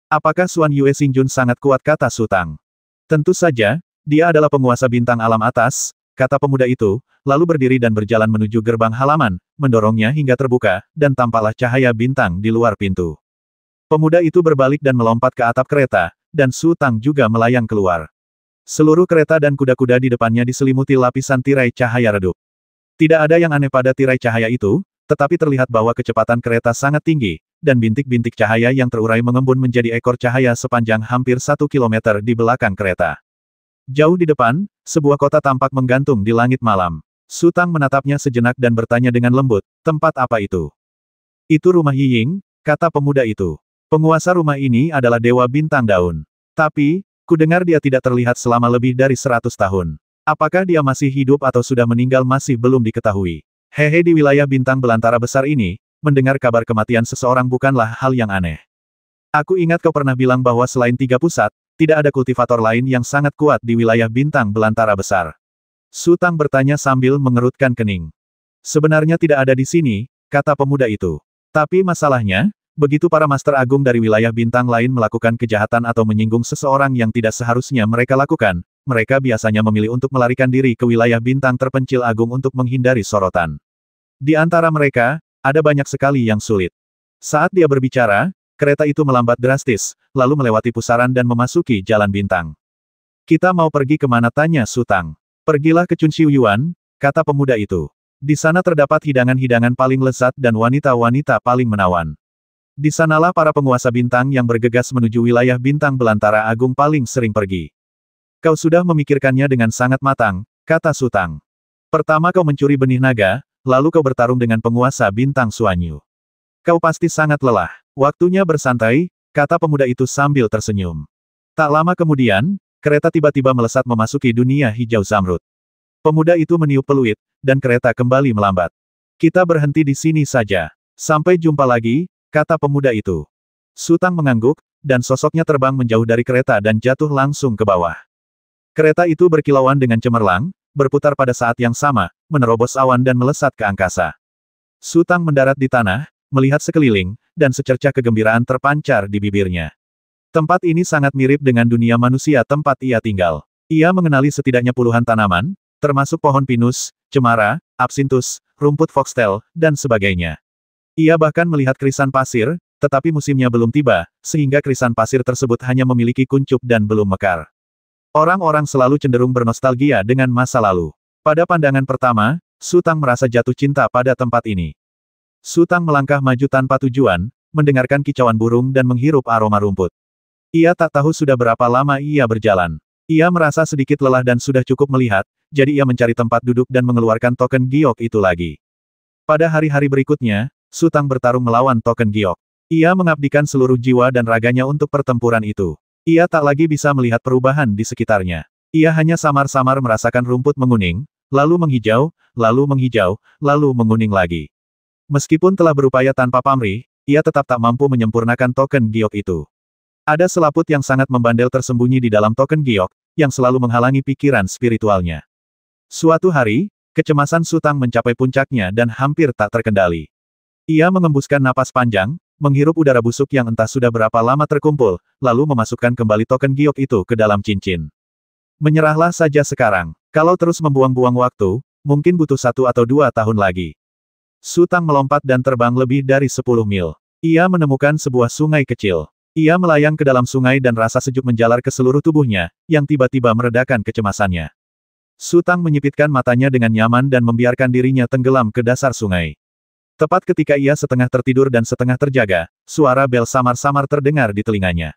Apakah Xuan Yue Xingjun sangat kuat, kata Su Tang. Tentu saja, dia adalah penguasa bintang alam atas, kata pemuda itu, lalu berdiri dan berjalan menuju gerbang halaman, mendorongnya hingga terbuka, dan tampaklah cahaya bintang di luar pintu. Pemuda itu berbalik dan melompat ke atap kereta, dan Su Tang juga melayang keluar. Seluruh kereta dan kuda-kuda di depannya diselimuti lapisan tirai cahaya redup. Tidak ada yang aneh pada tirai cahaya itu, tetapi terlihat bahwa kecepatan kereta sangat tinggi, dan bintik-bintik cahaya yang terurai mengembun menjadi ekor cahaya sepanjang hampir 1 kilometer di belakang kereta. Jauh di depan, sebuah kota tampak menggantung di langit malam. Su Tang menatapnya sejenak dan bertanya dengan lembut, tempat apa itu? Itu rumah Yi Ying, kata pemuda itu. Penguasa rumah ini adalah Dewa Bintang Daun. Tapi, kudengar dia tidak terlihat selama lebih dari 100 tahun. Apakah dia masih hidup atau sudah meninggal masih belum diketahui. Hehe, di wilayah bintang belantara besar ini, mendengar kabar kematian seseorang bukanlah hal yang aneh. Aku ingat kau pernah bilang bahwa selain 3 pusat, tidak ada kultivator lain yang sangat kuat di wilayah bintang belantara besar. Su Tang bertanya sambil mengerutkan kening. Sebenarnya tidak ada di sini, kata pemuda itu. Tapi masalahnya, begitu para Master Agung dari wilayah bintang lain melakukan kejahatan atau menyinggung seseorang yang tidak seharusnya mereka lakukan, mereka biasanya memilih untuk melarikan diri ke wilayah bintang terpencil agung untuk menghindari sorotan. Di antara mereka, ada banyak sekali yang sulit. Saat dia berbicara, kereta itu melambat drastis, lalu melewati pusaran dan memasuki jalan bintang. Kita mau pergi kemana, tanya Su Tang. Pergilah ke Chunxiu Yuan, kata pemuda itu. Di sana terdapat hidangan-hidangan paling lezat dan wanita-wanita paling menawan. Di sanalah para penguasa bintang yang bergegas menuju wilayah bintang belantara agung paling sering pergi. Kau sudah memikirkannya dengan sangat matang, kata Su Tang. Pertama kau mencuri benih naga, lalu kau bertarung dengan penguasa bintang Xuan Yu. Kau pasti sangat lelah. Waktunya bersantai, kata pemuda itu sambil tersenyum. Tak lama kemudian, kereta tiba-tiba melesat memasuki dunia hijau zamrud. Pemuda itu meniup peluit, dan kereta kembali melambat. Kita berhenti di sini saja. Sampai jumpa lagi, kata pemuda itu. Su Tang mengangguk, dan sosoknya terbang menjauh dari kereta dan jatuh langsung ke bawah. Kereta itu berkilauan dengan cemerlang, berputar pada saat yang sama, menerobos awan dan melesat ke angkasa. Su Tang mendarat di tanah, melihat sekeliling, dan secercah kegembiraan terpancar di bibirnya. Tempat ini sangat mirip dengan dunia manusia tempat ia tinggal. Ia mengenali setidaknya puluhan tanaman, termasuk pohon pinus, cemara, absintus, rumput foxtail, dan sebagainya. Ia bahkan melihat krisan pasir, tetapi musimnya belum tiba, sehingga krisan pasir tersebut hanya memiliki kuncup dan belum mekar. Orang-orang selalu cenderung bernostalgia dengan masa lalu. Pada pandangan pertama, Su Tang merasa jatuh cinta pada tempat ini. Su Tang melangkah maju tanpa tujuan, mendengarkan kicauan burung dan menghirup aroma rumput. Ia tak tahu sudah berapa lama ia berjalan. Ia merasa sedikit lelah dan sudah cukup melihat, jadi ia mencari tempat duduk dan mengeluarkan token giok itu lagi. Pada hari-hari berikutnya, Su Tang bertarung melawan token giok. Ia mengabdikan seluruh jiwa dan raganya untuk pertempuran itu. Ia tak lagi bisa melihat perubahan di sekitarnya. Ia hanya samar-samar merasakan rumput menguning, lalu menghijau, lalu menguning lagi. Meskipun telah berupaya tanpa pamrih, ia tetap tak mampu menyempurnakan token giok itu. Ada selaput yang sangat membandel tersembunyi di dalam token giok, yang selalu menghalangi pikiran spiritualnya. Suatu hari, kecemasan Su Tang mencapai puncaknya dan hampir tak terkendali. Ia mengembuskan napas panjang, menghirup udara busuk yang entah sudah berapa lama terkumpul, lalu memasukkan kembali token giok itu ke dalam cincin. Menyerahlah saja sekarang. Kalau terus membuang-buang waktu, mungkin butuh 1 atau 2 tahun lagi. Su Tang melompat dan terbang lebih dari 10 mil. Ia menemukan sebuah sungai kecil. Ia melayang ke dalam sungai dan rasa sejuk menjalar ke seluruh tubuhnya, yang tiba-tiba meredakan kecemasannya. Su Tang menyipitkan matanya dengan nyaman dan membiarkan dirinya tenggelam ke dasar sungai. Tepat ketika ia setengah tertidur dan setengah terjaga, suara bel samar-samar terdengar di telinganya.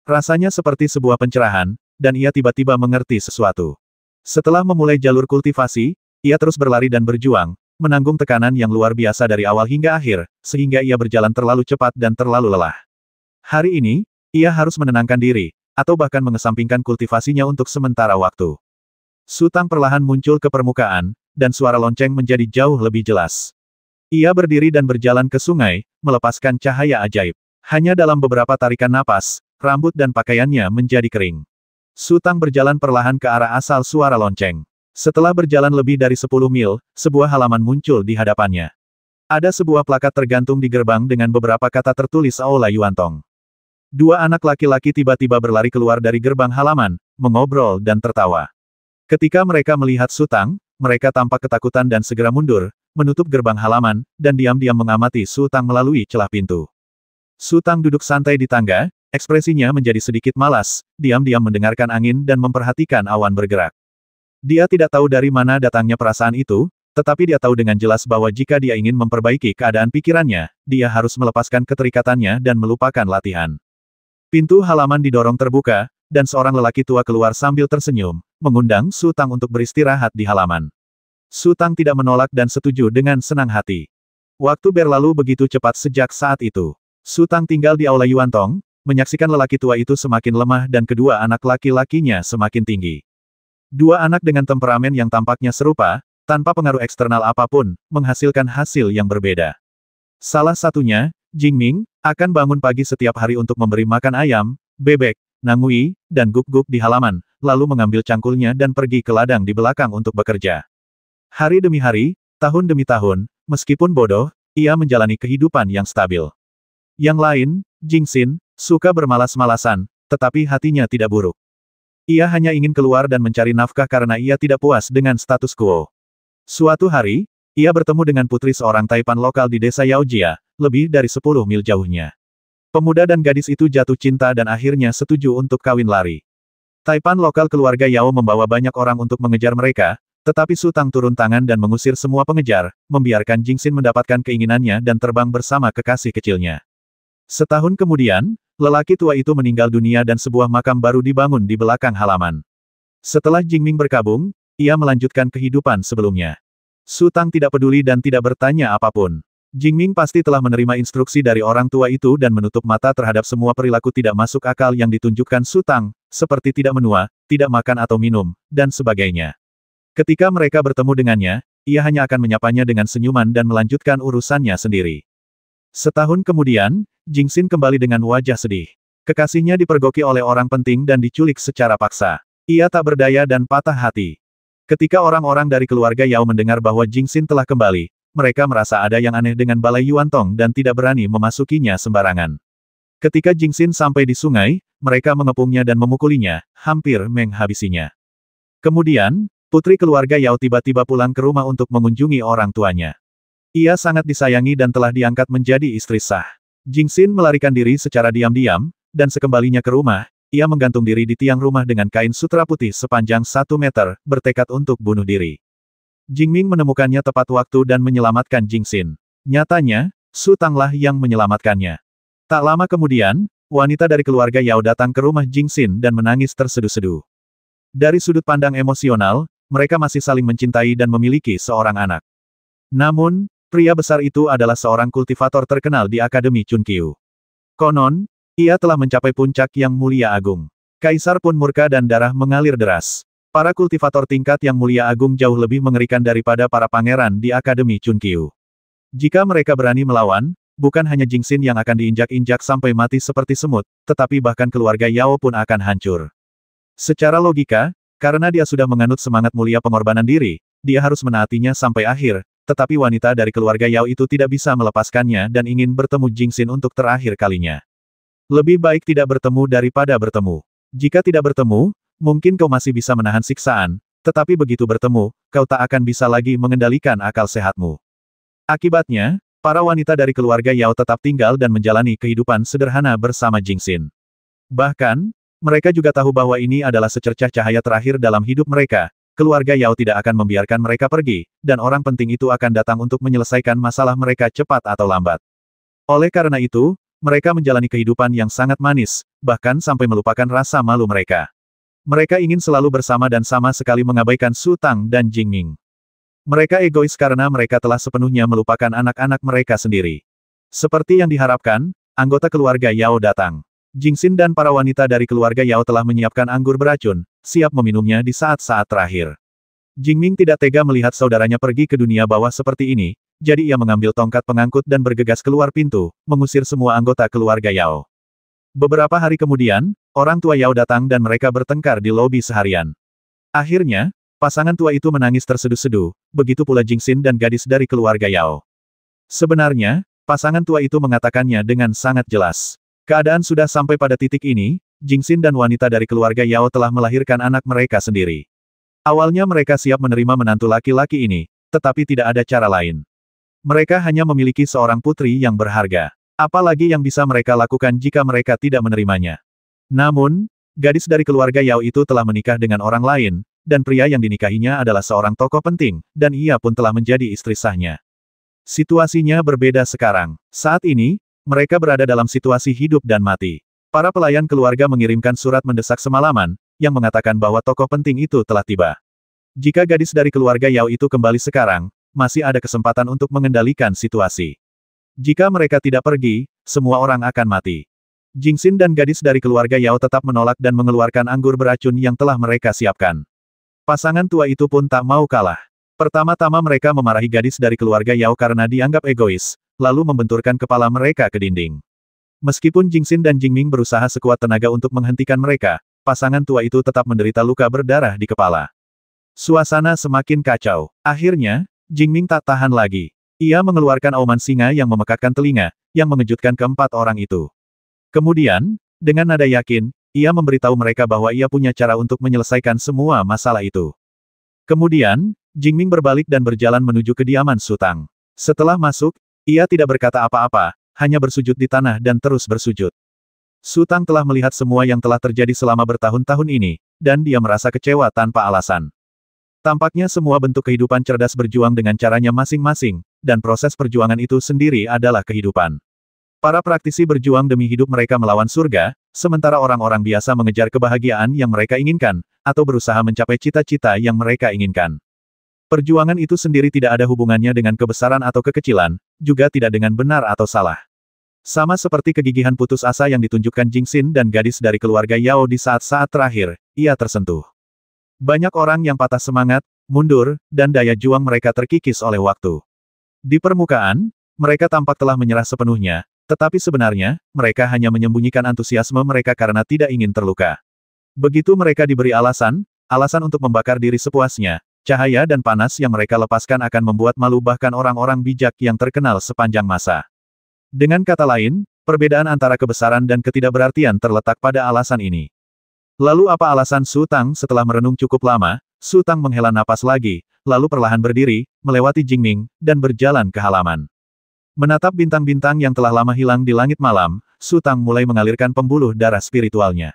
Rasanya seperti sebuah pencerahan, dan ia tiba-tiba mengerti sesuatu. Setelah memulai jalur kultivasi, ia terus berlari dan berjuang, menanggung tekanan yang luar biasa dari awal hingga akhir, sehingga ia berjalan terlalu cepat dan terlalu lelah. Hari ini, ia harus menenangkan diri, atau bahkan mengesampingkan kultivasinya untuk sementara waktu. Su Tang perlahan muncul ke permukaan, dan suara lonceng menjadi jauh lebih jelas. Ia berdiri dan berjalan ke sungai, melepaskan cahaya ajaib. Hanya dalam beberapa tarikan napas, rambut dan pakaiannya menjadi kering. Su Tang berjalan perlahan ke arah asal suara lonceng. Setelah berjalan lebih dari 10 mil, sebuah halaman muncul di hadapannya. Ada sebuah plakat tergantung di gerbang dengan beberapa kata tertulis Aula Yuantong. Dua anak laki-laki tiba-tiba berlari keluar dari gerbang halaman, mengobrol dan tertawa. Ketika mereka melihat Su Tang, mereka tampak ketakutan dan segera mundur, menutup gerbang halaman, dan diam-diam mengamati Su Tang melalui celah pintu. Su Tang duduk santai di tangga, ekspresinya menjadi sedikit malas, diam-diam mendengarkan angin dan memperhatikan awan bergerak. Dia tidak tahu dari mana datangnya perasaan itu, tetapi dia tahu dengan jelas bahwa jika dia ingin memperbaiki keadaan pikirannya, dia harus melepaskan keterikatannya dan melupakan latihan. Pintu halaman didorong terbuka, dan seorang lelaki tua keluar sambil tersenyum, mengundang Su Tang untuk beristirahat di halaman. Su Tang tidak menolak dan setuju dengan senang hati. Waktu berlalu begitu cepat sejak saat itu. Su Tang tinggal di aula Yuan Tong, menyaksikan lelaki tua itu semakin lemah dan kedua anak laki-lakinya semakin tinggi. Dua anak dengan temperamen yang tampaknya serupa, tanpa pengaruh eksternal apapun, menghasilkan hasil yang berbeda. Salah satunya, Jingming, akan bangun pagi setiap hari untuk memberi makan ayam, bebek, nangui, dan guk-guk di halaman, lalu mengambil cangkulnya dan pergi ke ladang di belakang untuk bekerja. Hari demi hari, tahun demi tahun, meskipun bodoh, ia menjalani kehidupan yang stabil. Yang lain, Jingxin, suka bermalas-malasan, tetapi hatinya tidak buruk. Ia hanya ingin keluar dan mencari nafkah karena ia tidak puas dengan status quo. Suatu hari, ia bertemu dengan putri seorang Taipan lokal di desa Yaojia, lebih dari 10 mil jauhnya. Pemuda dan gadis itu jatuh cinta dan akhirnya setuju untuk kawin lari. Taipan lokal keluarga Yao membawa banyak orang untuk mengejar mereka, tetapi Su Tang turun tangan dan mengusir semua pengejar, membiarkan Jingxin mendapatkan keinginannya dan terbang bersama kekasih kecilnya. Setahun kemudian, lelaki tua itu meninggal dunia dan sebuah makam baru dibangun di belakang halaman. Setelah Jingming berkabung, ia melanjutkan kehidupan sebelumnya. Su Tang tidak peduli dan tidak bertanya apapun. Jingming pasti telah menerima instruksi dari orang tua itu dan menutup mata terhadap semua perilaku tidak masuk akal yang ditunjukkan Su Tang, seperti tidak menua, tidak makan atau minum, dan sebagainya. Ketika mereka bertemu dengannya, ia hanya akan menyapanya dengan senyuman dan melanjutkan urusannya sendiri. Setahun kemudian, Jingxin kembali dengan wajah sedih. Kekasihnya dipergoki oleh orang penting dan diculik secara paksa. Ia tak berdaya dan patah hati. Ketika orang-orang dari keluarga Yao mendengar bahwa Jingxin telah kembali, mereka merasa ada yang aneh dengan balai Yuan Tong dan tidak berani memasukinya sembarangan. Ketika Jingxin sampai di sungai, mereka mengepungnya dan memukulinya, hampir menghabisinya. Kemudian, putri keluarga Yao tiba-tiba pulang ke rumah untuk mengunjungi orang tuanya. Ia sangat disayangi dan telah diangkat menjadi istri sah. Jingxin melarikan diri secara diam-diam, dan sekembalinya ke rumah, ia menggantung diri di tiang rumah dengan kain sutra putih sepanjang 1 meter, bertekad untuk bunuh diri. Jingming menemukannya tepat waktu dan menyelamatkan Jingxin. Nyatanya, Su Tanglah yang menyelamatkannya. Tak lama kemudian, wanita dari keluarga Yao datang ke rumah Jingxin dan menangis terseduh-seduh. Dari sudut pandang emosional, mereka masih saling mencintai dan memiliki seorang anak. Namun, pria besar itu adalah seorang kultivator terkenal di Akademi Chunkyu. Konon, ia telah mencapai puncak yang mulia agung. Kaisar pun murka dan darah mengalir deras. Para kultivator tingkat yang mulia agung jauh lebih mengerikan daripada para pangeran di Akademi Chunkyu. Jika mereka berani melawan, bukan hanya Jingxin yang akan diinjak-injak sampai mati seperti semut, tetapi bahkan keluarga Yao pun akan hancur. Secara logika, karena dia sudah menganut semangat mulia pengorbanan diri, dia harus menaatinya sampai akhir, tetapi wanita dari keluarga Yao itu tidak bisa melepaskannya dan ingin bertemu Jingxin untuk terakhir kalinya. Lebih baik tidak bertemu daripada bertemu. Jika tidak bertemu, mungkin kau masih bisa menahan siksaan, tetapi begitu bertemu, kau tak akan bisa lagi mengendalikan akal sehatmu. Akibatnya, para wanita dari keluarga Yao tetap tinggal dan menjalani kehidupan sederhana bersama Jingxin. Bahkan, mereka juga tahu bahwa ini adalah secercah cahaya terakhir dalam hidup mereka. Keluarga Yao tidak akan membiarkan mereka pergi, dan orang penting itu akan datang untuk menyelesaikan masalah mereka cepat atau lambat. Oleh karena itu, mereka menjalani kehidupan yang sangat manis, bahkan sampai melupakan rasa malu mereka. Mereka ingin selalu bersama dan sama sekali mengabaikan Su Tang dan Jingming. Mereka egois karena mereka telah sepenuhnya melupakan anak-anak mereka sendiri. Seperti yang diharapkan, anggota keluarga Yao datang. Jingxin dan para wanita dari keluarga Yao telah menyiapkan anggur beracun, siap meminumnya di saat-saat terakhir. Jingming tidak tega melihat saudaranya pergi ke dunia bawah seperti ini, jadi ia mengambil tongkat pengangkut dan bergegas keluar pintu, mengusir semua anggota keluarga Yao. Beberapa hari kemudian, orang tua Yao datang dan mereka bertengkar di lobi seharian. Akhirnya, pasangan tua itu menangis terseduh-seduh, begitu pula Jingxin dan gadis dari keluarga Yao. Sebenarnya, pasangan tua itu mengatakannya dengan sangat jelas. Keadaan sudah sampai pada titik ini, Jingxin dan wanita dari keluarga Yao telah melahirkan anak mereka sendiri. Awalnya mereka siap menerima menantu laki-laki ini, tetapi tidak ada cara lain. Mereka hanya memiliki seorang putri yang berharga. Apalagi yang bisa mereka lakukan jika mereka tidak menerimanya. Namun, gadis dari keluarga Yao itu telah menikah dengan orang lain, dan pria yang dinikahinya adalah seorang tokoh penting, dan ia pun telah menjadi istri sahnya. Situasinya berbeda sekarang. Saat ini, mereka berada dalam situasi hidup dan mati. Para pelayan keluarga mengirimkan surat mendesak semalaman, yang mengatakan bahwa tokoh penting itu telah tiba. Jika gadis dari keluarga Yao itu kembali sekarang, masih ada kesempatan untuk mengendalikan situasi. Jika mereka tidak pergi, semua orang akan mati. Jingxin dan gadis dari keluarga Yao tetap menolak dan mengeluarkan anggur beracun yang telah mereka siapkan. Pasangan tua itu pun tak mau kalah. Pertama-tama mereka memarahi gadis dari keluarga Yao karena dianggap egois, lalu membenturkan kepala mereka ke dinding. Meskipun Jingxin dan Jingming berusaha sekuat tenaga untuk menghentikan mereka, pasangan tua itu tetap menderita luka berdarah di kepala. Suasana semakin kacau. Akhirnya, Jingming tak tahan lagi. Ia mengeluarkan auman singa yang memekakkan telinga, yang mengejutkan keempat orang itu. Kemudian, dengan nada yakin, ia memberitahu mereka bahwa ia punya cara untuk menyelesaikan semua masalah itu. Kemudian, Jingming berbalik dan berjalan menuju kediaman Sutang. Setelah masuk, ia tidak berkata apa-apa, hanya bersujud di tanah dan terus bersujud. Sutang telah melihat semua yang telah terjadi selama bertahun-tahun ini, dan dia merasa kecewa tanpa alasan. Tampaknya semua bentuk kehidupan cerdas berjuang dengan caranya masing-masing, dan proses perjuangan itu sendiri adalah kehidupan. Para praktisi berjuang demi hidup mereka melawan surga, sementara orang-orang biasa mengejar kebahagiaan yang mereka inginkan, atau berusaha mencapai cita-cita yang mereka inginkan. Perjuangan itu sendiri tidak ada hubungannya dengan kebesaran atau kekecilan, juga tidak dengan benar atau salah. Sama seperti kegigihan putus asa yang ditunjukkan Jingxin dan gadis dari keluarga Yao di saat-saat terakhir, ia tersentuh. Banyak orang yang patah semangat, mundur, dan daya juang mereka terkikis oleh waktu. Di permukaan, mereka tampak telah menyerah sepenuhnya, tetapi sebenarnya, mereka hanya menyembunyikan antusiasme mereka karena tidak ingin terluka. Begitu mereka diberi alasan untuk membakar diri sepuasnya, cahaya dan panas yang mereka lepaskan akan membuat malu bahkan orang-orang bijak yang terkenal sepanjang masa. Dengan kata lain, perbedaan antara kebesaran dan ketidakberartian terletak pada alasan ini. Lalu apa alasan Sutang? Setelah merenung cukup lama, Sutang menghela napas lagi, lalu perlahan berdiri, melewati Jingming, dan berjalan ke halaman. Menatap bintang-bintang yang telah lama hilang di langit malam, Sutang mulai mengalirkan pembuluh darah spiritualnya.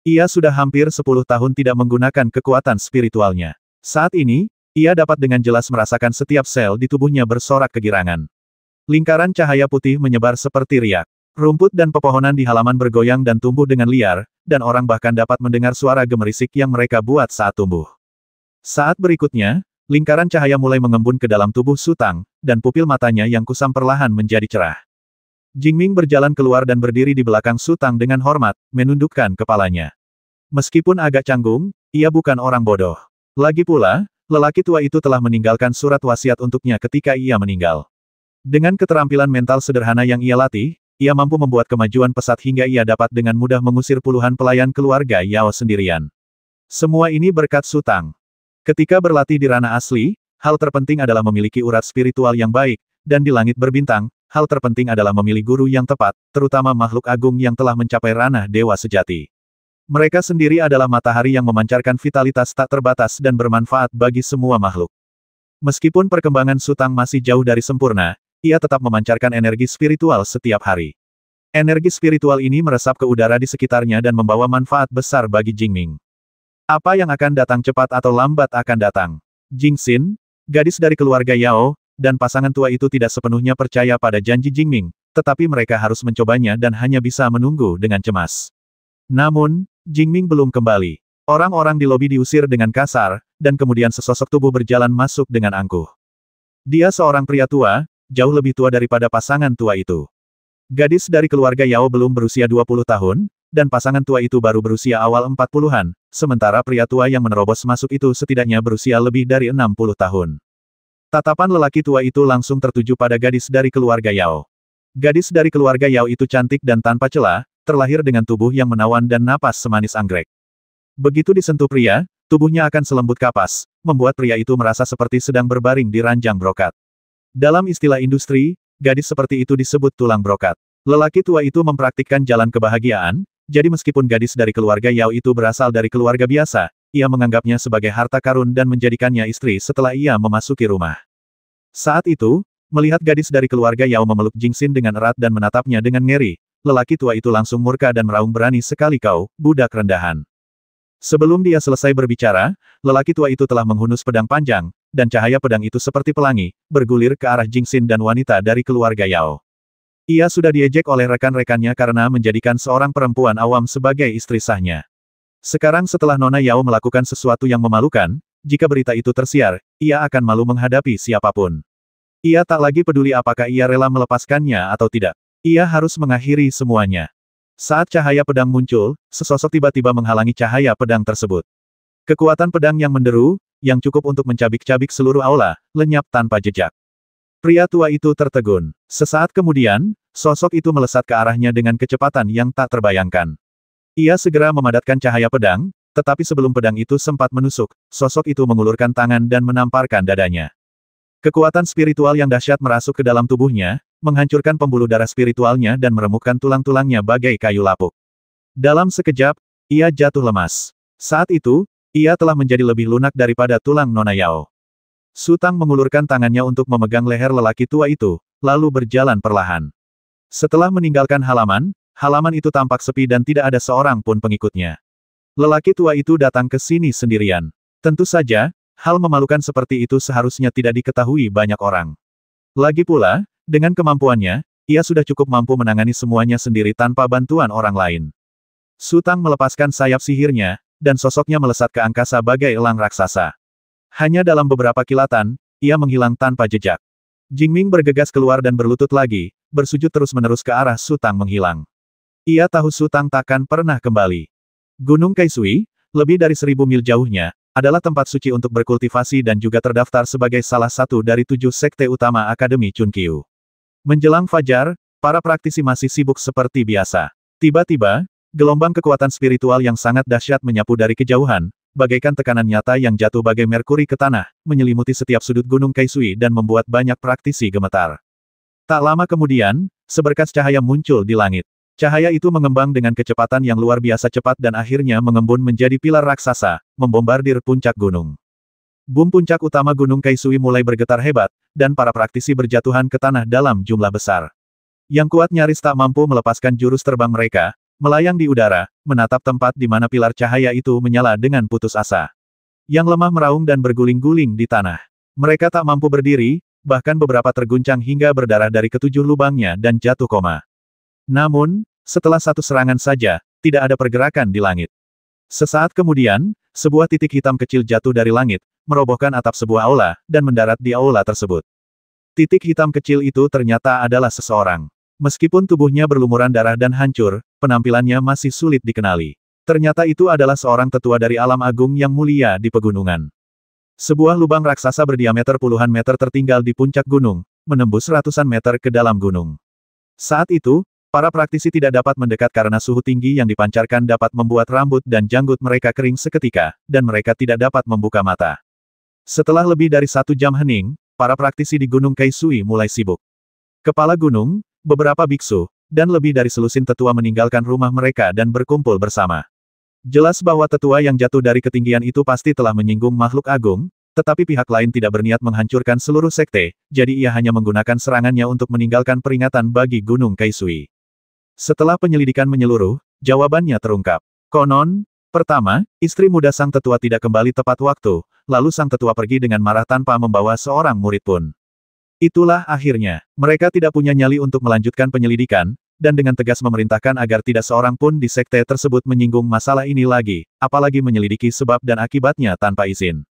Ia sudah hampir 10 tahun tidak menggunakan kekuatan spiritualnya. Saat ini, ia dapat dengan jelas merasakan setiap sel di tubuhnya bersorak kegirangan. Lingkaran cahaya putih menyebar seperti riak. Rumput dan pepohonan di halaman bergoyang dan tumbuh dengan liar, dan orang bahkan dapat mendengar suara gemerisik yang mereka buat saat tumbuh. Saat berikutnya, lingkaran cahaya mulai mengembun ke dalam tubuh Sutang, dan pupil matanya yang kusam perlahan menjadi cerah. Jingming berjalan keluar dan berdiri di belakang Sutang dengan hormat, menundukkan kepalanya. Meskipun agak canggung, ia bukan orang bodoh. Lagi pula, lelaki tua itu telah meninggalkan surat wasiat untuknya ketika ia meninggal. Dengan keterampilan mental sederhana yang ia latih, ia mampu membuat kemajuan pesat hingga ia dapat dengan mudah mengusir puluhan pelayan keluarga Yao sendirian. Semua ini berkat Sutang. Ketika berlatih di ranah asli, hal terpenting adalah memiliki urat spiritual yang baik, dan di langit berbintang, hal terpenting adalah memilih guru yang tepat, terutama makhluk agung yang telah mencapai ranah dewa sejati. Mereka sendiri adalah matahari yang memancarkan vitalitas tak terbatas dan bermanfaat bagi semua makhluk. Meskipun perkembangan Sutang masih jauh dari sempurna, ia tetap memancarkan energi spiritual setiap hari. Energi spiritual ini meresap ke udara di sekitarnya dan membawa manfaat besar bagi Jingming. Apa yang akan datang cepat atau lambat akan datang. Jingxin, gadis dari keluarga Yao, dan pasangan tua itu tidak sepenuhnya percaya pada janji Jingming, tetapi mereka harus mencobanya dan hanya bisa menunggu dengan cemas. Namun, Jingming belum kembali. Orang-orang di lobi diusir dengan kasar, dan kemudian sesosok tubuh berjalan masuk dengan angkuh. Dia seorang pria tua, jauh lebih tua daripada pasangan tua itu. Gadis dari keluarga Yao belum berusia 20 tahun, dan pasangan tua itu baru berusia awal 40-an, sementara pria tua yang menerobos masuk itu setidaknya berusia lebih dari 60 tahun. Tatapan lelaki tua itu langsung tertuju pada gadis dari keluarga Yao. Gadis dari keluarga Yao itu cantik dan tanpa celah, terlahir dengan tubuh yang menawan dan napas semanis anggrek. Begitu disentuh pria, tubuhnya akan selembut kapas, membuat pria itu merasa seperti sedang berbaring di ranjang brokat. Dalam istilah industri, gadis seperti itu disebut tulang brokat. Lelaki tua itu mempraktikkan jalan kebahagiaan, jadi meskipun gadis dari keluarga Yao itu berasal dari keluarga biasa, ia menganggapnya sebagai harta karun dan menjadikannya istri setelah ia memasuki rumah. Saat itu, melihat gadis dari keluarga Yao memeluk Jingxin dengan erat dan menatapnya dengan ngeri, lelaki tua itu langsung murka dan meraung, berani sekali kau, budak rendahan. Sebelum dia selesai berbicara, lelaki tua itu telah menghunus pedang panjang, dan cahaya pedang itu seperti pelangi, bergulir ke arah Jingxin dan wanita dari keluarga Yao. Ia sudah diejek oleh rekan-rekannya karena menjadikan seorang perempuan awam sebagai istri sahnya. Sekarang setelah Nona Yao melakukan sesuatu yang memalukan, jika berita itu tersiar, ia akan malu menghadapi siapapun. Ia tak lagi peduli apakah ia rela melepaskannya atau tidak. Ia harus mengakhiri semuanya. Saat cahaya pedang muncul, sesosok tiba-tiba menghalangi cahaya pedang tersebut. Kekuatan pedang yang menderu, yang cukup untuk mencabik-cabik seluruh aula, lenyap tanpa jejak. Pria tua itu tertegun. Sesaat kemudian, sosok itu melesat ke arahnya dengan kecepatan yang tak terbayangkan. Ia segera memadatkan cahaya pedang, tetapi sebelum pedang itu sempat menusuk, sosok itu mengulurkan tangan dan menamparkan dadanya. Kekuatan spiritual yang dahsyat merasuk ke dalam tubuhnya, menghancurkan pembuluh darah spiritualnya dan meremukkan tulang-tulangnya bagai kayu lapuk. Dalam sekejap, ia jatuh lemas. Saat itu, ia telah menjadi lebih lunak daripada tulang Nona Yao. Su Tang mengulurkan tangannya untuk memegang leher lelaki tua itu, lalu berjalan perlahan. Setelah meninggalkan halaman, halaman itu tampak sepi dan tidak ada seorang pun pengikutnya. Lelaki tua itu datang ke sini sendirian. Tentu saja, hal memalukan seperti itu seharusnya tidak diketahui banyak orang. Lagi pula, dengan kemampuannya, ia sudah cukup mampu menangani semuanya sendiri tanpa bantuan orang lain. Su Tang melepaskan sayap sihirnya, dan sosoknya melesat ke angkasa bagai elang raksasa. Hanya dalam beberapa kilatan, ia menghilang tanpa jejak. Jingming bergegas keluar dan berlutut lagi, bersujud terus-menerus ke arah Su Tang menghilang. Ia tahu Su Tang takkan pernah kembali. Gunung Kaisui, lebih dari 1000 mil jauhnya, adalah tempat suci untuk berkultivasi dan juga terdaftar sebagai salah satu dari 7 sekte utama Akademi Chunkyu. Menjelang fajar, para praktisi masih sibuk seperti biasa. Tiba-tiba, gelombang kekuatan spiritual yang sangat dahsyat menyapu dari kejauhan, bagaikan tekanan nyata yang jatuh bagai merkuri ke tanah, menyelimuti setiap sudut Gunung Kaisui dan membuat banyak praktisi gemetar. Tak lama kemudian, seberkas cahaya muncul di langit. Cahaya itu mengembang dengan kecepatan yang luar biasa cepat dan akhirnya mengembun menjadi pilar raksasa, membombardir puncak gunung. Bum puncak utama Gunung Kaisui mulai bergetar hebat, dan para praktisi berjatuhan ke tanah dalam jumlah besar. Yang kuat nyaris tak mampu melepaskan jurus terbang mereka, melayang di udara, menatap tempat di mana pilar cahaya itu menyala dengan putus asa. Yang lemah meraung dan berguling-guling di tanah. Mereka tak mampu berdiri, bahkan beberapa terguncang hingga berdarah dari ketujuh lubangnya dan jatuh koma. Namun, setelah satu serangan saja, tidak ada pergerakan di langit. Sesaat kemudian, sebuah titik hitam kecil jatuh dari langit, merobohkan atap sebuah aula, dan mendarat di aula tersebut. Titik hitam kecil itu ternyata adalah seseorang. Meskipun tubuhnya berlumuran darah dan hancur, penampilannya masih sulit dikenali. Ternyata itu adalah seorang tetua dari alam agung yang mulia di pegunungan. Sebuah lubang raksasa berdiameter puluhan meter tertinggal di puncak gunung, menembus ratusan meter ke dalam gunung. Saat itu, para praktisi tidak dapat mendekat karena suhu tinggi yang dipancarkan dapat membuat rambut dan janggut mereka kering seketika, dan mereka tidak dapat membuka mata. Setelah lebih dari 1 jam hening, para praktisi di Gunung Kaisui mulai sibuk. Kepala gunung, beberapa biksu, dan lebih dari selusin tetua meninggalkan rumah mereka dan berkumpul bersama. Jelas bahwa tetua yang jatuh dari ketinggian itu pasti telah menyinggung makhluk agung, tetapi pihak lain tidak berniat menghancurkan seluruh sekte, jadi ia hanya menggunakan serangannya untuk meninggalkan peringatan bagi Gunung Kaisui. Setelah penyelidikan menyeluruh, jawabannya terungkap. Konon, pertama, istri muda sang tetua tidak kembali tepat waktu, lalu sang tetua pergi dengan marah tanpa membawa seorang murid pun. Itulah akhirnya, mereka tidak punya nyali untuk melanjutkan penyelidikan, dan dengan tegas memerintahkan agar tidak seorang pun di sekte tersebut menyinggung masalah ini lagi, apalagi menyelidiki sebab dan akibatnya tanpa izin.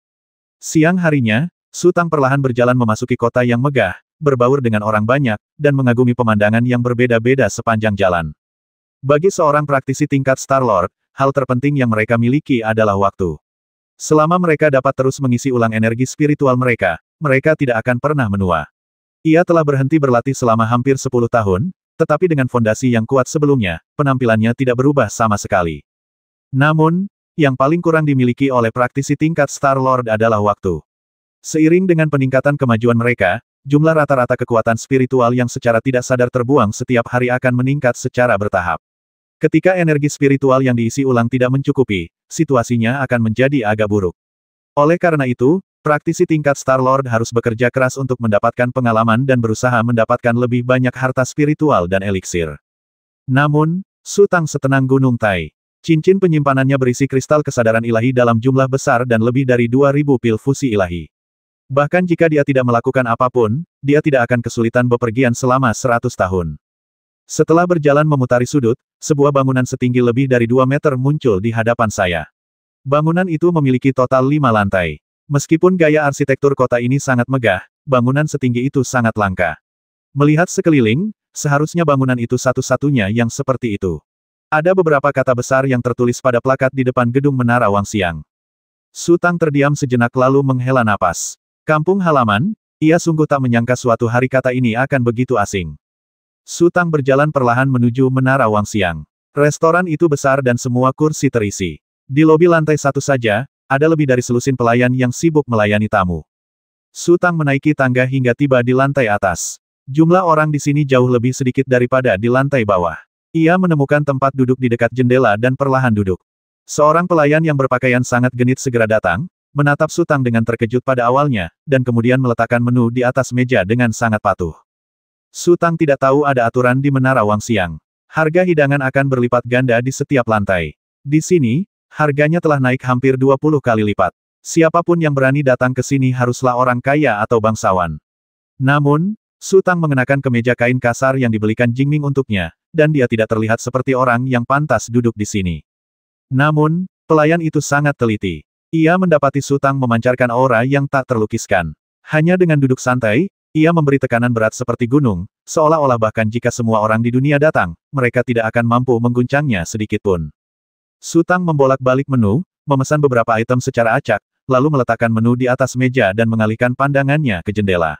Siang harinya, Su Tang perlahan berjalan memasuki kota yang megah, berbaur dengan orang banyak, dan mengagumi pemandangan yang berbeda-beda sepanjang jalan. Bagi seorang praktisi tingkat Star Lord, hal terpenting yang mereka miliki adalah waktu. Selama mereka dapat terus mengisi ulang energi spiritual mereka, mereka tidak akan pernah menua. Ia telah berhenti berlatih selama hampir 10 tahun, tetapi dengan fondasi yang kuat sebelumnya, penampilannya tidak berubah sama sekali. Namun, yang paling kurang dimiliki oleh praktisi tingkat Star Lord adalah waktu. Seiring dengan peningkatan kemajuan mereka, jumlah rata-rata kekuatan spiritual yang secara tidak sadar terbuang setiap hari akan meningkat secara bertahap. Ketika energi spiritual yang diisi ulang tidak mencukupi, situasinya akan menjadi agak buruk. Oleh karena itu, praktisi tingkat Star Lord harus bekerja keras untuk mendapatkan pengalaman dan berusaha mendapatkan lebih banyak harta spiritual dan eliksir. Namun, Su Tang setenang Gunung Tai. Cincin penyimpanannya berisi kristal kesadaran ilahi dalam jumlah besar dan lebih dari 2000 pil fusi ilahi. Bahkan jika dia tidak melakukan apapun, dia tidak akan kesulitan bepergian selama 100 tahun. Setelah berjalan memutari sudut, sebuah bangunan setinggi lebih dari 2 meter muncul di hadapan saya. Bangunan itu memiliki total 5 lantai. Meskipun gaya arsitektur kota ini sangat megah, bangunan setinggi itu sangat langka. Melihat sekeliling, seharusnya bangunan itu satu-satunya yang seperti itu. Ada beberapa kata besar yang tertulis pada plakat di depan gedung Menara Wangxiang. Su Tang terdiam sejenak lalu menghela napas. Kampung halaman, ia sungguh tak menyangka suatu hari kata ini akan begitu asing. Su Tang berjalan perlahan menuju Menara Wangxiang. Restoran itu besar dan semua kursi terisi. Di lobi lantai 1 saja, ada lebih dari selusin pelayan yang sibuk melayani tamu. Su Tang menaiki tangga hingga tiba di lantai atas. Jumlah orang di sini jauh lebih sedikit daripada di lantai bawah. Ia menemukan tempat duduk di dekat jendela dan perlahan duduk. Seorang pelayan yang berpakaian sangat genit segera datang, menatap Su Tang dengan terkejut pada awalnya, dan kemudian meletakkan menu di atas meja dengan sangat patuh. Su Tang tidak tahu ada aturan di Menara Wangxiang. Harga hidangan akan berlipat ganda di setiap lantai. Di sini, harganya telah naik hampir 20 kali lipat. Siapapun yang berani datang ke sini haruslah orang kaya atau bangsawan. Namun, Su Tang mengenakan kemeja kain kasar yang dibelikan Jingming untuknya, dan dia tidak terlihat seperti orang yang pantas duduk di sini. Namun, pelayan itu sangat teliti. Ia mendapati Su Tang memancarkan aura yang tak terlukiskan. Hanya dengan duduk santai, ia memberi tekanan berat seperti gunung, seolah-olah bahkan jika semua orang di dunia datang, mereka tidak akan mampu mengguncangnya sedikitpun. Su Tang membolak-balik menu, memesan beberapa item secara acak, lalu meletakkan menu di atas meja dan mengalihkan pandangannya ke jendela.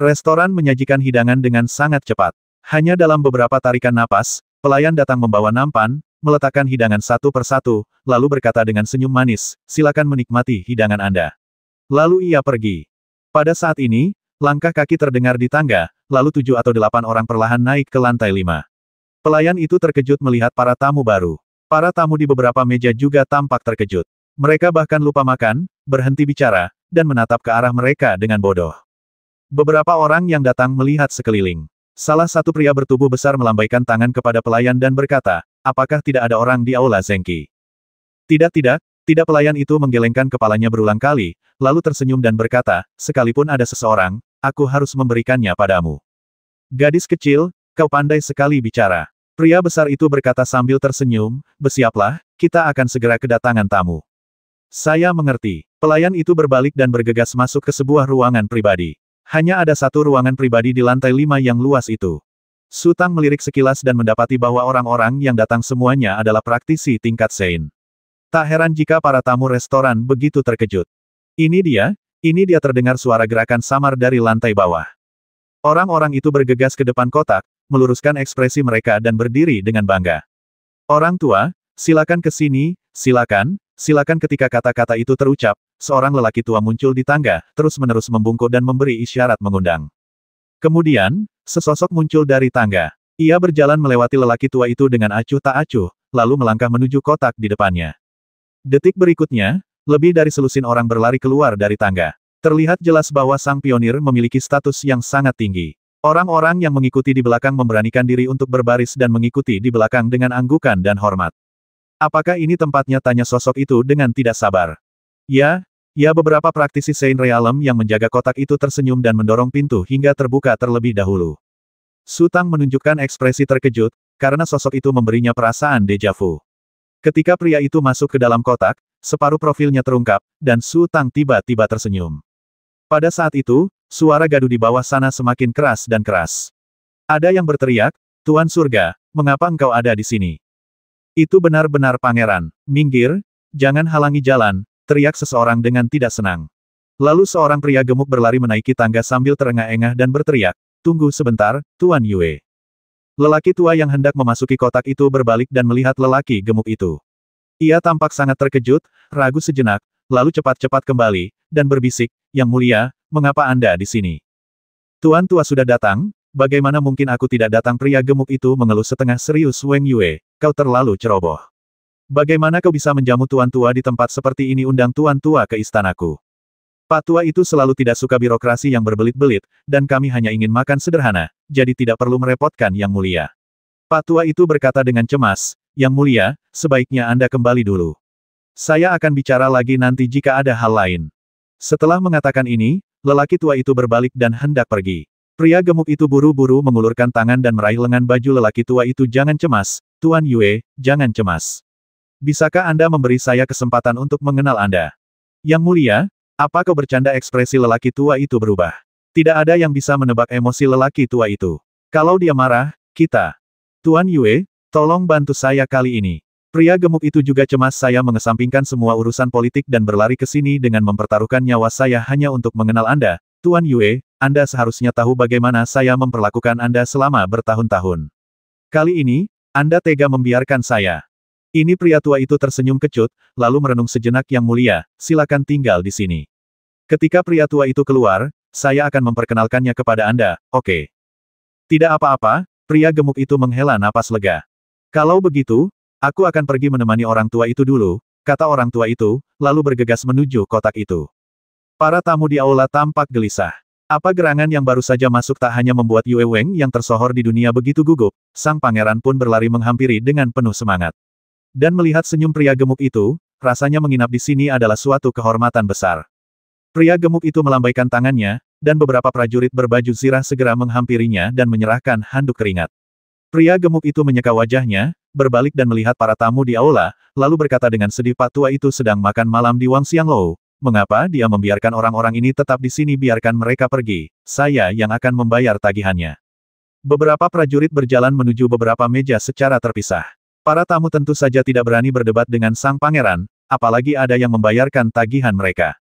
Restoran menyajikan hidangan dengan sangat cepat. Hanya dalam beberapa tarikan napas, pelayan datang membawa nampan, meletakkan hidangan satu persatu, lalu berkata dengan senyum manis, "Silakan menikmati hidangan Anda." Lalu ia pergi. Pada saat ini, langkah kaki terdengar di tangga, lalu 7 atau 8 orang perlahan naik ke lantai 5. Pelayan itu terkejut melihat para tamu baru. Para tamu di beberapa meja juga tampak terkejut. Mereka bahkan lupa makan, berhenti bicara, dan menatap ke arah mereka dengan bodoh. Beberapa orang yang datang melihat sekeliling. Salah satu pria bertubuh besar melambaikan tangan kepada pelayan dan berkata, "Apakah tidak ada orang di Aula Zengqi?" Tidak, pelayan itu menggelengkan kepalanya berulang kali, lalu tersenyum dan berkata, "Sekalipun ada seseorang, aku harus memberikannya padamu." "Gadis kecil, kau pandai sekali bicara." Pria besar itu berkata sambil tersenyum, "Bersiaplah, kita akan segera kedatangan tamu." "Saya mengerti." Pelayan itu berbalik dan bergegas masuk ke sebuah ruangan pribadi. Hanya ada satu ruangan pribadi di lantai 5 yang luas itu. Su Tang melirik sekilas dan mendapati bahwa orang-orang yang datang semuanya adalah praktisi tingkat Sein. Tak heran jika para tamu restoran begitu terkejut. Ini dia terdengar suara gerakan samar dari lantai bawah. Orang-orang itu bergegas ke depan kotak, meluruskan ekspresi mereka dan berdiri dengan bangga. "Orang tua, silakan ke sini, silakan." Ketika kata-kata itu terucap, seorang lelaki tua muncul di tangga, terus-menerus membungkuk dan memberi isyarat mengundang. Kemudian, sesosok muncul dari tangga. Ia berjalan melewati lelaki tua itu dengan acuh tak acuh, lalu melangkah menuju kotak di depannya. Detik berikutnya, lebih dari selusin orang berlari keluar dari tangga. Terlihat jelas bahwa sang pionir memiliki status yang sangat tinggi. Orang-orang yang mengikuti di belakang memberanikan diri untuk berbaris dan mengikuti di belakang dengan anggukan dan hormat. "Apakah ini tempatnya?" tanya sosok itu dengan tidak sabar. Ya, beberapa praktisi Sein Realm yang menjaga kotak itu tersenyum dan mendorong pintu hingga terbuka terlebih dahulu. Su Tang menunjukkan ekspresi terkejut, karena sosok itu memberinya perasaan deja vu. Ketika pria itu masuk ke dalam kotak, separuh profilnya terungkap, dan Su Tang tiba-tiba tersenyum. Pada saat itu, suara gaduh di bawah sana semakin keras dan keras. Ada yang berteriak, "Tuan Surga, mengapa engkau ada di sini?" "Itu benar-benar pangeran. Minggir, jangan halangi jalan," teriak seseorang dengan tidak senang. Lalu seorang pria gemuk berlari menaiki tangga sambil terengah-engah dan berteriak, "Tunggu sebentar, Tuan Yue." Lelaki tua yang hendak memasuki kotak itu berbalik dan melihat lelaki gemuk itu. Ia tampak sangat terkejut, ragu sejenak, lalu cepat-cepat kembali, dan berbisik, "Yang mulia, mengapa Anda di sini?" Tuan tua sudah datang, bagaimana mungkin aku tidak datang? Pria gemuk itu mengeluh setengah serius. Wang Yue, kau terlalu ceroboh. Bagaimana kau bisa menjamu tuan tua di tempat seperti ini? Undang tuan tua ke istanaku. Pak tua itu selalu tidak suka birokrasi yang berbelit-belit, dan kami hanya ingin makan sederhana, jadi tidak perlu merepotkan Yang Mulia. Pak tua itu berkata dengan cemas, Yang Mulia, sebaiknya Anda kembali dulu. Saya akan bicara lagi nanti jika ada hal lain. Setelah mengatakan ini, lelaki tua itu berbalik dan hendak pergi. Pria gemuk itu buru-buru mengulurkan tangan dan meraih lengan baju lelaki tua itu. Jangan cemas, Tuan Yue, jangan cemas. Bisakah Anda memberi saya kesempatan untuk mengenal Anda? Yang Mulia, apa kau bercanda? Ekspresi lelaki tua itu berubah. Tidak ada yang bisa menebak emosi lelaki tua itu. Kalau dia marah, kita. Tuan Yue, tolong bantu saya kali ini. Pria gemuk itu juga cemas. Saya mengesampingkan semua urusan politik dan berlari ke sini dengan mempertaruhkan nyawa saya hanya untuk mengenal Anda. Tuan Yue, Anda seharusnya tahu bagaimana saya memperlakukan Anda selama bertahun-tahun. Kali ini, Anda tega membiarkan saya. Ini pria tua itu tersenyum kecut, lalu merenung sejenak. Yang Mulia, silakan tinggal di sini. Ketika pria tua itu keluar, saya akan memperkenalkannya kepada Anda, oke? Tidak apa-apa, pria gemuk itu menghela napas lega. Kalau begitu, aku akan pergi menemani orang tua itu dulu, kata orang tua itu, lalu bergegas menuju kotak itu. Para tamu di aula tampak gelisah. Apa gerangan yang baru saja masuk tak hanya membuat Yue Weng yang tersohor di dunia begitu gugup, sang pangeran pun berlari menghampiri dengan penuh semangat. Dan melihat senyum pria gemuk itu, rasanya menginap di sini adalah suatu kehormatan besar. Pria gemuk itu melambaikan tangannya, dan beberapa prajurit berbaju zirah segera menghampirinya dan menyerahkan handuk keringat. Pria gemuk itu menyeka wajahnya, berbalik dan melihat para tamu di aula, lalu berkata dengan sedih, Pak tua itu sedang makan malam di Wang Xianglou. Mengapa dia membiarkan orang-orang ini tetap di sini? Biarkan mereka pergi, saya yang akan membayar tagihannya. Beberapa prajurit berjalan menuju beberapa meja secara terpisah. Para tamu tentu saja tidak berani berdebat dengan sang pangeran, apalagi ada yang membayarkan tagihan mereka.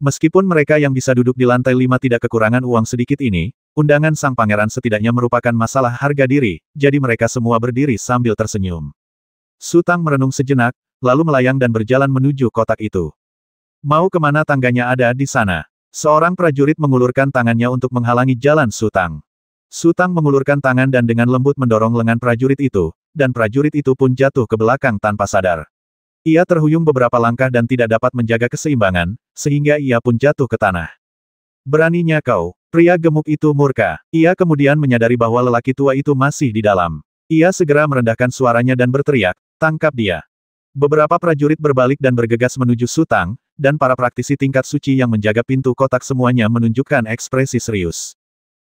Meskipun mereka yang bisa duduk di lantai 5 tidak kekurangan uang sedikit ini, undangan sang pangeran setidaknya merupakan masalah harga diri, jadi mereka semua berdiri sambil tersenyum. Su Tang merenung sejenak, lalu melayang dan berjalan menuju kotak itu. Mau kemana? Tangganya ada di sana. Seorang prajurit mengulurkan tangannya untuk menghalangi jalan Su Tang. Su Tang mengulurkan tangan dan dengan lembut mendorong lengan prajurit itu, dan prajurit itu pun jatuh ke belakang tanpa sadar. Ia terhuyung beberapa langkah dan tidak dapat menjaga keseimbangan, sehingga ia pun jatuh ke tanah. Beraninya kau, pria gemuk itu murka. Ia kemudian menyadari bahwa lelaki tua itu masih di dalam. Ia segera merendahkan suaranya dan berteriak, tangkap dia. Beberapa prajurit berbalik dan bergegas menuju Su Tang, dan para praktisi tingkat suci yang menjaga pintu kotak semuanya menunjukkan ekspresi serius.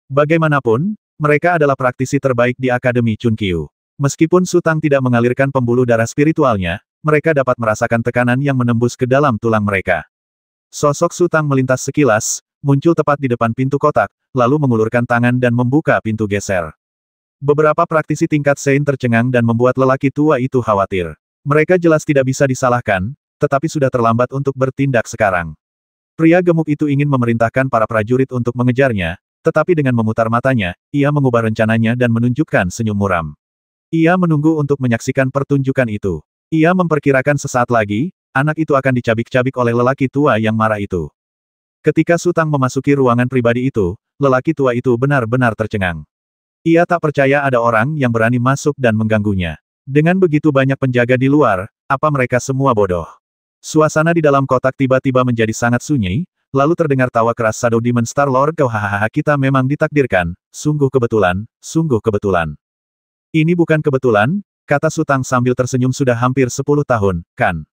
Bagaimanapun, mereka adalah praktisi terbaik di Akademi Chunkyu. Meskipun Su Tang tidak mengalirkan pembuluh darah spiritualnya, mereka dapat merasakan tekanan yang menembus ke dalam tulang mereka. Sosok Su Tang melintas sekilas, muncul tepat di depan pintu kotak, lalu mengulurkan tangan dan membuka pintu geser. Beberapa praktisi tingkat Sein tercengang dan membuat lelaki tua itu khawatir. Mereka jelas tidak bisa disalahkan, tetapi sudah terlambat untuk bertindak sekarang. Pria gemuk itu ingin memerintahkan para prajurit untuk mengejarnya, tetapi dengan memutar matanya, ia mengubah rencananya dan menunjukkan senyum muram. Ia menunggu untuk menyaksikan pertunjukan itu. Ia memperkirakan sesaat lagi, anak itu akan dicabik-cabik oleh lelaki tua yang marah itu. Ketika Su Tang memasuki ruangan pribadi itu, lelaki tua itu benar-benar tercengang. Ia tak percaya ada orang yang berani masuk dan mengganggunya. Dengan begitu banyak penjaga di luar, apa mereka semua bodoh? Suasana di dalam kotak tiba-tiba menjadi sangat sunyi, lalu terdengar tawa keras Shadow Demon Star Lord. Kau hahaha, kita memang ditakdirkan, sungguh kebetulan, sungguh kebetulan. Ini bukan kebetulan, kata Su Tang sambil tersenyum, sudah hampir 10 tahun, kan?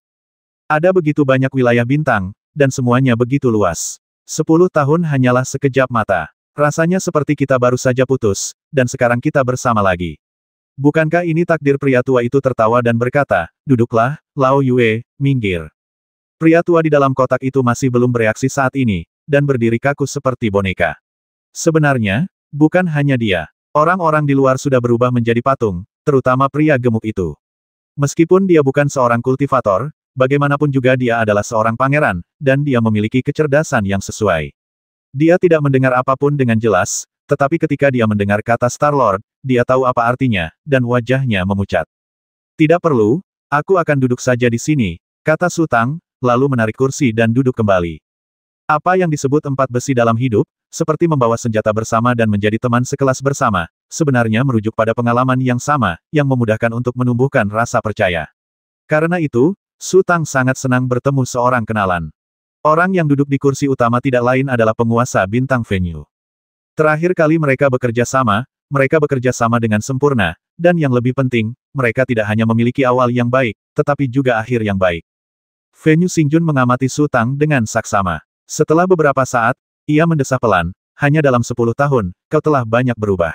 Ada begitu banyak wilayah bintang, dan semuanya begitu luas. 10 tahun hanyalah sekejap mata. Rasanya seperti kita baru saja putus, dan sekarang kita bersama lagi. Bukankah ini takdir? Pria tua itu tertawa dan berkata, duduklah, Lao Yue, minggir. Pria tua di dalam kotak itu masih belum bereaksi saat ini, dan berdiri kaku seperti boneka. Sebenarnya, bukan hanya dia. Orang-orang di luar sudah berubah menjadi patung, terutama pria gemuk itu. Meskipun dia bukan seorang kultivator, bagaimanapun juga dia adalah seorang pangeran, dan dia memiliki kecerdasan yang sesuai. Dia tidak mendengar apapun dengan jelas, tetapi ketika dia mendengar kata Star Lord, dia tahu apa artinya, dan wajahnya memucat. Tidak perlu, aku akan duduk saja di sini, kata Su Tang, lalu menarik kursi dan duduk kembali. Apa yang disebut empat besi dalam hidup, seperti membawa senjata bersama dan menjadi teman sekelas bersama, sebenarnya merujuk pada pengalaman yang sama, yang memudahkan untuk menumbuhkan rasa percaya. Karena itu, Su Tang sangat senang bertemu seorang kenalan. Orang yang duduk di kursi utama tidak lain adalah penguasa bintang venue. Terakhir kali mereka bekerja sama dengan sempurna, dan yang lebih penting, mereka tidak hanya memiliki awal yang baik, tetapi juga akhir yang baik. Venue Xingjun mengamati Su Tang dengan saksama. Setelah beberapa saat, ia mendesah pelan, hanya dalam 10 tahun, kau telah banyak berubah.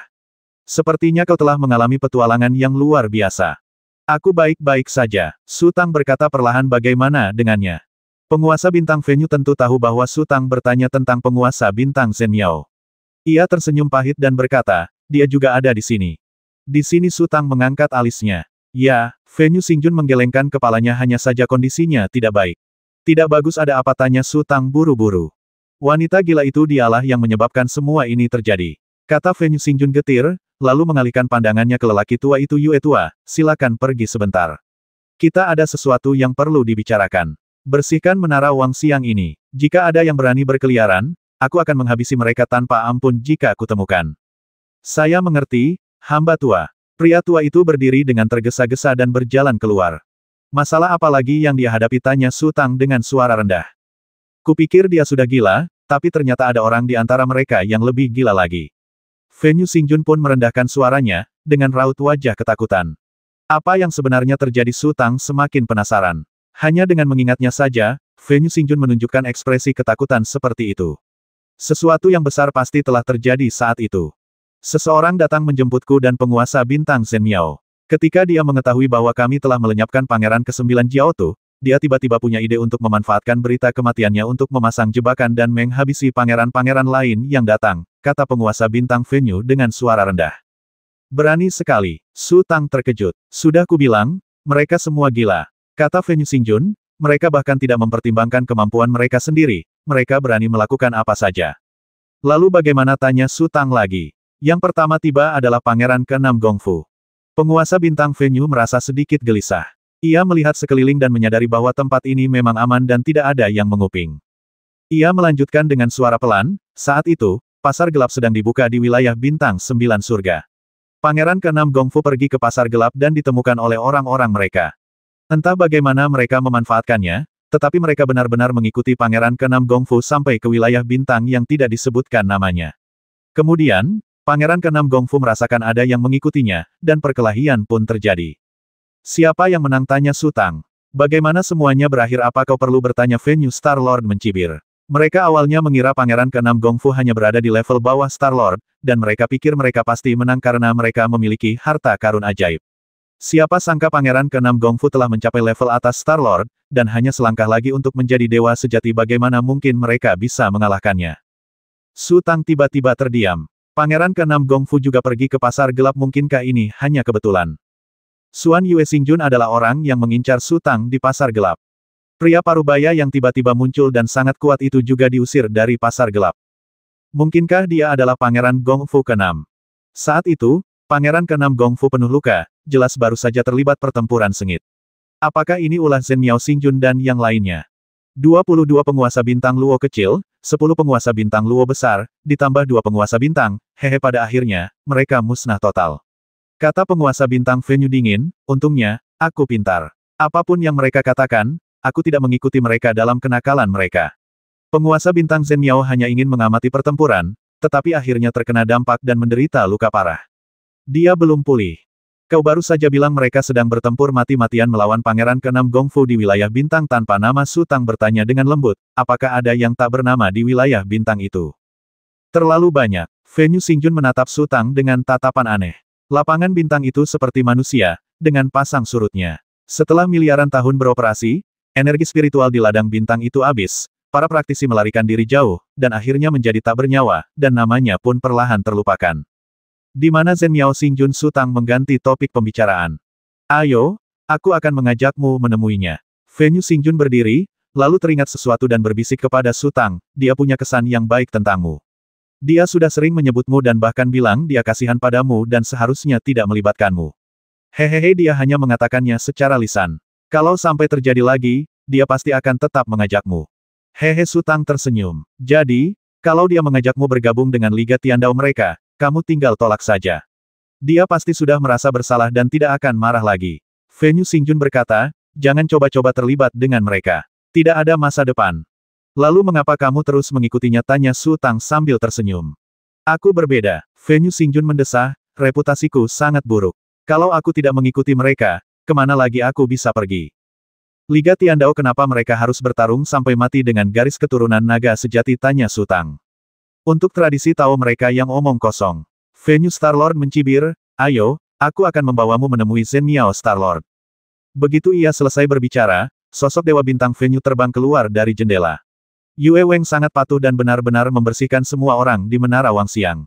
Sepertinya kau telah mengalami petualangan yang luar biasa. Aku baik-baik saja, Su Tang berkata perlahan. Bagaimana dengannya? Penguasa bintang venue tentu tahu bahwa Su Tang bertanya tentang penguasa bintang Zhen Miao. Ia tersenyum pahit dan berkata, dia juga ada di sini. Di sini Su Tang mengangkat alisnya. Ya, venue Xingjun menggelengkan kepalanya, hanya saja kondisinya tidak baik. Tidak bagus, ada apa, tanya Su Tang buru-buru. Wanita gila itu dialah yang menyebabkan semua ini terjadi. Kata venue Xingjun getir, lalu mengalihkan pandangannya ke lelaki tua itu. Yue tua, silakan pergi sebentar. Kita ada sesuatu yang perlu dibicarakan. Bersihkan menara Wang siang ini. Jika ada yang berani berkeliaran, aku akan menghabisi mereka tanpa ampun jika kutemukan. Saya mengerti, hamba tua. Pria tua itu berdiri dengan tergesa-gesa dan berjalan keluar. Masalah apa lagi yang dia hadapi, tanya Su Tang dengan suara rendah. Kupikir dia sudah gila, tapi ternyata ada orang di antara mereka yang lebih gila lagi. Venue Xingjun pun merendahkan suaranya, dengan raut wajah ketakutan. Apa yang sebenarnya terjadi? Su Tang semakin penasaran. Hanya dengan mengingatnya saja, Venue Xingjun menunjukkan ekspresi ketakutan seperti itu. Sesuatu yang besar pasti telah terjadi saat itu. Seseorang datang menjemputku dan penguasa bintang Zhen Miao. Ketika dia mengetahui bahwa kami telah melenyapkan pangeran ke-9 Jiaotu, dia tiba-tiba punya ide untuk memanfaatkan berita kematiannya untuk memasang jebakan dan menghabisi pangeran-pangeran lain yang datang, kata penguasa bintang venue dengan suara rendah. Berani sekali, Su Tang terkejut. Sudah kubilang, mereka semua gila. Kata venue Xingjun, mereka bahkan tidak mempertimbangkan kemampuan mereka sendiri, mereka berani melakukan apa saja. Lalu bagaimana, tanya Su Tang lagi. Yang pertama tiba adalah pangeran ke-6 Gongfu. Penguasa bintang venue merasa sedikit gelisah. Ia melihat sekeliling dan menyadari bahwa tempat ini memang aman dan tidak ada yang menguping. Ia melanjutkan dengan suara pelan, saat itu, pasar gelap sedang dibuka di wilayah bintang 9 surga. Pangeran ke-6 Gongfu pergi ke pasar gelap dan ditemukan oleh orang-orang mereka. Entah bagaimana mereka memanfaatkannya, tetapi mereka benar-benar mengikuti pangeran ke-6 Gongfu sampai ke wilayah bintang yang tidak disebutkan namanya. Kemudian, Pangeran ke-6 Gongfu merasakan ada yang mengikutinya, dan perkelahian pun terjadi. Siapa yang menang, tanya Su Tang. Bagaimana semuanya berakhir? Apa kau perlu bertanya? Venue Star Lord mencibir. Mereka awalnya mengira pangeran ke-6 Gongfu hanya berada di level bawah Star Lord, dan mereka pikir mereka pasti menang karena mereka memiliki harta karun ajaib. Siapa sangka pangeran ke-6 Gongfu telah mencapai level atas Star Lord, dan hanya selangkah lagi untuk menjadi dewa sejati. Bagaimana mungkin mereka bisa mengalahkannya? Su Tang tiba-tiba terdiam. Pangeran ke-6 Gongfu juga pergi ke pasar gelap. Mungkinkah ini hanya kebetulan? Xuan Yue Xingjun adalah orang yang mengincar Su Tang di pasar gelap. Pria parubaya yang tiba-tiba muncul dan sangat kuat itu juga diusir dari pasar gelap. Mungkinkah dia adalah Pangeran Gongfu ke-6? Saat itu, Pangeran ke-6 Gongfu penuh luka, jelas baru saja terlibat pertempuran sengit. Apakah ini ulah Zhen Miao Xingjun dan yang lainnya? 22 penguasa bintang Luo kecil, 10 penguasa bintang Luo besar, ditambah 2 penguasa bintang, pada akhirnya, mereka musnah total. Kata penguasa bintang venue dingin, untungnya, aku pintar. Apapun yang mereka katakan, aku tidak mengikuti mereka dalam kenakalan mereka. Penguasa bintang Zhen Miao hanya ingin mengamati pertempuran, tetapi akhirnya terkena dampak dan menderita luka parah. Dia belum pulih. Kau baru saja bilang mereka sedang bertempur mati-matian melawan pangeran ke-6 Gongfu di wilayah bintang tanpa nama. Su Tang bertanya dengan lembut, apakah ada yang tak bernama di wilayah bintang itu? Terlalu banyak. Venue Xingjun menatap Su Tang dengan tatapan aneh. Lapangan bintang itu seperti manusia, dengan pasang surutnya. Setelah miliaran tahun beroperasi, energi spiritual di ladang bintang itu habis, para praktisi melarikan diri jauh, dan akhirnya menjadi tak bernyawa, dan namanya pun perlahan terlupakan. Di mana Zhen Miao Xingjun? Su Tang mengganti topik pembicaraan. Ayo, aku akan mengajakmu menemuinya. Venue Xingjun berdiri, lalu teringat sesuatu dan berbisik kepada Su Tang, dia punya kesan yang baik tentangmu. Dia sudah sering menyebutmu dan bahkan bilang dia kasihan padamu dan seharusnya tidak melibatkanmu. Hehehe, dia hanya mengatakannya secara lisan. Kalau sampai terjadi lagi, dia pasti akan tetap mengajakmu. Hehe, Sutang tersenyum. Jadi, kalau dia mengajakmu bergabung dengan Liga Tiandao mereka, kamu tinggal tolak saja. Dia pasti sudah merasa bersalah dan tidak akan marah lagi. Fenyu Xingjun berkata, jangan coba-coba terlibat dengan mereka. Tidak ada masa depan. Lalu mengapa kamu terus mengikutinya, tanya Sutang sambil tersenyum. Aku berbeda. Fenyu Xingjun mendesah, reputasiku sangat buruk. Kalau aku tidak mengikuti mereka, kemana lagi aku bisa pergi? Liga Tiandao, kenapa mereka harus bertarung sampai mati dengan garis keturunan naga sejati, tanya Sutang. Untuk tradisi tahu mereka yang omong kosong. Fenyu Starlord mencibir, ayo, aku akan membawamu menemui Zhen Miao Starlord. Begitu ia selesai berbicara, sosok Dewa Bintang Fenyu terbang keluar dari jendela. Yue Weng sangat patuh dan benar-benar membersihkan semua orang di Menara Wangxiang.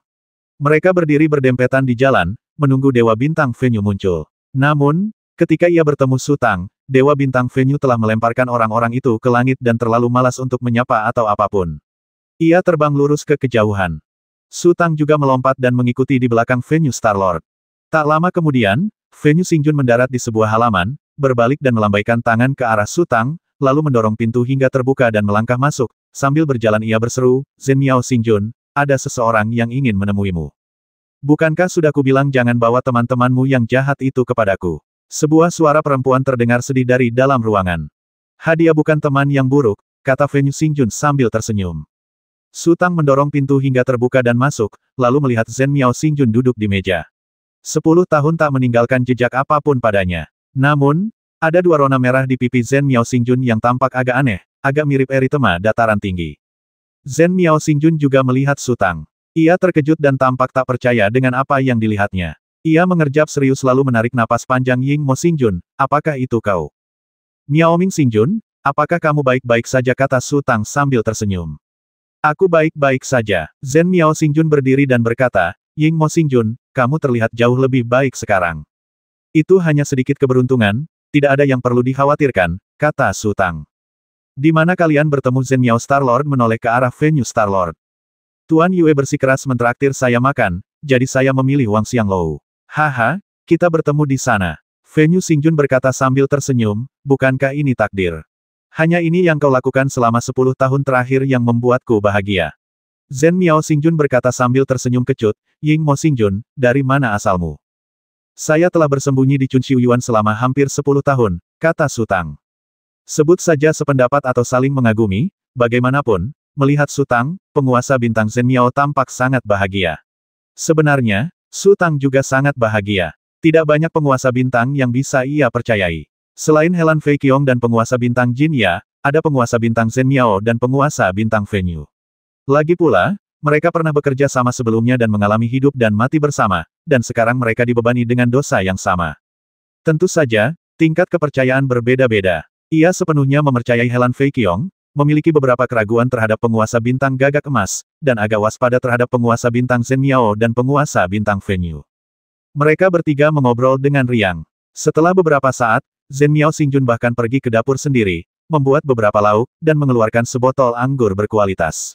Mereka berdiri berdempetan di jalan, menunggu Dewa Bintang Fenyu muncul. Namun, ketika ia bertemu Sutang, Dewa Bintang Fenyu telah melemparkan orang-orang itu ke langit dan terlalu malas untuk menyapa atau apapun. Ia terbang lurus ke kejauhan. Sutang juga melompat dan mengikuti di belakang Fenyu Starlord. Tak lama kemudian, Fenyu Xingjun mendarat di sebuah halaman, berbalik dan melambaikan tangan ke arah Sutang, lalu mendorong pintu hingga terbuka dan melangkah masuk. Sambil berjalan ia berseru, Zhen Miao Xingjun, ada seseorang yang ingin menemuimu. Bukankah sudah kubilang jangan bawa teman-temanmu yang jahat itu kepadaku? Sebuah suara perempuan terdengar sedih dari dalam ruangan. Dia bukan teman yang buruk, kata Fenyu Xingjun sambil tersenyum. Sutang mendorong pintu hingga terbuka dan masuk, lalu melihat Zhen Miao Xingjun duduk di meja. 10 tahun tak meninggalkan jejak apapun padanya. Namun, ada dua rona merah di pipi Zhen Miao Xingjun yang tampak agak aneh, agak mirip eritema dataran tinggi. Zhen Miao Xingjun juga melihat Sutang. Ia terkejut dan tampak tak percaya dengan apa yang dilihatnya. Ia mengerjap serius lalu menarik napas panjang. Ying Mo Xingjun, apakah itu kau? Miao Ming Xingjun, apakah kamu baik-baik saja, kata Sutang sambil tersenyum. Aku baik-baik saja. Zhen Miao Xingjun berdiri dan berkata, Ying Mo Xingjun, kamu terlihat jauh lebih baik sekarang. Itu hanya sedikit keberuntungan, tidak ada yang perlu dikhawatirkan, kata Sutang. Di mana kalian bertemu? Zhen Miao Starlord menoleh ke arah Fenyu Starlord. Tuan Yue bersikeras mentraktir saya makan, jadi saya memilih Wangxiang Lou. Haha, kita bertemu di sana. Fenyu Xingjun berkata sambil tersenyum, bukankah ini takdir? Hanya ini yang kau lakukan selama 10 tahun terakhir yang membuatku bahagia. Zhen Miao Xingjun berkata sambil tersenyum kecut, Ying Mo Xingjun, dari mana asalmu? Saya telah bersembunyi di Chunxiu Yuan selama hampir 10 tahun, kata Sutang. Sebut saja sependapat atau saling mengagumi, bagaimanapun, melihat Sutang, penguasa bintang Zhen Miao tampak sangat bahagia. Sebenarnya, Sutang juga sangat bahagia. Tidak banyak penguasa bintang yang bisa ia percayai. Selain Helan Fei Qiong dan penguasa bintang Jin Ya, ada penguasa bintang Zhen Miao dan penguasa bintang Fenyu. Lagi pula, mereka pernah bekerja sama sebelumnya dan mengalami hidup dan mati bersama, dan sekarang mereka dibebani dengan dosa yang sama. Tentu saja, tingkat kepercayaan berbeda-beda. Ia sepenuhnya mempercayai Helan Fei Qiong, memiliki beberapa keraguan terhadap penguasa bintang Gagak Emas, dan agak waspada terhadap penguasa bintang Zhen Miao dan penguasa bintang Fenyu. Mereka bertiga mengobrol dengan riang. Setelah beberapa saat, Zhen Miao Xingjun bahkan pergi ke dapur sendiri, membuat beberapa lauk, dan mengeluarkan sebotol anggur berkualitas.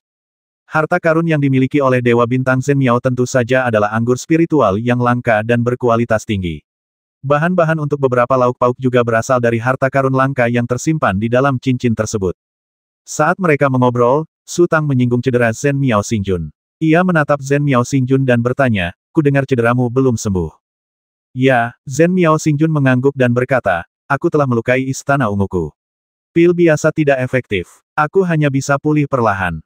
Harta karun yang dimiliki oleh Dewa Bintang Zhen Miao tentu saja adalah anggur spiritual yang langka dan berkualitas tinggi. Bahan-bahan untuk beberapa lauk pauk juga berasal dari harta karun langka yang tersimpan di dalam cincin tersebut. Saat mereka mengobrol, Sutang menyinggung cedera Zhen Miao Xingjun. Ia menatap Zhen Miao Xingjun dan bertanya, ku dengar cederamu belum sembuh. Ya, Zhen Miao Xingjun mengangguk dan berkata, aku telah melukai istana unguku. Pil biasa tidak efektif. Aku hanya bisa pulih perlahan.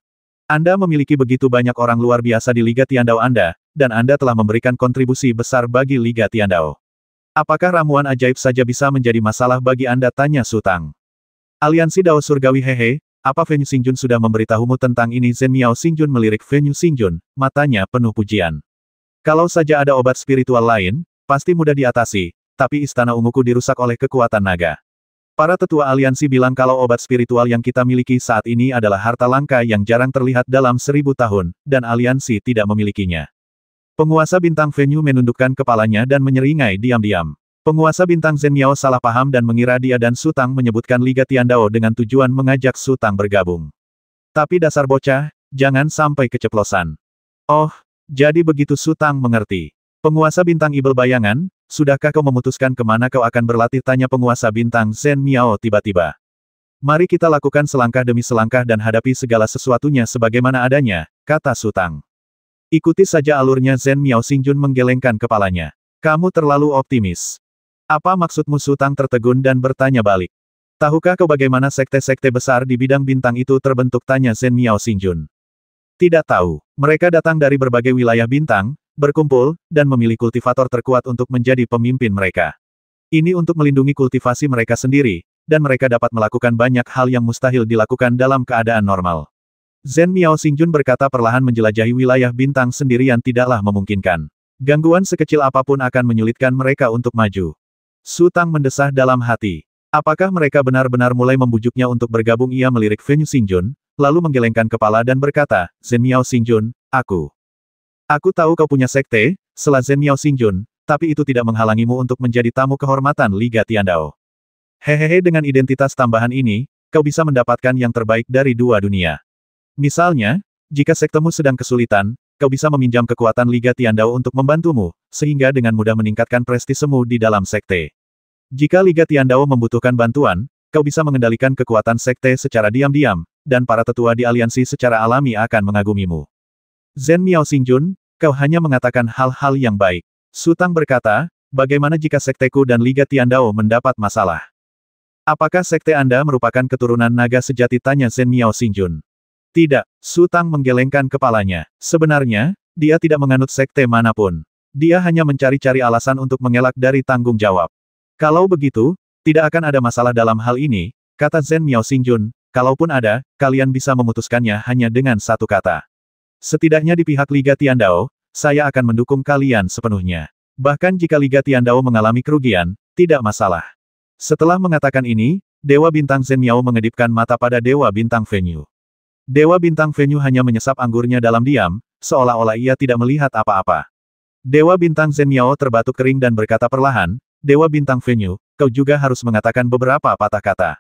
Anda memiliki begitu banyak orang luar biasa di Liga Tiandao Anda, dan Anda telah memberikan kontribusi besar bagi Liga Tiandao. Apakah ramuan ajaib saja bisa menjadi masalah bagi Anda, tanya Sutang. Aliansi Dao Surgawi, hehe. Apa Fenyu Xingjun sudah memberitahumu tentang ini? Zhen Miao Xingjun melirik Fenyu Xingjun, matanya penuh pujian. Kalau saja ada obat spiritual lain, pasti mudah diatasi, tapi istana unguku dirusak oleh kekuatan naga. Para tetua aliansi bilang kalau obat spiritual yang kita miliki saat ini adalah harta langka yang jarang terlihat dalam 1000 tahun, dan aliansi tidak memilikinya. Penguasa bintang Fenyu menundukkan kepalanya dan menyeringai diam-diam. Penguasa bintang Zhen Miao salah paham dan mengira dia dan Sutang menyebutkan Liga Tiandao dengan tujuan mengajak Sutang bergabung. Tapi dasar bocah, jangan sampai keceplosan. Oh, jadi begitu, Sutang mengerti. Penguasa bintang Ibel Bayangan, sudahkah kau memutuskan kemana kau akan berlatih, tanya penguasa bintang Zhen Miao tiba-tiba. Mari kita lakukan selangkah demi selangkah dan hadapi segala sesuatunya sebagaimana adanya, kata Su Tang. Ikuti saja alurnya. Zhen Miao Xingjun menggelengkan kepalanya. Kamu terlalu optimis. Apa maksudmu? Su Tang tertegun dan bertanya balik. Tahukah kau bagaimana sekte-sekte besar di bidang bintang itu terbentuk? Tanya Zhen Miao Xingjun. Tidak tahu. Mereka datang dari berbagai wilayah bintang, berkumpul, dan memilih kultivator terkuat untuk menjadi pemimpin mereka. Ini untuk melindungi kultivasi mereka sendiri, dan mereka dapat melakukan banyak hal yang mustahil dilakukan dalam keadaan normal. Zhen Miao Xingjun berkata perlahan menjelajahi wilayah bintang sendirian tidaklah memungkinkan. Gangguan sekecil apapun akan menyulitkan mereka untuk maju. Su Tang mendesah dalam hati. Apakah mereka benar-benar mulai membujuknya untuk bergabung? Ia melirik Fenyu Xingjun, lalu menggelengkan kepala dan berkata, Zhen Miao Xingjun, aku tahu kau punya sekte, sela Zhen Miao Xingjun, tapi itu tidak menghalangimu untuk menjadi tamu kehormatan Liga Tiandao. Hehehe, dengan identitas tambahan ini, kau bisa mendapatkan yang terbaik dari dua dunia. Misalnya, jika sektemu sedang kesulitan, kau bisa meminjam kekuatan Liga Tiandao untuk membantumu, sehingga dengan mudah meningkatkan prestisemu di dalam sekte. Jika Liga Tiandao membutuhkan bantuan, kau bisa mengendalikan kekuatan sekte secara diam-diam, dan para tetua di aliansi secara alami akan mengagumimu. Zhen Miao Xingjun, kau hanya mengatakan hal-hal yang baik. Su Tang berkata, bagaimana jika sekteku dan Liga Tiandao mendapat masalah? Apakah sekte Anda merupakan keturunan naga sejati? Tanya Zhen Miao Xingjun. Tidak, Su Tang menggelengkan kepalanya. Sebenarnya, dia tidak menganut sekte manapun. Dia hanya mencari-cari alasan untuk mengelak dari tanggung jawab. Kalau begitu, tidak akan ada masalah dalam hal ini, kata Zhen Miao Xingjun. Kalaupun ada, kalian bisa memutuskannya hanya dengan satu kata. Setidaknya di pihak Liga Tiandao, saya akan mendukung kalian sepenuhnya. Bahkan jika Liga Tiandao mengalami kerugian, tidak masalah. Setelah mengatakan ini, Dewa Bintang Zhen Miao mengedipkan mata pada Dewa Bintang Fenyu. Dewa Bintang Fenyu hanya menyesap anggurnya dalam diam, seolah-olah ia tidak melihat apa-apa. Dewa Bintang Zhen Miao terbatuk kering dan berkata perlahan, Dewa Bintang Fenyu, kau juga harus mengatakan beberapa patah kata.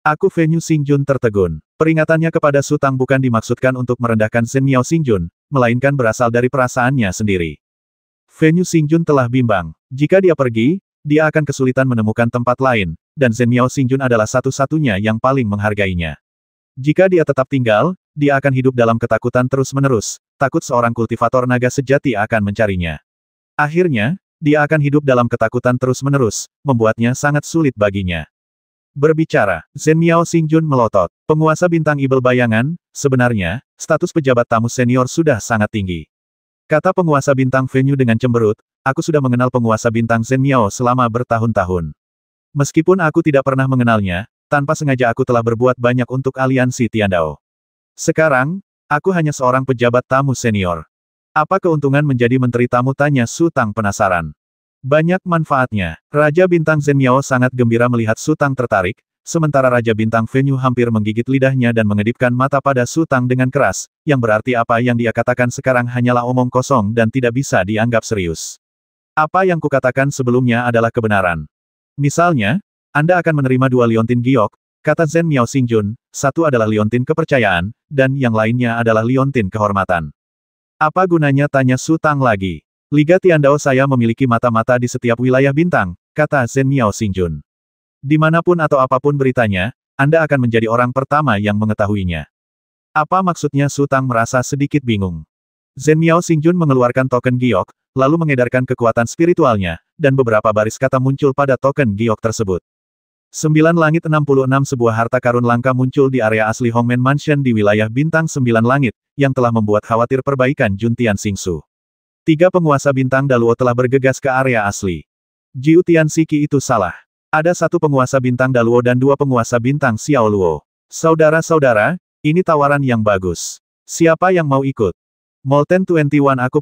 Aku Fenyu Xingjun tertegun. Peringatannya kepada Su Tang bukan dimaksudkan untuk merendahkan Zhen Miao Xingjun, melainkan berasal dari perasaannya sendiri. Fenyu Xingjun telah bimbang. Jika dia pergi, dia akan kesulitan menemukan tempat lain, dan Zhen Miao Xingjun adalah satu-satunya yang paling menghargainya. Jika dia tetap tinggal, dia akan hidup dalam ketakutan terus-menerus, takut seorang kultivator naga sejati akan mencarinya. Akhirnya, dia akan hidup dalam ketakutan terus-menerus, membuatnya sangat sulit baginya. Berbicara, Zhen Miao Xingjun melotot. Penguasa bintang Ibel bayangan, sebenarnya, status pejabat tamu senior sudah sangat tinggi. Kata penguasa bintang Fenyu dengan cemberut, aku sudah mengenal penguasa bintang Zhen Miao selama bertahun-tahun. Meskipun aku tidak pernah mengenalnya, tanpa sengaja aku telah berbuat banyak untuk aliansi Tiandao. Sekarang, aku hanya seorang pejabat tamu senior. Apa keuntungan menjadi menteri tamu? Tanya Su Tang penasaran. Banyak manfaatnya. Raja Bintang Zhen Miao sangat gembira melihat Su Tang tertarik, sementara Raja Bintang Fenyu hampir menggigit lidahnya dan mengedipkan mata pada Su Tang dengan keras, yang berarti apa yang dia katakan sekarang hanyalah omong kosong dan tidak bisa dianggap serius. Apa yang kukatakan sebelumnya adalah kebenaran. Misalnya, Anda akan menerima dua liontin giok, kata Zhen Miao Xingjun, satu adalah liontin kepercayaan, dan yang lainnya adalah liontin kehormatan. Apa gunanya? Tanya Su Tang lagi. Liga Tiandao saya memiliki mata-mata di setiap wilayah bintang, kata Zhen Miao Xingjun. Dimanapun atau apapun beritanya, Anda akan menjadi orang pertama yang mengetahuinya. Apa maksudnya? Su Tang merasa sedikit bingung. Zhen Miao Xingjun mengeluarkan token giok, lalu mengedarkan kekuatan spiritualnya, dan beberapa baris kata muncul pada token giok tersebut. 9 Langit 66 sebuah harta karun langka muncul di area asli Hongmen Mansion di wilayah bintang 9 Langit, yang telah membuat khawatir perbaikan Juntian Xingsu. 3 penguasa bintang Daluo telah bergegas ke area asli. Jiu Tianxiki itu salah. Ada 1 penguasa bintang Daluo dan 2 penguasa bintang Xiao Luo. Saudara-saudara, ini tawaran yang bagus. Siapa yang mau ikut? Molten 21 aku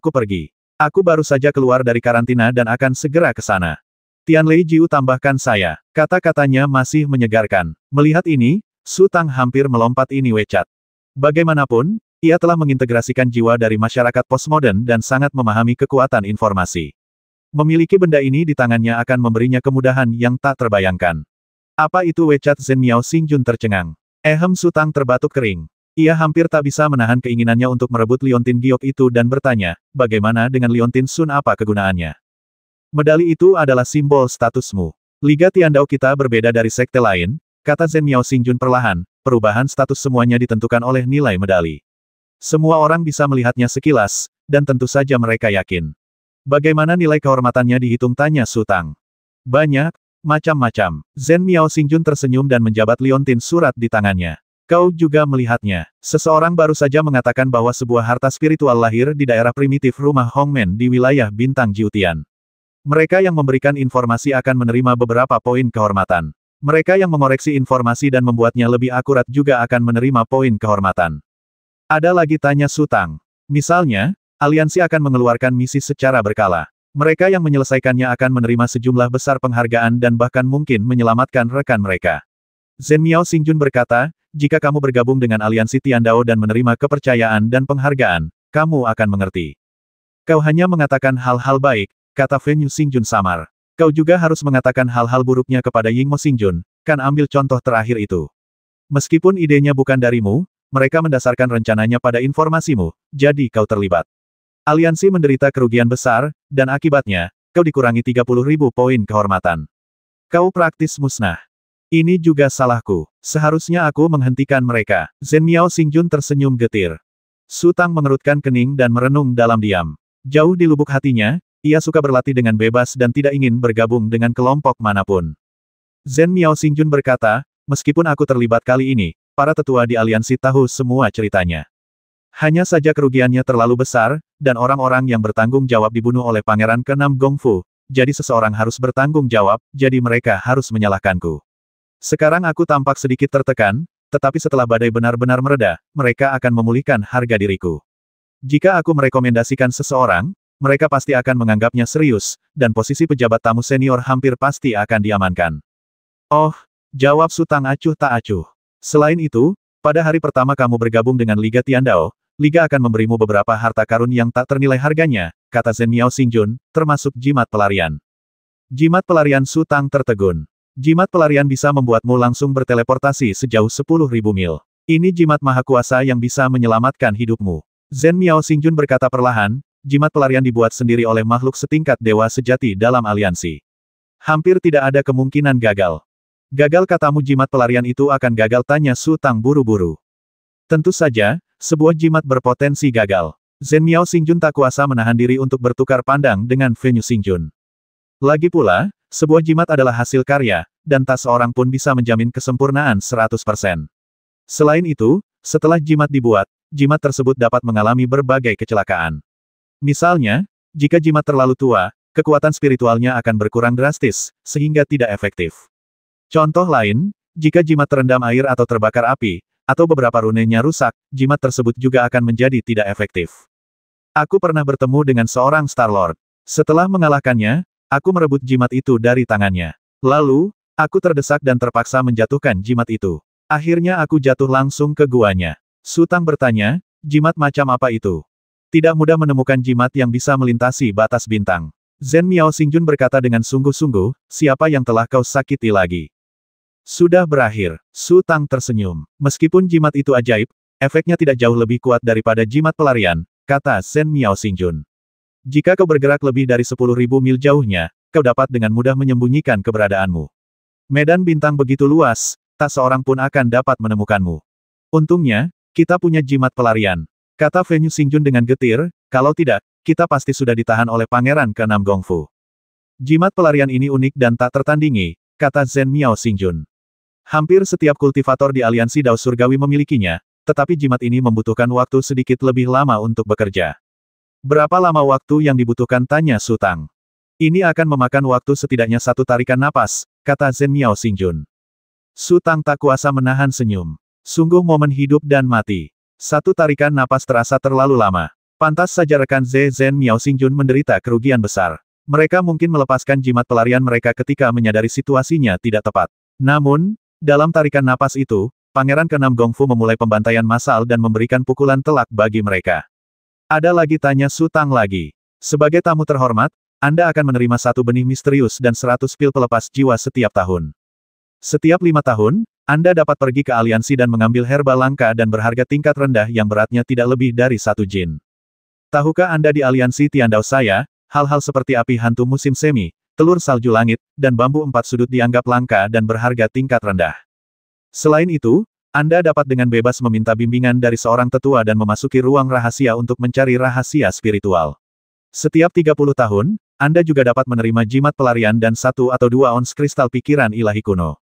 pergi. Aku baru saja keluar dari karantina dan akan segera ke sana. Tianlei Jiu tambahkan saya. Kata-katanya masih menyegarkan. Melihat ini, Su Tang hampir melompat. Ini Wecat. Bagaimanapun, ia telah mengintegrasikan jiwa dari masyarakat postmodern dan sangat memahami kekuatan informasi. Memiliki benda ini di tangannya akan memberinya kemudahan yang tak terbayangkan. Apa itu? Wecat Zhen Miao Xingjun tercengang. Su Tang terbatuk kering. Ia hampir tak bisa menahan keinginannya untuk merebut liontin giok itu dan bertanya, bagaimana dengan liontin Sun? Apa kegunaannya? Medali itu adalah simbol statusmu. Liga Tiandao kita berbeda dari sekte lain, kata Zhen Miao Xingjun perlahan, perubahan status semuanya ditentukan oleh nilai medali. Semua orang bisa melihatnya sekilas, dan tentu saja mereka yakin. Bagaimana nilai kehormatannya dihitung, tanya Su Tang. Banyak, macam-macam. Zhen Miao Xingjun tersenyum dan menjabat liontin surat di tangannya. Kau juga melihatnya. Seseorang baru saja mengatakan bahwa sebuah harta spiritual lahir di daerah primitif rumah Hongmen di wilayah bintang Jiutian. Mereka yang memberikan informasi akan menerima beberapa poin kehormatan. Mereka yang mengoreksi informasi dan membuatnya lebih akurat juga akan menerima poin kehormatan. Ada lagi, tanya Su Tang. Misalnya, aliansi akan mengeluarkan misi secara berkala. Mereka yang menyelesaikannya akan menerima sejumlah besar penghargaan dan bahkan mungkin menyelamatkan rekan mereka. Zhen Miao Xingjun berkata, jika kamu bergabung dengan aliansi Tiandao dan menerima kepercayaan dan penghargaan, kamu akan mengerti. Kau hanya mengatakan hal-hal baik, kata Fenyu Xingjun samar. Kau juga harus mengatakan hal-hal buruknya kepada Yingmo Xingjun, kan ambil contoh terakhir itu. Meskipun idenya bukan darimu, mereka mendasarkan rencananya pada informasimu, jadi kau terlibat. Aliansi menderita kerugian besar, dan akibatnya, kau dikurangi 30.000 poin kehormatan. Kau praktis musnah. Ini juga salahku. Seharusnya aku menghentikan mereka. Zhen Miao Xingjun tersenyum getir. Su Tang mengerutkan kening dan merenung dalam diam. Jauh di lubuk hatinya, ia suka berlatih dengan bebas dan tidak ingin bergabung dengan kelompok manapun. Zhen Miao Xingjun berkata, meskipun aku terlibat kali ini, para tetua di aliansi tahu semua ceritanya. Hanya saja kerugiannya terlalu besar, dan orang-orang yang bertanggung jawab dibunuh oleh Pangeran ke-6 Gongfu, jadi seseorang harus bertanggung jawab, jadi mereka harus menyalahkanku. Sekarang aku tampak sedikit tertekan, tetapi setelah badai benar-benar mereda, mereka akan memulihkan harga diriku. Jika aku merekomendasikan seseorang, mereka pasti akan menganggapnya serius, dan posisi pejabat tamu senior hampir pasti akan diamankan. Oh, jawab Su Tang acuh tak acuh. Selain itu, pada hari pertama kamu bergabung dengan Liga Tiandao, Liga akan memberimu beberapa harta karun yang tak ternilai harganya, kata Zhen Miao Xingjun, termasuk jimat pelarian. Jimat pelarian, Su Tang tertegun. Jimat pelarian bisa membuatmu langsung berteleportasi sejauh 10.000 mil. Ini jimat maha kuasa yang bisa menyelamatkan hidupmu. Zhen Miao Xingjun berkata perlahan, jimat pelarian dibuat sendiri oleh makhluk setingkat dewa sejati dalam aliansi. Hampir tidak ada kemungkinan gagal. Gagal katamu, jimat pelarian itu akan gagal, tanya Su Tang buru-buru. Tentu saja, sebuah jimat berpotensi gagal. Zhen Miao Xingjun tak kuasa menahan diri untuk bertukar pandang dengan Fenyu Xingjun. Lagi pula, sebuah jimat adalah hasil karya, dan tak seorang pun bisa menjamin kesempurnaan 100%. Selain itu, setelah jimat dibuat, jimat tersebut dapat mengalami berbagai kecelakaan. Misalnya, jika jimat terlalu tua, kekuatan spiritualnya akan berkurang drastis, sehingga tidak efektif. Contoh lain, jika jimat terendam air atau terbakar api, atau beberapa runenya rusak, jimat tersebut juga akan menjadi tidak efektif. Aku pernah bertemu dengan seorang Star Lord. Setelah mengalahkannya, aku merebut jimat itu dari tangannya. Lalu, aku terdesak dan terpaksa menjatuhkan jimat itu. Akhirnya aku jatuh langsung ke guanya. Su Tang bertanya, jimat macam apa itu? Tidak mudah menemukan jimat yang bisa melintasi batas bintang. Zhen Miao Xingjun berkata dengan sungguh-sungguh, siapa yang telah kau sakiti lagi? Sudah berakhir. Su Tang tersenyum. Meskipun jimat itu ajaib, efeknya tidak jauh lebih kuat daripada jimat pelarian, kata Zhen Miao Xingjun. Jika kau bergerak lebih dari 10.000 mil jauhnya, kau dapat dengan mudah menyembunyikan keberadaanmu. Medan bintang begitu luas, tak seorang pun akan dapat menemukanmu. Untungnya, kita punya jimat pelarian. Kata Fenyu Xingjun dengan getir, kalau tidak, kita pasti sudah ditahan oleh Pangeran ke-6 Gongfu. Jimat pelarian ini unik dan tak tertandingi, kata Zhen Miao Xingjun. Hampir setiap kultivator di aliansi Dao Surgawi memilikinya, tetapi jimat ini membutuhkan waktu sedikit lebih lama untuk bekerja. Berapa lama waktu yang dibutuhkan, tanya Su Tang. Ini akan memakan waktu setidaknya 1 tarikan napas, kata Zhen Miao Xingjun. Su Tang tak kuasa menahan senyum. Sungguh momen hidup dan mati. 1 tarikan napas terasa terlalu lama. Pantas saja rekan Zhen Miao Xingjun menderita kerugian besar. Mereka mungkin melepaskan jimat pelarian mereka ketika menyadari situasinya tidak tepat. Namun, dalam tarikan napas itu, Pangeran ke-6 Gongfu memulai pembantaian massal dan memberikan pukulan telak bagi mereka. Ada lagi, tanya Su Tang lagi. Sebagai tamu terhormat, Anda akan menerima 1 benih misterius dan 100 pil pelepas jiwa setiap tahun. Setiap 5 tahun, Anda dapat pergi ke aliansi dan mengambil herba langka dan berharga tingkat rendah yang beratnya tidak lebih dari 1 jin. Tahukah Anda di aliansi Tiandao saya, hal-hal seperti api hantu musim semi, telur salju langit, dan bambu 4 sudut dianggap langka dan berharga tingkat rendah. Selain itu, Anda dapat dengan bebas meminta bimbingan dari seorang tetua dan memasuki ruang rahasia untuk mencari rahasia spiritual. Setiap 30 tahun, Anda juga dapat menerima jimat pelarian dan 1 atau 2 ons kristal pikiran ilahi kuno.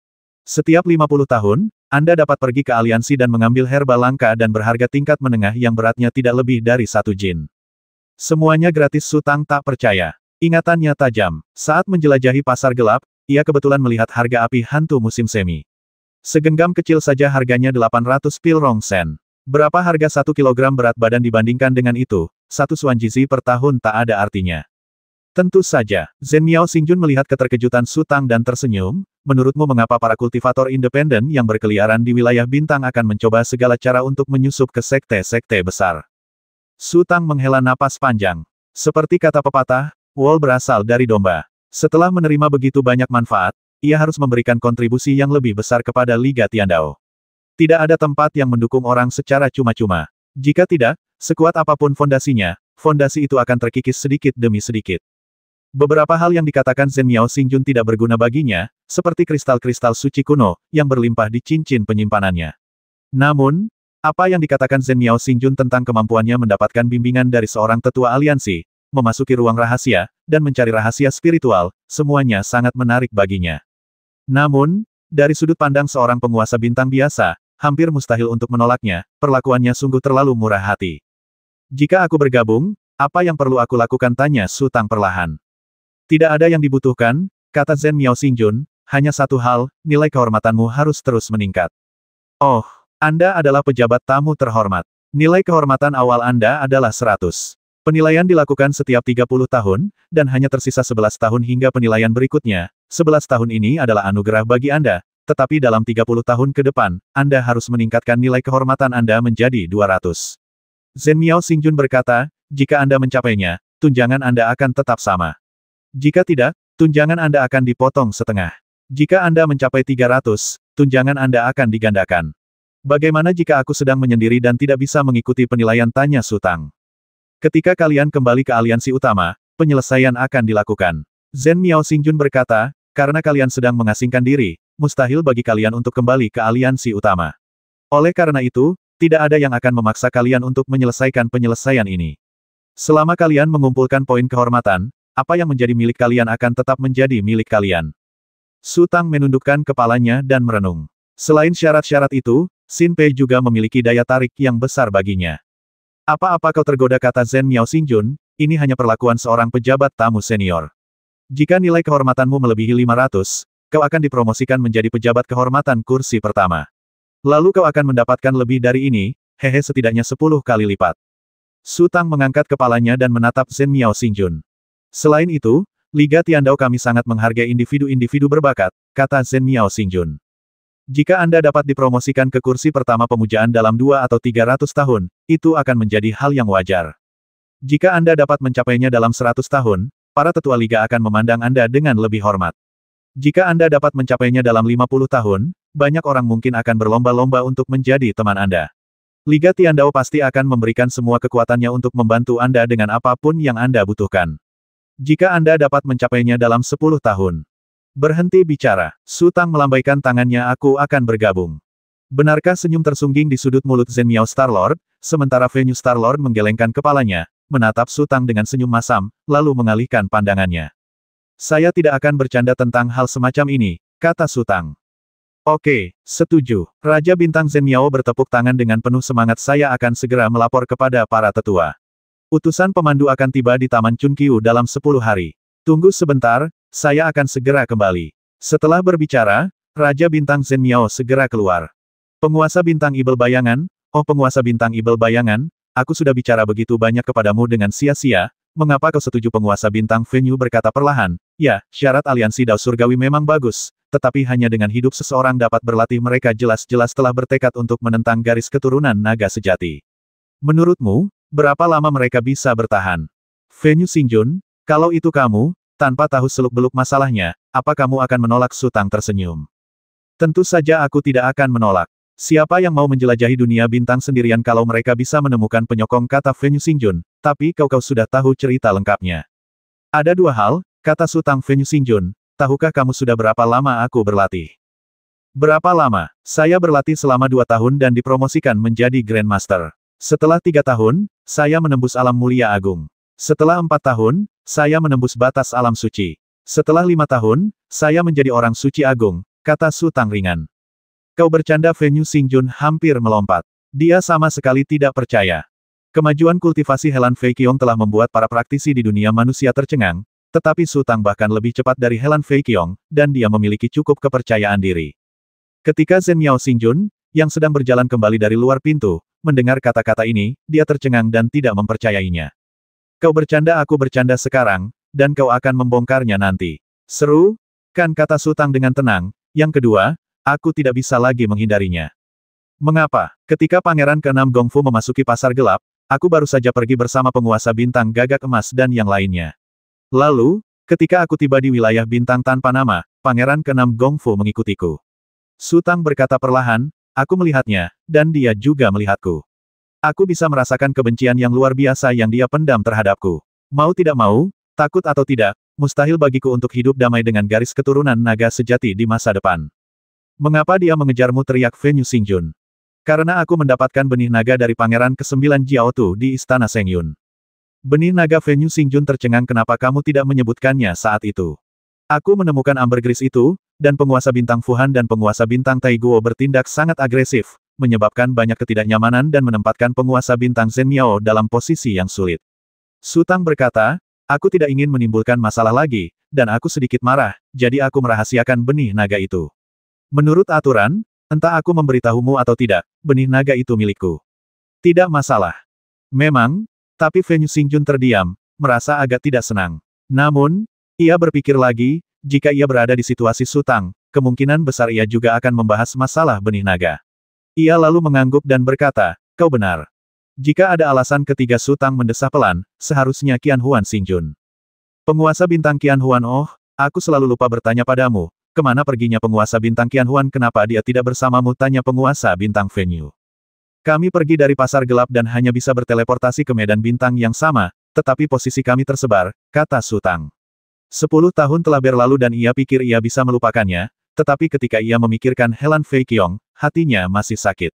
Setiap 50 tahun, Anda dapat pergi ke aliansi dan mengambil herba langka dan berharga tingkat menengah yang beratnya tidak lebih dari 1 jin. Semuanya gratis. Sutang tak percaya. Ingatannya tajam. Saat menjelajahi pasar gelap, ia kebetulan melihat harga api hantu musim semi. Segenggam kecil saja harganya 800 pil rong sen. Berapa harga 1 kilogram berat badan dibandingkan dengan itu, 1 Xuanjizi per tahun tak ada artinya. Tentu saja, Zhen Miao Xingjun melihat keterkejutan Sutang dan tersenyum. Menurutmu mengapa para kultivator independen yang berkeliaran di wilayah bintang akan mencoba segala cara untuk menyusup ke sekte-sekte besar? Sutang menghela napas panjang. Seperti kata pepatah, wol berasal dari domba. Setelah menerima begitu banyak manfaat, ia harus memberikan kontribusi yang lebih besar kepada Liga Tiandao. Tidak ada tempat yang mendukung orang secara cuma-cuma. Jika tidak, sekuat apapun fondasinya, fondasi itu akan terkikis sedikit demi sedikit. Beberapa hal yang dikatakan Zhen Miao Xingjun tidak berguna baginya, seperti kristal-kristal suci kuno, yang berlimpah di cincin penyimpanannya. Namun, apa yang dikatakan Zhen Miao Xingjun tentang kemampuannya mendapatkan bimbingan dari seorang tetua aliansi, memasuki ruang rahasia, dan mencari rahasia spiritual, semuanya sangat menarik baginya. Namun, dari sudut pandang seorang penguasa bintang biasa, hampir mustahil untuk menolaknya, perlakuannya sungguh terlalu murah hati. Jika aku bergabung, apa yang perlu aku lakukan? Tanya Sutang perlahan. Tidak ada yang dibutuhkan, kata Zhen Miao Xingjun, hanya satu hal, nilai kehormatanmu harus terus meningkat. Oh, Anda adalah pejabat tamu terhormat. Nilai kehormatan awal Anda adalah 100. Penilaian dilakukan setiap 30 tahun, dan hanya tersisa 11 tahun hingga penilaian berikutnya. 11 tahun ini adalah anugerah bagi Anda, tetapi dalam 30 tahun ke depan, Anda harus meningkatkan nilai kehormatan Anda menjadi 200. Zhen Miao Xingjun berkata, jika Anda mencapainya, tunjangan Anda akan tetap sama. Jika tidak, tunjangan Anda akan dipotong setengah. Jika Anda mencapai 300, tunjangan Anda akan digandakan. Bagaimana jika aku sedang menyendiri dan tidak bisa mengikuti penilaian? Tanya Sutang. Ketika kalian kembali ke aliansi utama, penyelesaian akan dilakukan. Zhen Miao Xingjun berkata, karena kalian sedang mengasingkan diri, mustahil bagi kalian untuk kembali ke aliansi utama. Oleh karena itu, tidak ada yang akan memaksa kalian untuk menyelesaikan penyelesaian ini. Selama kalian mengumpulkan poin kehormatan, apa yang menjadi milik kalian akan tetap menjadi milik kalian. Sutang menundukkan kepalanya dan merenung. Selain syarat-syarat itu, Xin Pei juga memiliki daya tarik yang besar baginya. Apa-apa kau tergoda, kata Zhen Miao Xingjun, ini hanya perlakuan seorang pejabat tamu senior. Jika nilai kehormatanmu melebihi 500, kau akan dipromosikan menjadi pejabat kehormatan kursi pertama. Lalu kau akan mendapatkan lebih dari ini, hehe, setidaknya 10 kali lipat. Sutang mengangkat kepalanya dan menatap Zhen Miao Xingjun. Selain itu, Liga Tiandao kami sangat menghargai individu-individu berbakat, kata Zhen Miao Xingjun. Jika Anda dapat dipromosikan ke kursi pertama pemujaan dalam 2 atau 300 tahun, itu akan menjadi hal yang wajar. Jika Anda dapat mencapainya dalam 100 tahun, para tetua Liga akan memandang Anda dengan lebih hormat. Jika Anda dapat mencapainya dalam 50 tahun, banyak orang mungkin akan berlomba-lomba untuk menjadi teman Anda. Liga Tiandao pasti akan memberikan semua kekuatannya untuk membantu Anda dengan apapun yang Anda butuhkan. Jika Anda dapat mencapainya dalam 10 tahun. Berhenti bicara, Sutang melambaikan tangannya. Aku akan bergabung. Benarkah? Senyum tersungging di sudut mulut Zhen Miao Starlord, sementara Venue Starlord menggelengkan kepalanya, menatap Sutang dengan senyum masam, lalu mengalihkan pandangannya. Saya tidak akan bercanda tentang hal semacam ini, kata Sutang. Oke, setuju. Raja Bintang Zhen Miao bertepuk tangan dengan penuh semangat. Saya akan segera melapor kepada para tetua. Utusan pemandu akan tiba di Taman Chunqiu dalam 10 hari. Tunggu sebentar, saya akan segera kembali. Setelah berbicara, Raja Bintang Zhen Miao segera keluar. Penguasa Bintang Ibel Bayangan, oh penguasa Bintang Ibel Bayangan, aku sudah bicara begitu banyak kepadamu dengan sia-sia, mengapa kau setuju? Penguasa Bintang Venue berkata perlahan, ya, syarat aliansi Dao Surgawi memang bagus, tetapi hanya dengan hidup seseorang dapat berlatih. Mereka jelas-jelas telah bertekad untuk menentang garis keturunan naga sejati. Menurutmu, berapa lama mereka bisa bertahan? Venue Xingjun, kalau itu kamu, tanpa tahu seluk-beluk masalahnya, apa kamu akan menolak? Sutang tersenyum. Tentu saja aku tidak akan menolak. Siapa yang mau menjelajahi dunia bintang sendirian kalau mereka bisa menemukan penyokong, kata Venue Xingjun, tapi kau sudah tahu cerita lengkapnya. Ada 2 hal, kata Sutang. Venue Xingjun, tahukah kamu sudah berapa lama aku berlatih? Berapa lama? Saya berlatih selama 2 tahun dan dipromosikan menjadi Grandmaster. Setelah 3 tahun, saya menembus alam mulia agung. Setelah 4 tahun, saya menembus batas alam suci. Setelah 5 tahun, saya menjadi orang suci agung, kata Su Tang ringan. Kau bercanda? Fenyu Xingjun hampir melompat. Dia sama sekali tidak percaya. Kemajuan kultivasi Helan Fei Qiong telah membuat para praktisi di dunia manusia tercengang, tetapi Su Tang bahkan lebih cepat dari Helan Fei Qiong, dan dia memiliki cukup kepercayaan diri. Ketika Zhen Miao Xingjun, yang sedang berjalan kembali dari luar pintu, mendengar kata-kata ini, dia tercengang dan tidak mempercayainya. Kau bercanda? Aku bercanda sekarang, dan kau akan membongkarnya nanti. Seru? Kan, kata Su Tang dengan tenang. Yang kedua, aku tidak bisa lagi menghindarinya. Mengapa? Ketika Pangeran ke-6 Gongfu memasuki pasar gelap, aku baru saja pergi bersama penguasa bintang gagak emas dan yang lainnya. Lalu, ketika aku tiba di wilayah bintang tanpa nama, Pangeran ke-6 Gongfu mengikutiku. Su Tang berkata perlahan, aku melihatnya, dan dia juga melihatku. Aku bisa merasakan kebencian yang luar biasa yang dia pendam terhadapku. Mau tidak mau, takut atau tidak, mustahil bagiku untuk hidup damai dengan garis keturunan naga sejati di masa depan. Mengapa dia mengejarmu? Teriak Fenyu Xingjun. Karena aku mendapatkan benih naga dari Pangeran ke-9 Jiao Tu di Istana Sengyun. Benih naga. Fenyu Xingjun tercengang. Kenapa kamu tidak menyebutkannya saat itu? Aku menemukan ambergris itu, dan penguasa bintang Fuhan dan penguasa bintang Taiguo bertindak sangat agresif, menyebabkan banyak ketidaknyamanan dan menempatkan penguasa bintang Zhen Miao dalam posisi yang sulit. Su Tang berkata, aku tidak ingin menimbulkan masalah lagi, dan aku sedikit marah, jadi aku merahasiakan benih naga itu. Menurut aturan, entah aku memberitahumu atau tidak, benih naga itu milikku. Tidak masalah. Memang, tapi Fenyu Xingjun terdiam, merasa agak tidak senang. Namun, ia berpikir lagi, jika ia berada di situasi Su Tang, kemungkinan besar ia juga akan membahas masalah benih naga. Ia lalu mengangguk dan berkata, kau benar. Jika ada alasan ketiga. Su Tang mendesah pelan, seharusnya Qianhuan Xingjun. Penguasa bintang Qianhuan. Oh, aku selalu lupa bertanya padamu. Kemana perginya penguasa bintang Qianhuan? Kenapa dia tidak bersamamu? Tanya penguasa bintang Fenyu. Kami pergi dari pasar gelap dan hanya bisa berteleportasi ke medan bintang yang sama, tetapi posisi kami tersebar, kata Su Tang. 10 tahun telah berlalu dan ia pikir ia bisa melupakannya, tetapi ketika ia memikirkan Helan Fei Qiong, hatinya masih sakit.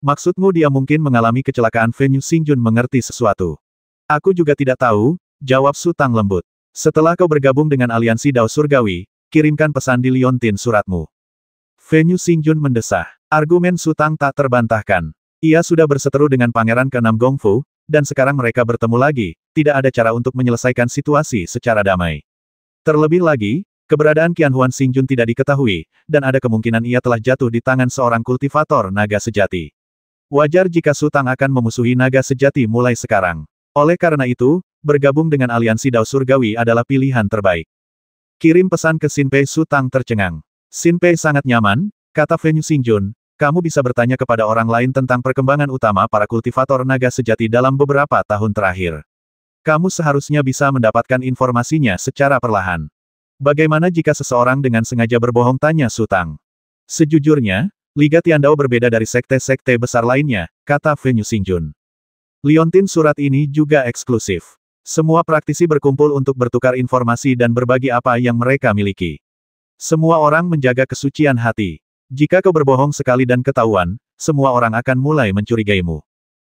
Maksudmu dia mungkin mengalami kecelakaan? Fenyu Xingjun mengerti sesuatu. Aku juga tidak tahu, jawab Su Tang lembut. Setelah kau bergabung dengan aliansi Dao Surgawi, kirimkan pesan di Liontin suratmu. Fenyu Xingjun mendesah. Argumen Su Tang tak terbantahkan. Ia sudah berseteru dengan Pangeran ke-6 Gongfu, dan sekarang mereka bertemu lagi, tidak ada cara untuk menyelesaikan situasi secara damai. Terlebih lagi, keberadaan Qianhuan Xingjun tidak diketahui, dan ada kemungkinan ia telah jatuh di tangan seorang kultivator naga sejati. Wajar jika Su Tang akan memusuhi naga sejati mulai sekarang. Oleh karena itu, bergabung dengan aliansi Dao Surgawi adalah pilihan terbaik. Kirim pesan ke Xin Pei. Su Tang tercengang. Xin Pei sangat nyaman, kata Fenyu Xingjun, kamu bisa bertanya kepada orang lain tentang perkembangan utama para kultivator naga sejati dalam beberapa tahun terakhir. Kamu seharusnya bisa mendapatkan informasinya secara perlahan. Bagaimana jika seseorang dengan sengaja berbohong? Tanya Su Tang. Sejujurnya, Liga Tiandao berbeda dari sekte-sekte besar lainnya, kata Fenyu Xingjun. Liontin surat ini juga eksklusif. Semua praktisi berkumpul untuk bertukar informasi dan berbagi apa yang mereka miliki. Semua orang menjaga kesucian hati. Jika kau berbohong sekali dan ketahuan, semua orang akan mulai mencurigaimu.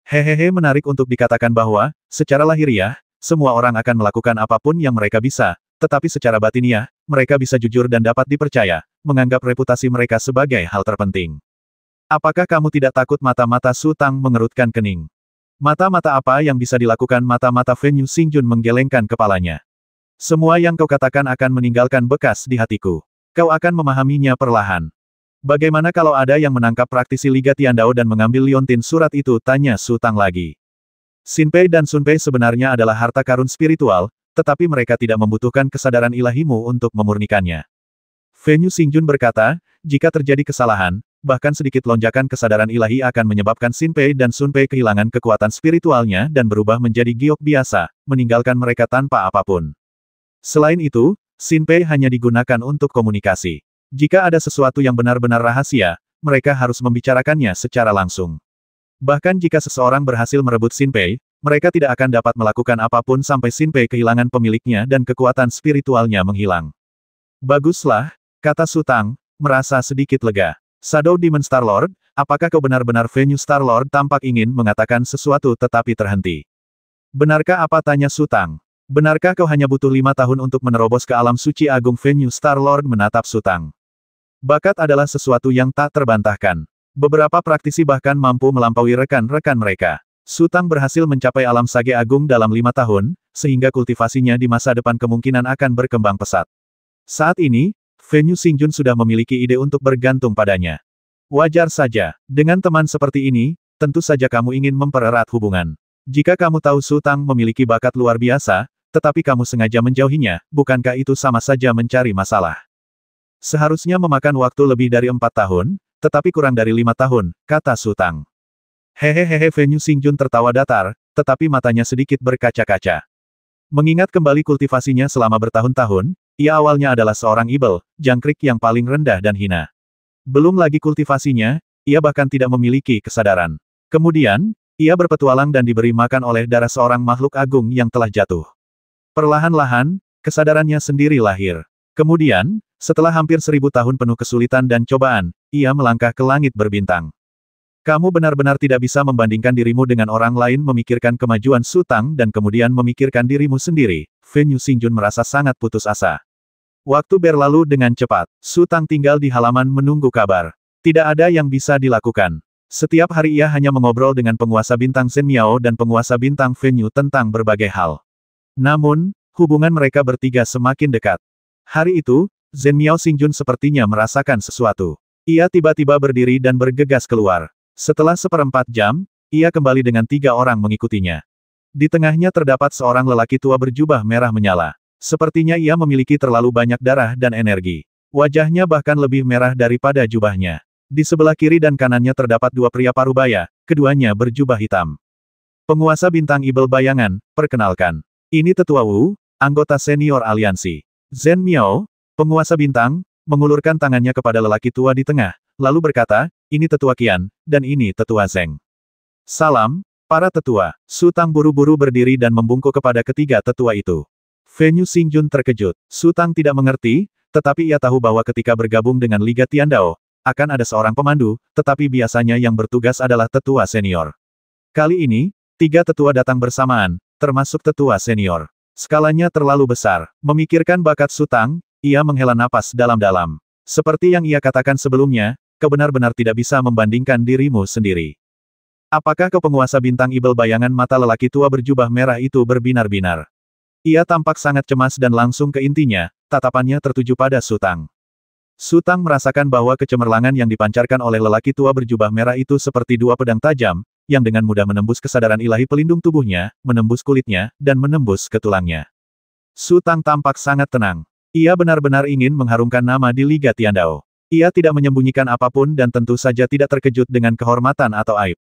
Hehehe, menarik untuk dikatakan bahwa, secara lahiriah, semua orang akan melakukan apapun yang mereka bisa, tetapi secara batiniah, mereka bisa jujur dan dapat dipercaya, menganggap reputasi mereka sebagai hal terpenting. Apakah kamu tidak takut? Mata-mata Su Tang mengerutkan kening. Mata-mata apa yang bisa dilakukan? Mata-mata Fenyu Xingjun menggelengkan kepalanya. Semua yang kau katakan akan meninggalkan bekas di hatiku. Kau akan memahaminya perlahan. Bagaimana kalau ada yang menangkap praktisi Liga Tiandao dan mengambil Liontin surat itu? Tanya Su Tang lagi. Xin Pei dan Sun Pei sebenarnya adalah harta karun spiritual, tetapi mereka tidak membutuhkan kesadaran ilahimu untuk memurnikannya. Fenyu Xingjun berkata, jika terjadi kesalahan, bahkan sedikit lonjakan kesadaran ilahi akan menyebabkan Xin Pei dan Sun Pei kehilangan kekuatan spiritualnya dan berubah menjadi giok biasa, meninggalkan mereka tanpa apapun. Selain itu, Xin Pei hanya digunakan untuk komunikasi. Jika ada sesuatu yang benar-benar rahasia, mereka harus membicarakannya secara langsung. Bahkan jika seseorang berhasil merebut Xin Pei, mereka tidak akan dapat melakukan apapun sampai Xin Pei kehilangan pemiliknya dan kekuatan spiritualnya menghilang. Baguslah, kata Su Tang, merasa sedikit lega. Shadow Demon Star-Lord, apakah kau benar-benar Venue Star-Lord? Tampak ingin mengatakan sesuatu tetapi terhenti. Benarkah apa? Tanya Su Tang. Benarkah kau hanya butuh 5 tahun untuk menerobos ke alam suci agung? Venue Star-Lord menatap Su Tang. Bakat adalah sesuatu yang tak terbantahkan. Beberapa praktisi bahkan mampu melampaui rekan-rekan mereka. Su Tang berhasil mencapai alam sage agung dalam 5 tahun, sehingga kultivasinya di masa depan kemungkinan akan berkembang pesat. Saat ini, Venue Xingjun sudah memiliki ide untuk bergantung padanya. Wajar saja, dengan teman seperti ini, tentu saja kamu ingin mempererat hubungan. Jika kamu tahu Su Tang memiliki bakat luar biasa, tetapi kamu sengaja menjauhinya, bukankah itu sama saja mencari masalah? Seharusnya memakan waktu lebih dari 4 tahun, tetapi kurang dari 5 tahun, kata Su Tang. Hehehe. Venue Xingjun tertawa datar, tetapi matanya sedikit berkaca-kaca. Mengingat kembali kultivasinya selama bertahun-tahun, ia awalnya adalah seorang ibel, jangkrik yang paling rendah dan hina. Belum lagi kultivasinya, ia bahkan tidak memiliki kesadaran. Kemudian, ia berpetualang dan diberi makan oleh darah seorang makhluk agung yang telah jatuh. Perlahan-lahan, kesadarannya sendiri lahir. Kemudian, setelah hampir 1000 tahun penuh kesulitan dan cobaan, ia melangkah ke langit berbintang. Kamu benar-benar tidak bisa membandingkan dirimu dengan orang lain. Memikirkan kemajuan Su Tang dan kemudian memikirkan dirimu sendiri, Venue Xingjun merasa sangat putus asa. Waktu berlalu dengan cepat. Su Tang tinggal di halaman menunggu kabar. Tidak ada yang bisa dilakukan. Setiap hari ia hanya mengobrol dengan penguasa bintang Zhen Miao dan penguasa bintang Venue tentang berbagai hal. Namun, hubungan mereka bertiga semakin dekat. Hari itu, Zhen Miao Xingjun sepertinya merasakan sesuatu. Ia tiba-tiba berdiri dan bergegas keluar. Setelah 1/4 jam, ia kembali dengan 3 orang mengikutinya. Di tengahnya terdapat seorang lelaki tua berjubah merah menyala. Sepertinya ia memiliki terlalu banyak darah dan energi. Wajahnya bahkan lebih merah daripada jubahnya. Di sebelah kiri dan kanannya terdapat 2 pria parubaya, keduanya berjubah hitam. Penguasa bintang Ibel Bayangan, perkenalkan. Ini Tetua Wu, anggota senior aliansi. Zhen Miao, penguasa bintang, mengulurkan tangannya kepada lelaki tua di tengah, lalu berkata, ini Tetua Qian, dan ini Tetua Zheng. Salam, para tetua. Su Tang buru-buru berdiri dan membungkuk kepada ketiga tetua itu. Venue Xingjun terkejut. Su Tang tidak mengerti, tetapi ia tahu bahwa ketika bergabung dengan Liga Tiandao, akan ada seorang pemandu, tetapi biasanya yang bertugas adalah tetua senior. Kali ini, 3 tetua datang bersamaan, termasuk tetua senior. Skalanya terlalu besar. Memikirkan bakat Su Tang, ia menghela napas dalam-dalam. Seperti yang ia katakan sebelumnya, kau benar-benar tidak bisa membandingkan dirimu sendiri. Apakah kau penguasa bintang Ibel Bayangan? Mata lelaki tua berjubah merah itu berbinar-binar. Ia tampak sangat cemas dan langsung ke intinya, tatapannya tertuju pada Su Tang. Su Tang merasakan bahwa kecemerlangan yang dipancarkan oleh lelaki tua berjubah merah itu seperti 2 pedang tajam, yang dengan mudah menembus kesadaran ilahi pelindung tubuhnya, menembus kulitnya, dan menembus ke tulangnya. Su Tang tampak sangat tenang. Ia benar-benar ingin mengharumkan nama di Liga Tiandao. Ia tidak menyembunyikan apapun dan tentu saja tidak terkejut dengan kehormatan atau aib.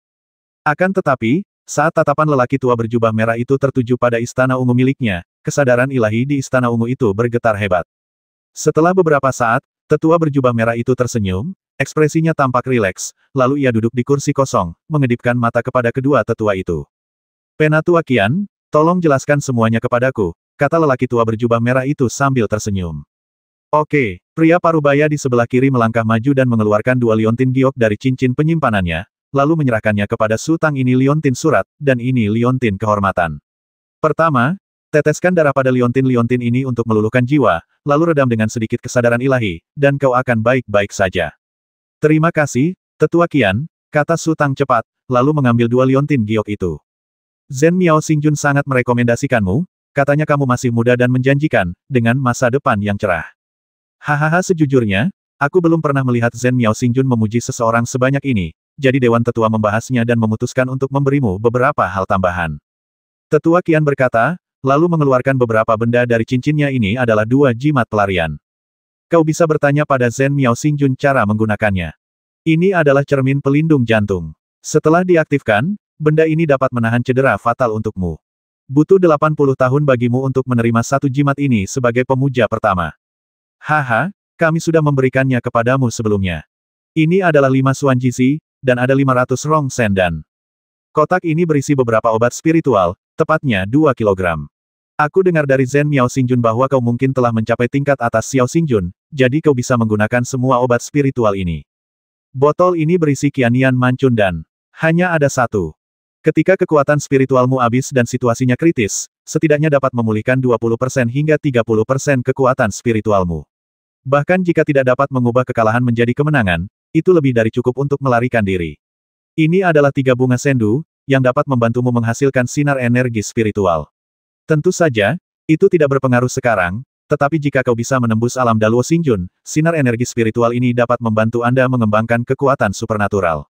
Akan tetapi, saat tatapan lelaki tua berjubah merah itu tertuju pada istana ungu miliknya, kesadaran ilahi di istana ungu itu bergetar hebat. Setelah beberapa saat, tetua berjubah merah itu tersenyum, ekspresinya tampak rileks, lalu ia duduk di kursi kosong, mengedipkan mata kepada kedua tetua itu. Penatua Qian, tolong jelaskan semuanya kepadaku, kata lelaki tua berjubah merah itu sambil tersenyum. Oke, pria parubaya di sebelah kiri melangkah maju dan mengeluarkan 2 liontin giok dari cincin penyimpanannya, lalu menyerahkannya kepada Su Tang. Ini liontin surat, dan ini liontin kehormatan. Pertama, teteskan darah pada liontin-liontin ini untuk meluluhkan jiwa, lalu redam dengan sedikit kesadaran ilahi, dan kau akan baik-baik saja. Terima kasih, Tetua Qian, kata Su Tang cepat, lalu mengambil 2 liontin giok itu. Zhen Miao Xingjun sangat merekomendasikanmu, katanya kamu masih muda dan menjanjikan, dengan masa depan yang cerah. Hahaha, sejujurnya, aku belum pernah melihat Zhen Miao Xingjun memuji seseorang sebanyak ini, jadi Dewan Tetua membahasnya dan memutuskan untuk memberimu beberapa hal tambahan. Tetua Qian berkata, lalu mengeluarkan beberapa benda dari cincinnya. Ini adalah 2 jimat pelarian. Kau bisa bertanya pada Zhen Miao Xingjun cara menggunakannya. Ini adalah cermin pelindung jantung. Setelah diaktifkan, benda ini dapat menahan cedera fatal untukmu. Butuh 80 tahun bagimu untuk menerima 1 jimat ini sebagai pemuja pertama. Haha, kami sudah memberikannya kepadamu sebelumnya. Ini adalah 5 Xuan Jizi, dan ada 500 Rong Sendan. Kotak ini berisi beberapa obat spiritual, tepatnya 2 kilogram. Aku dengar dari Zhen Miao Xingjun bahwa kau mungkin telah mencapai tingkat atas Xiao Xingjun, jadi kau bisa menggunakan semua obat spiritual ini. Botol ini berisi Qianian Mancun dan hanya ada satu. Ketika kekuatan spiritualmu habis dan situasinya kritis, setidaknya dapat memulihkan 20% hingga 30% kekuatan spiritualmu. Bahkan jika tidak dapat mengubah kekalahan menjadi kemenangan, itu lebih dari cukup untuk melarikan diri. Ini adalah 3 bunga sendu, yang dapat membantumu menghasilkan sinar energi spiritual. Tentu saja, itu tidak berpengaruh sekarang, tetapi jika kau bisa menembus alam Daluo Xingjun, sinar energi spiritual ini dapat membantu Anda mengembangkan kekuatan supernatural.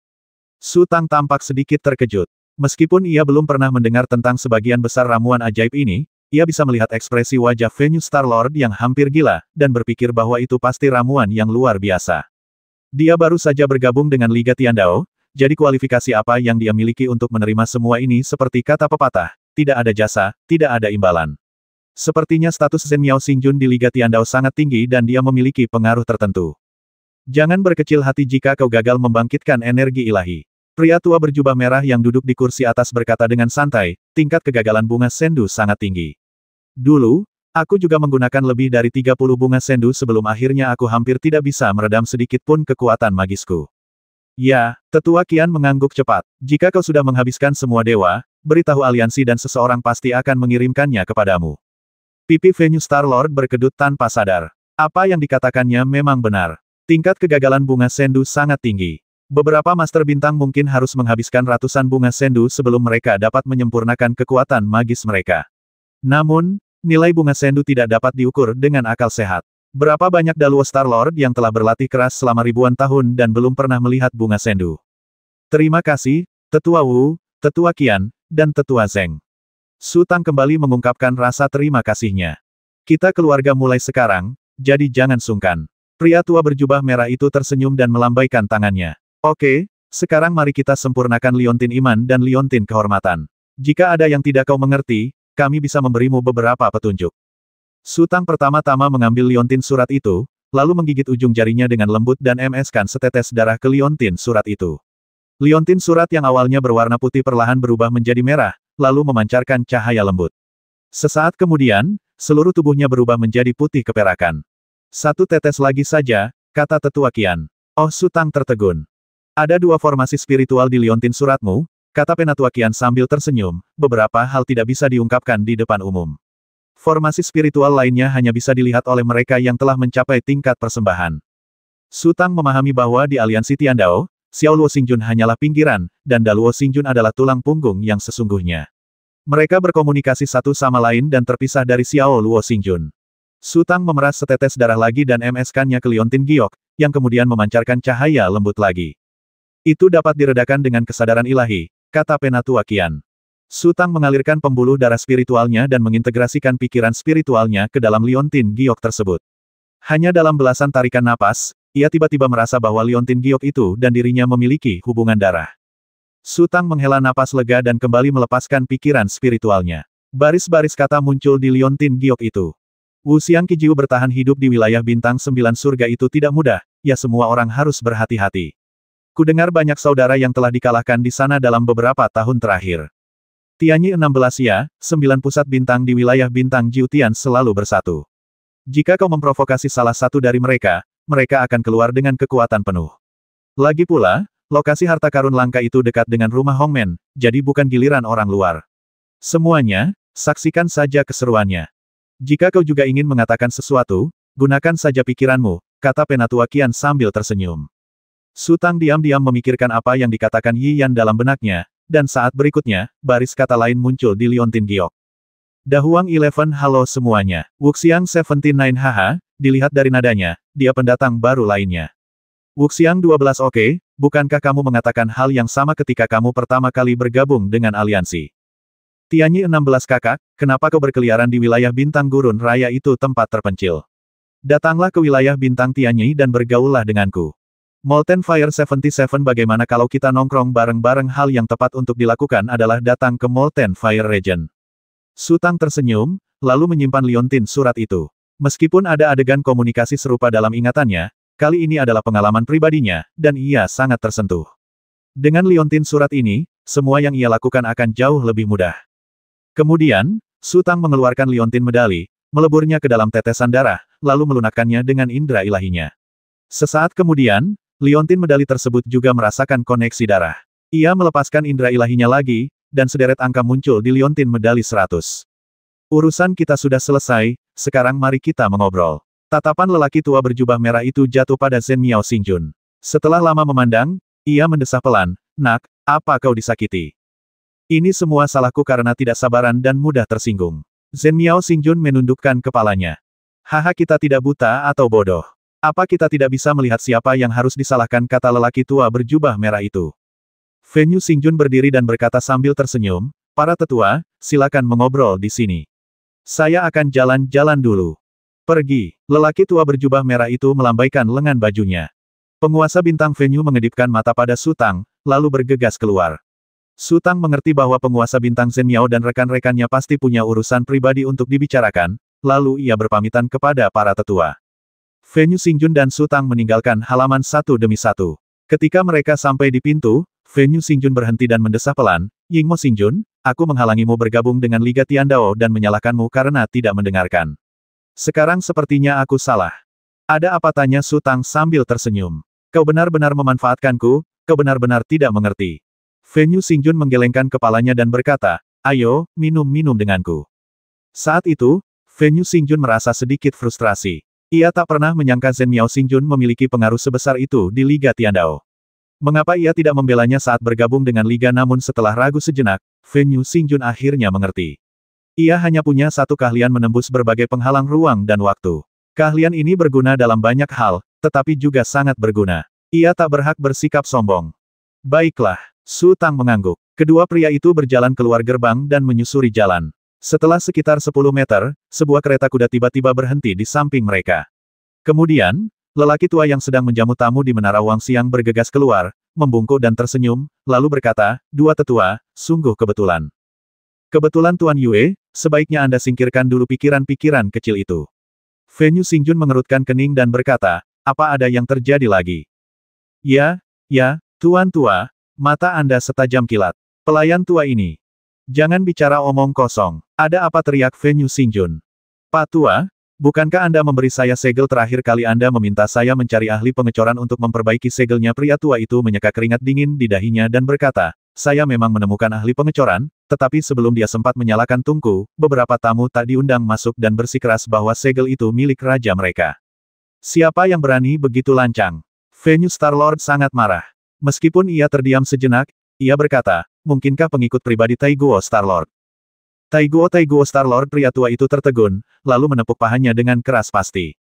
Su Tang tampak sedikit terkejut. Meskipun ia belum pernah mendengar tentang sebagian besar ramuan ajaib ini, ia bisa melihat ekspresi wajah Venus Star Lord yang hampir gila, dan berpikir bahwa itu pasti ramuan yang luar biasa. Dia baru saja bergabung dengan Liga Tiandao, jadi kualifikasi apa yang dia miliki untuk menerima semua ini seperti kata pepatah, tidak ada jasa, tidak ada imbalan. Sepertinya status Zhen Miao Xingjun di Liga Tiandao sangat tinggi dan dia memiliki pengaruh tertentu. Jangan berkecil hati jika kau gagal membangkitkan energi ilahi. Pria tua berjubah merah yang duduk di kursi atas berkata dengan santai, tingkat kegagalan bunga sendu sangat tinggi. Dulu, aku juga menggunakan lebih dari 30 bunga sendu sebelum akhirnya aku hampir tidak bisa meredam sedikit pun kekuatan magisku. Ya, Tetua Qian mengangguk cepat. Jika kau sudah menghabiskan semua dewa, beritahu aliansi dan seseorang pasti akan mengirimkannya kepadamu. Pipi Venus Star Lord berkedut tanpa sadar. Apa yang dikatakannya memang benar. Tingkat kegagalan bunga sendu sangat tinggi. Beberapa master bintang mungkin harus menghabiskan ratusan bunga sendu sebelum mereka dapat menyempurnakan kekuatan magis mereka. Namun, nilai bunga sendu tidak dapat diukur dengan akal sehat. Berapa banyak Daluo Star Lord yang telah berlatih keras selama ribuan tahun dan belum pernah melihat bunga sendu. Terima kasih, Tetua Wu, Tetua Qian, dan Tetua Zheng. Su Tang kembali mengungkapkan rasa terima kasihnya. Kita keluarga mulai sekarang, jadi jangan sungkan. Pria tua berjubah merah itu tersenyum dan melambaikan tangannya. Oke, sekarang mari kita sempurnakan liontin iman dan liontin kehormatan. Jika ada yang tidak kau mengerti, kami bisa memberimu beberapa petunjuk. Su Tang pertama-tama mengambil liontin surat itu, lalu menggigit ujung jarinya dengan lembut dan emeskan setetes darah ke liontin surat itu. Liontin surat yang awalnya berwarna putih perlahan berubah menjadi merah, lalu memancarkan cahaya lembut. Sesaat kemudian, seluruh tubuhnya berubah menjadi putih keperakan. 1 tetes lagi saja, kata Tetua Qian. Oh, Su Tang tertegun. Ada 2 formasi spiritual di liontin suratmu, kata Penatua Qian sambil tersenyum, beberapa hal tidak bisa diungkapkan di depan umum. Formasi spiritual lainnya hanya bisa dilihat oleh mereka yang telah mencapai tingkat persembahan. Su Tang memahami bahwa di aliansi Tiandao, Xiao Luo Xingjun hanyalah pinggiran, dan Daluo Xingjun adalah tulang punggung yang sesungguhnya. Mereka berkomunikasi satu sama lain dan terpisah dari Xiao Luo Xingjun. Su Tang memeras setetes darah lagi dan MS-kannya ke liontin giok, yang kemudian memancarkan cahaya lembut lagi. Itu dapat diredakan dengan kesadaran ilahi, kata Penatua Qian. Su Tang mengalirkan pembuluh darah spiritualnya dan mengintegrasikan pikiran spiritualnya ke dalam liontin giok tersebut. Hanya dalam belasan tarikan napas, ia tiba-tiba merasa bahwa liontin giok itu dan dirinya memiliki hubungan darah. Su Tang menghela napas lega dan kembali melepaskan pikiran spiritualnya. Baris-baris kata muncul di liontin giok itu. Wu Xiang Qijiu bertahan hidup di wilayah bintang 9 surga itu tidak mudah, ya semua orang harus berhati-hati. Kudengar banyak saudara yang telah dikalahkan di sana dalam beberapa tahun terakhir. Tianyi 16 ya, 9 pusat bintang di wilayah bintang Jiutian selalu bersatu. Jika kau memprovokasi salah satu dari mereka, mereka akan keluar dengan kekuatan penuh. Lagi pula, lokasi harta karun langka itu dekat dengan rumah Hongmen, jadi bukan giliran orang luar. Semuanya, saksikan saja keseruannya. Jika kau juga ingin mengatakan sesuatu, gunakan saja pikiranmu, kata Penatua Qian sambil tersenyum. Su Tang diam-diam memikirkan apa yang dikatakan Yi Yan dalam benaknya, dan saat berikutnya, baris kata lain muncul di liontin giok. Dahuang 11 halo semuanya. Wuxiang 79 haha, dilihat dari nadanya, dia pendatang baru lainnya. Wuxiang 12 oke, bukankah kamu mengatakan hal yang sama ketika kamu pertama kali bergabung dengan aliansi? Tianyi 16 kakak, kenapa kau berkeliaran di wilayah bintang gurun raya itu tempat terpencil? Datanglah ke wilayah bintang Tianyi dan bergaullah denganku. Molten Fire 77 bagaimana kalau kita nongkrong bareng-bareng? Hal yang tepat untuk dilakukan adalah datang ke Molten Fire Region. Su Tang tersenyum, lalu menyimpan liontin surat itu. Meskipun ada adegan komunikasi serupa dalam ingatannya, kali ini adalah pengalaman pribadinya, dan ia sangat tersentuh. Dengan liontin surat ini, semua yang ia lakukan akan jauh lebih mudah. Kemudian, Su Tang mengeluarkan liontin medali, meleburnya ke dalam tetesan darah, lalu melunakkannya dengan indera ilahinya. Sesaat kemudian, liontin medali tersebut juga merasakan koneksi darah. Ia melepaskan indera ilahinya lagi, dan sederet angka muncul di liontin medali 100. Urusan kita sudah selesai, sekarang mari kita mengobrol. Tatapan lelaki tua berjubah merah itu jatuh pada Zhen Miao Xingjun. Setelah lama memandang, ia mendesah pelan, "Nak, apa kau disakiti?" "Ini semua salahku karena tidak sabaran dan mudah tersinggung." Zhen Miao Xingjun menundukkan kepalanya. "Haha, kita tidak buta atau bodoh. Apa kita tidak bisa melihat siapa yang harus disalahkan?" kata lelaki tua berjubah merah itu. Fenyu Xingjun berdiri dan berkata sambil tersenyum, "Para tetua, silakan mengobrol di sini. Saya akan jalan-jalan dulu." "Pergi." Lelaki tua berjubah merah itu melambaikan lengan bajunya. Penguasa bintang Fenyu mengedipkan mata pada Su Tang, lalu bergegas keluar. Su Tang mengerti bahwa penguasa bintang Zhen Miao dan rekan-rekannya pasti punya urusan pribadi untuk dibicarakan, lalu ia berpamitan kepada para tetua. Fenyu Xingjun dan Su Tang meninggalkan halaman satu demi satu. Ketika mereka sampai di pintu, Fenyu Xingjun berhenti dan mendesah pelan, "Yingmo Xingjun, aku menghalangimu bergabung dengan Liga Tiandao dan menyalahkanmu karena tidak mendengarkan. Sekarang sepertinya aku salah." "Ada apa?" tanya Su Tang sambil tersenyum. "Kau benar-benar memanfaatkanku, kau benar-benar tidak mengerti." Fenyu Xingjun menggelengkan kepalanya dan berkata, "Ayo, minum-minum denganku." Saat itu, Fenyu Xingjun merasa sedikit frustrasi. Ia tak pernah menyangka Zhen Miao Xingjun memiliki pengaruh sebesar itu di Liga Tiandao. Mengapa ia tidak membelanya saat bergabung dengan Liga? Namun setelah ragu sejenak, Fenyu Xingjun akhirnya mengerti. Ia hanya punya satu keahlian menembus berbagai penghalang ruang dan waktu. Keahlian ini berguna dalam banyak hal, tetapi juga sangat berguna. Ia tak berhak bersikap sombong. "Baiklah." Su Tang mengangguk. Kedua pria itu berjalan keluar gerbang dan menyusuri jalan. Setelah sekitar 10 meter, sebuah kereta kuda tiba-tiba berhenti di samping mereka. Kemudian, lelaki tua yang sedang menjamu tamu di Menara Wang Xiang bergegas keluar, membungkuk dan tersenyum, lalu berkata, "Dua tetua, sungguh kebetulan." "Kebetulan Tuan Yue, sebaiknya Anda singkirkan dulu pikiran-pikiran kecil itu." Fenyu Xingjun mengerutkan kening dan berkata, "Apa ada yang terjadi lagi?" Ya, Tuan Tua, mata Anda setajam kilat. Pelayan tua ini. Jangan bicara omong kosong. Ada apa?" teriak Fenyu Xingjun. "Pak Tua, bukankah Anda memberi saya segel terakhir kali Anda meminta saya mencari ahli pengecoran untuk memperbaiki segelnya?" Pria tua itu menyeka keringat dingin di dahinya dan berkata, "Saya memang menemukan ahli pengecoran, tetapi sebelum dia sempat menyalakan tungku, beberapa tamu tak diundang masuk dan bersikeras bahwa segel itu milik raja mereka. Siapa yang berani begitu lancang?" Fenyu Starlord sangat marah. Meskipun ia terdiam sejenak, ia berkata, "Mungkinkah pengikut pribadi Taiguo Starlord?" Taiguo Starlord." Pria tua itu tertegun, lalu menepuk pahanya dengan keras. "Pasti.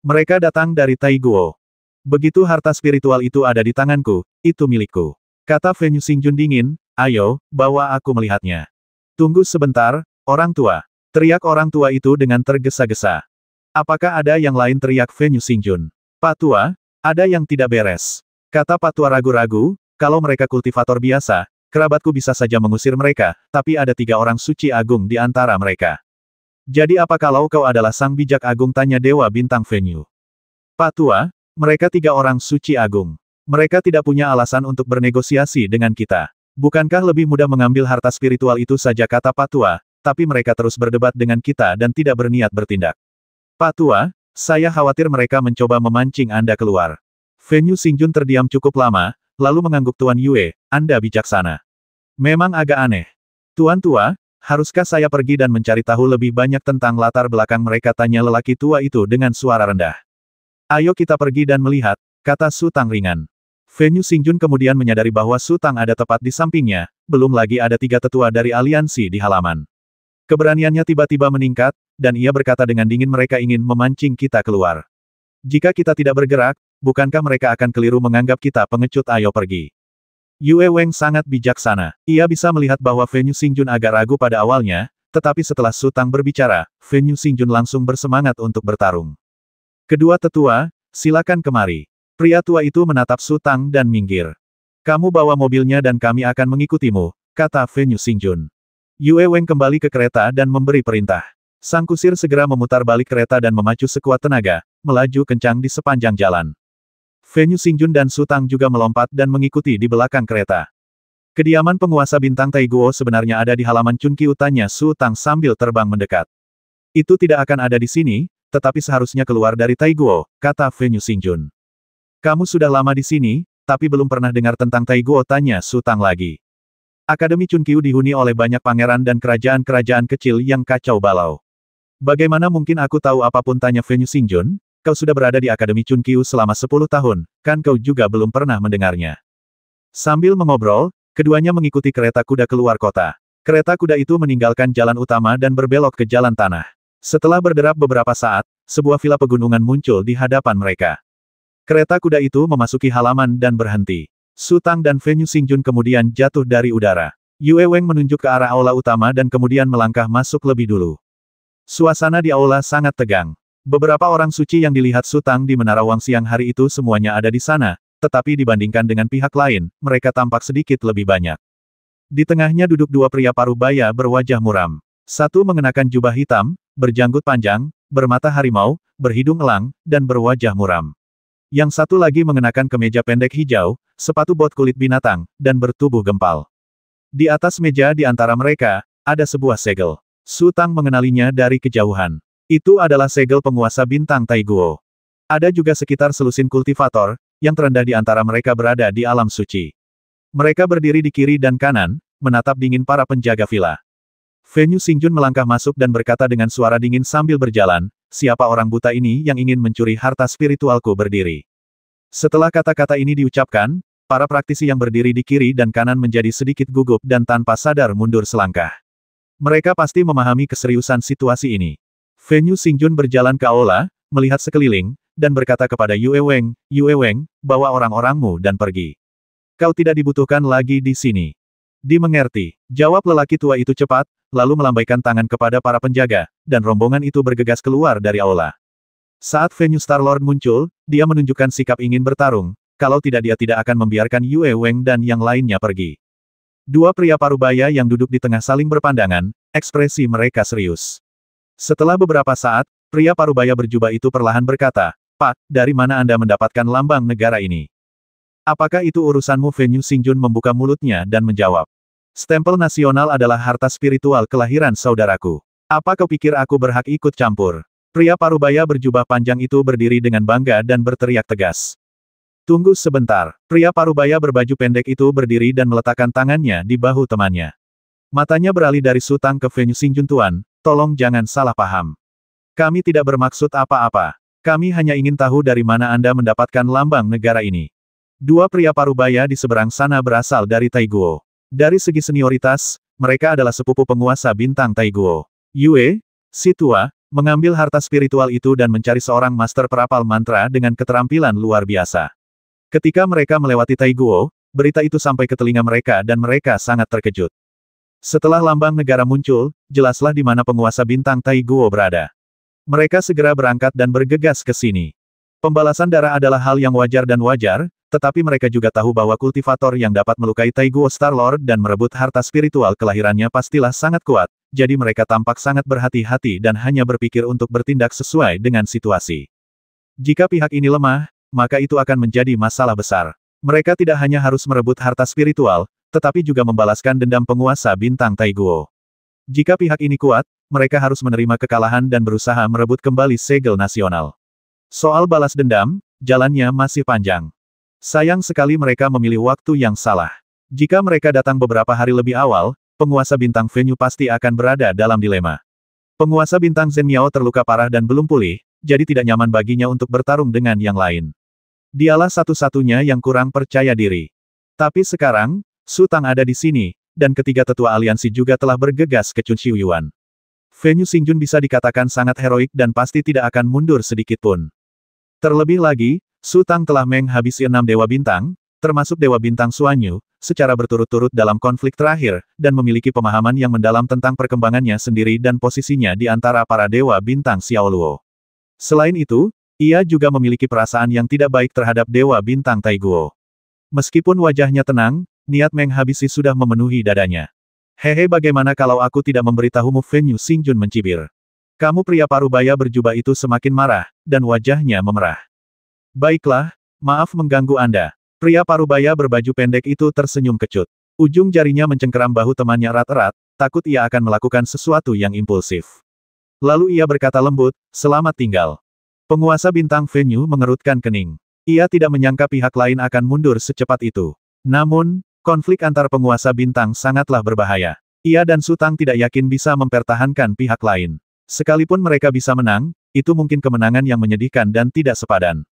Mereka datang dari Taiguo. Begitu harta spiritual itu ada di tanganku, itu milikku," kata Fenyu Xingjun dingin. "Ayo, bawa aku melihatnya." "Tunggu sebentar, orang tua," teriak orang tua itu dengan tergesa-gesa. "Apakah ada yang lain?" teriak Fenyu Xingjun. "Pak Tua, ada yang tidak beres," kata Pak Tua ragu-ragu. "Kalau mereka kultivator biasa, kerabatku bisa saja mengusir mereka, tapi ada 3 orang suci agung di antara mereka." "Jadi apa kalau kau adalah sang bijak agung?" tanya Dewa Bintang Fenyu. "Pak Tua, mereka 3 orang suci agung. Mereka tidak punya alasan untuk bernegosiasi dengan kita. Bukankah lebih mudah mengambil harta spiritual itu saja?" kata Pak Tua, "tapi mereka terus berdebat dengan kita dan tidak berniat bertindak. Pak Tua, saya khawatir mereka mencoba memancing Anda keluar." Fenyu Xingjun terdiam cukup lama, lalu mengangguk. "Tuan Yue, Anda bijaksana. Memang agak aneh. Tuan Tua, haruskah saya pergi dan mencari tahu lebih banyak tentang latar belakang mereka?" tanya lelaki tua itu dengan suara rendah. "Ayo kita pergi dan melihat," kata Su Tang ringan. Fenyu Xingjun kemudian menyadari bahwa Su Tang ada tepat di sampingnya, belum lagi ada 3 tetua dari aliansi di halaman. Keberaniannya tiba-tiba meningkat, dan ia berkata dengan dingin, "Mereka ingin memancing kita keluar. Jika kita tidak bergerak, bukankah mereka akan keliru menganggap kita pengecut? Ayo pergi." Yue Weng sangat bijaksana. Ia bisa melihat bahwa Fenyu Xingjun agak ragu pada awalnya, tetapi setelah Su Tang berbicara, Fenyu Xingjun langsung bersemangat untuk bertarung. "Kedua tetua, silakan kemari." Pria tua itu menatap Su Tang dan minggir. "Kamu bawa mobilnya dan kami akan mengikutimu," kata Fenyu Xingjun. Yue Weng kembali ke kereta dan memberi perintah. Sang kusir segera memutar balik kereta dan memacu sekuat tenaga, melaju kencang di sepanjang jalan. Fenyu Xingjun dan Su Tang juga melompat dan mengikuti di belakang kereta. Kediaman penguasa bintang Taiguo sebenarnya ada di halaman Chunqiu, tanya Su Tang sambil terbang mendekat. Itu tidak akan ada di sini, tetapi seharusnya keluar dari Taiguo, kata Fenyu Xingjun. Kamu sudah lama di sini, tapi belum pernah dengar tentang Taiguo, tanya Su Tang lagi. Akademi Chunqiu dihuni oleh banyak pangeran dan kerajaan-kerajaan kecil yang kacau balau. Bagaimana mungkin aku tahu apapun, tanya Fenyu Xingjun, kau sudah berada di Akademi Chunqiu selama 10 tahun, kan kau juga belum pernah mendengarnya. Sambil mengobrol, keduanya mengikuti kereta kuda keluar kota. Kereta kuda itu meninggalkan jalan utama dan berbelok ke jalan tanah. Setelah berderap beberapa saat, sebuah villa pegunungan muncul di hadapan mereka. Kereta kuda itu memasuki halaman dan berhenti. Su Tang dan Fenyu Xingjun kemudian jatuh dari udara. Yue Weng menunjuk ke arah aula utama dan kemudian melangkah masuk lebih dulu. Suasana di aula sangat tegang. Beberapa orang suci yang dilihat Su Tang di Menara Wang siang hari itu semuanya ada di sana, tetapi dibandingkan dengan pihak lain, mereka tampak sedikit lebih banyak. Di tengahnya duduk dua pria parubaya berwajah muram. Satu mengenakan jubah hitam, berjanggut panjang, bermata harimau, berhidung elang, dan berwajah muram. Yang satu lagi mengenakan kemeja pendek hijau, sepatu bot kulit binatang, dan bertubuh gempal. Di atas meja di antara mereka, ada sebuah segel. Su Tang mengenalinya dari kejauhan. Itu adalah segel penguasa bintang Taiguo. Ada juga sekitar selusin kultivator, yang terendah di antara mereka berada di alam suci. Mereka berdiri di kiri dan kanan, menatap dingin para penjaga villa. Fenyu Xingjun melangkah masuk dan berkata dengan suara dingin sambil berjalan, siapa orang buta ini yang ingin mencuri harta spiritualku, berdiri. Setelah kata-kata ini diucapkan, para praktisi yang berdiri di kiri dan kanan menjadi sedikit gugup dan tanpa sadar mundur selangkah. Mereka pasti memahami keseriusan situasi ini. Fenyu Xingjun berjalan ke aula, melihat sekeliling, dan berkata kepada Yue Weng, bawa orang-orangmu dan pergi. Kau tidak dibutuhkan lagi di sini. Dimengerti, jawab lelaki tua itu cepat, lalu melambaikan tangan kepada para penjaga, dan rombongan itu bergegas keluar dari aula. Saat Venue Starlord muncul, dia menunjukkan sikap ingin bertarung, kalau tidak dia tidak akan membiarkan Yue Weng dan yang lainnya pergi. Dua pria parubaya yang duduk di tengah saling berpandangan, ekspresi mereka serius. Setelah beberapa saat, pria parubaya berjubah itu perlahan berkata, Pak, dari mana Anda mendapatkan lambang negara ini? Apakah itu urusanmu? Venue Xingjun membuka mulutnya dan menjawab. Stempel nasional adalah harta spiritual kelahiran saudaraku. Apa kau pikir aku berhak ikut campur? Pria parubaya berjubah panjang itu berdiri dengan bangga dan berteriak tegas. Tunggu sebentar. Pria parubaya berbaju pendek itu berdiri dan meletakkan tangannya di bahu temannya. Matanya beralih dari Su Tang ke Venue Xingjun. Tuan, tolong jangan salah paham. Kami tidak bermaksud apa-apa. Kami hanya ingin tahu dari mana Anda mendapatkan lambang negara ini. Dua pria parubaya di seberang sana berasal dari Taiguo. Dari segi senioritas, mereka adalah sepupu penguasa bintang Taiguo. Yue, si tua, mengambil harta spiritual itu dan mencari seorang master perapal mantra dengan keterampilan luar biasa. Ketika mereka melewati Taiguo, berita itu sampai ke telinga mereka dan mereka sangat terkejut. Setelah lambang negara muncul, jelaslah di mana penguasa bintang Taiguo berada. Mereka segera berangkat dan bergegas ke sini. Pembalasan darah adalah hal yang wajar dan wajar, tetapi mereka juga tahu bahwa kultivator yang dapat melukai Taiguo Starlord dan merebut harta spiritual kelahirannya pastilah sangat kuat, jadi mereka tampak sangat berhati-hati dan hanya berpikir untuk bertindak sesuai dengan situasi. Jika pihak ini lemah, maka itu akan menjadi masalah besar. Mereka tidak hanya harus merebut harta spiritual, tetapi juga membalaskan dendam penguasa bintang Taiguo. Jika pihak ini kuat, mereka harus menerima kekalahan dan berusaha merebut kembali segel nasional. Soal balas dendam, jalannya masih panjang. Sayang sekali mereka memilih waktu yang salah. Jika mereka datang beberapa hari lebih awal, penguasa bintang Venue pasti akan berada dalam dilema. Penguasa bintang Zhen Miao terluka parah dan belum pulih, jadi tidak nyaman baginya untuk bertarung dengan yang lain. Dialah satu-satunya yang kurang percaya diri. Tapi sekarang, Su Tang ada di sini, dan ketiga tetua aliansi juga telah bergegas ke Chunqiu Yuan. Venue Xingjun bisa dikatakan sangat heroik dan pasti tidak akan mundur sedikitpun. Terlebih lagi, Su Tang telah menghabisi 6 dewa bintang, termasuk dewa bintang Xuanyu, secara berturut-turut dalam konflik terakhir, dan memiliki pemahaman yang mendalam tentang perkembangannya sendiri dan posisinya di antara para dewa bintang Xiaoluo. Selain itu, ia juga memiliki perasaan yang tidak baik terhadap dewa bintang Taiguo. Meskipun wajahnya tenang, niat menghabisi sudah memenuhi dadanya. Hehe, bagaimana kalau aku tidak memberitahumu? Venue Xingjun mencibir. Kamu pria parubaya berjubah itu semakin marah, dan wajahnya memerah. Baiklah, maaf mengganggu Anda. Pria parubaya berbaju pendek itu tersenyum kecut. Ujung jarinya mencengkeram bahu temannya erat-erat, takut ia akan melakukan sesuatu yang impulsif. Lalu ia berkata lembut, "Selamat tinggal." Penguasa bintang Venue mengerutkan kening. Ia tidak menyangka pihak lain akan mundur secepat itu. Namun, konflik antar penguasa bintang sangatlah berbahaya. Ia dan Su Tang tidak yakin bisa mempertahankan pihak lain. Sekalipun mereka bisa menang, itu mungkin kemenangan yang menyedihkan dan tidak sepadan.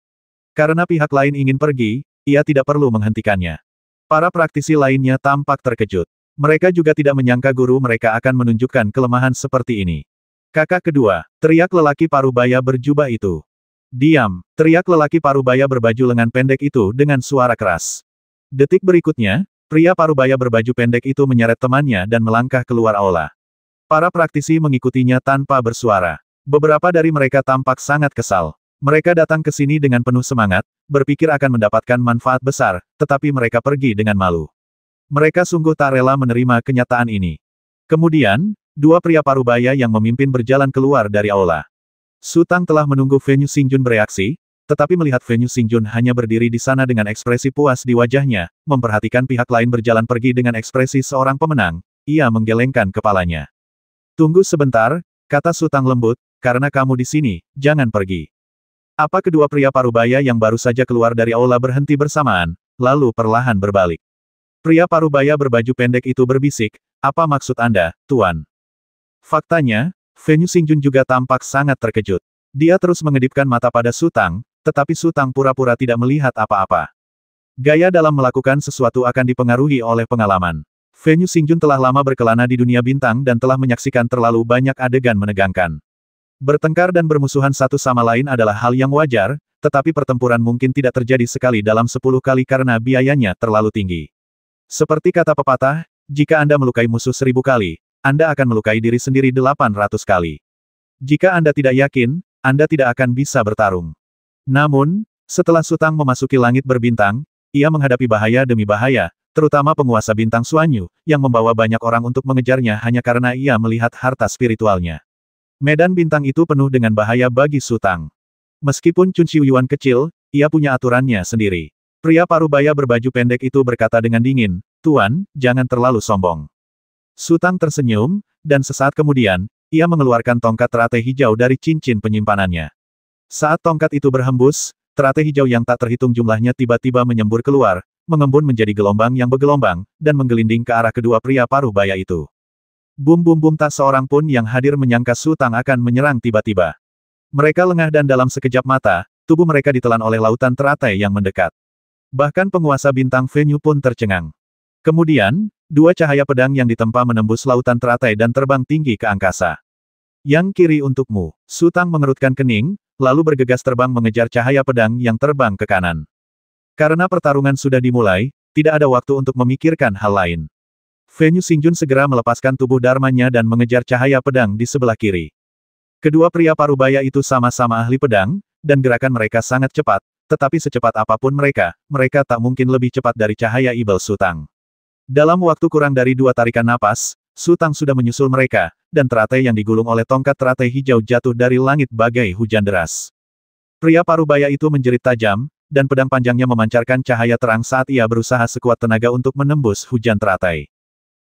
Karena pihak lain ingin pergi, ia tidak perlu menghentikannya. Para praktisi lainnya tampak terkejut. Mereka juga tidak menyangka guru mereka akan menunjukkan kelemahan seperti ini. "Kakak kedua," teriak lelaki parubaya berjubah itu. "Diam!" teriak lelaki parubaya berbaju lengan pendek itu dengan suara keras. Detik berikutnya, pria parubaya berbaju pendek itu menyeret temannya dan melangkah keluar aula. Para praktisi mengikutinya tanpa bersuara. Beberapa dari mereka tampak sangat kesal. Mereka datang ke sini dengan penuh semangat, berpikir akan mendapatkan manfaat besar, tetapi mereka pergi dengan malu. Mereka sungguh tak rela menerima kenyataan ini. Kemudian, dua pria parubaya yang memimpin berjalan keluar dari aula. Su Tang telah menunggu Venue Xingjun bereaksi, tetapi melihat Venue Xingjun hanya berdiri di sana dengan ekspresi puas di wajahnya, memperhatikan pihak lain berjalan pergi dengan ekspresi seorang pemenang, ia menggelengkan kepalanya. "Tunggu sebentar," kata Su Tang lembut, "karena kamu di sini, jangan pergi." Apa kedua pria parubaya yang baru saja keluar dari aula berhenti bersamaan, lalu perlahan berbalik. Pria parubaya berbaju pendek itu berbisik, "Apa maksud Anda, Tuan?" Faktanya, Venue Xingjun juga tampak sangat terkejut. Dia terus mengedipkan mata pada Su Tang, tetapi Su Tang pura-pura tidak melihat apa-apa. Gaya dalam melakukan sesuatu akan dipengaruhi oleh pengalaman. Venue Xingjun telah lama berkelana di dunia bintang dan telah menyaksikan terlalu banyak adegan menegangkan. Bertengkar dan bermusuhan satu sama lain adalah hal yang wajar, tetapi pertempuran mungkin tidak terjadi sekali dalam 10 kali karena biayanya terlalu tinggi. Seperti kata pepatah, jika Anda melukai musuh 1000 kali, Anda akan melukai diri sendiri 800 kali. Jika Anda tidak yakin, Anda tidak akan bisa bertarung. Namun, setelah Su Tang memasuki langit berbintang, ia menghadapi bahaya demi bahaya, terutama penguasa bintang Xuanyu, yang membawa banyak orang untuk mengejarnya hanya karena ia melihat harta spiritualnya. Medan bintang itu penuh dengan bahaya bagi Su Tang. Meskipun Chun Xiuyuan kecil, ia punya aturannya sendiri. Pria parubaya berbaju pendek itu berkata dengan dingin, "Tuan, jangan terlalu sombong." Su Tang tersenyum, dan sesaat kemudian, ia mengeluarkan tongkat teratai hijau dari cincin penyimpanannya. Saat tongkat itu berhembus, teratai hijau yang tak terhitung jumlahnya tiba-tiba menyembur keluar, mengembun menjadi gelombang yang bergelombang, dan menggelinding ke arah kedua pria parubaya itu. Bum bum bum, tak seorang pun yang hadir menyangka Su Tang akan menyerang tiba-tiba. Mereka lengah dan dalam sekejap mata, tubuh mereka ditelan oleh lautan teratai yang mendekat. Bahkan penguasa bintang Venue pun tercengang. Kemudian, dua cahaya pedang yang ditempa menembus lautan teratai dan terbang tinggi ke angkasa. "Yang kiri untukmu." Su Tang mengerutkan kening, lalu bergegas terbang mengejar cahaya pedang yang terbang ke kanan. Karena pertarungan sudah dimulai, tidak ada waktu untuk memikirkan hal lain. Venue Xingjun segera melepaskan tubuh dharmanya dan mengejar cahaya pedang di sebelah kiri. Kedua pria parubaya itu sama-sama ahli pedang, dan gerakan mereka sangat cepat, tetapi secepat apapun mereka tak mungkin lebih cepat dari cahaya ibal Su Tang. Dalam waktu kurang dari 2 tarikan napas, Su Tang sudah menyusul mereka, dan teratai yang digulung oleh tongkat teratai hijau jatuh dari langit bagai hujan deras. Pria parubaya itu menjerit tajam, dan pedang panjangnya memancarkan cahaya terang saat ia berusaha sekuat tenaga untuk menembus hujan teratai.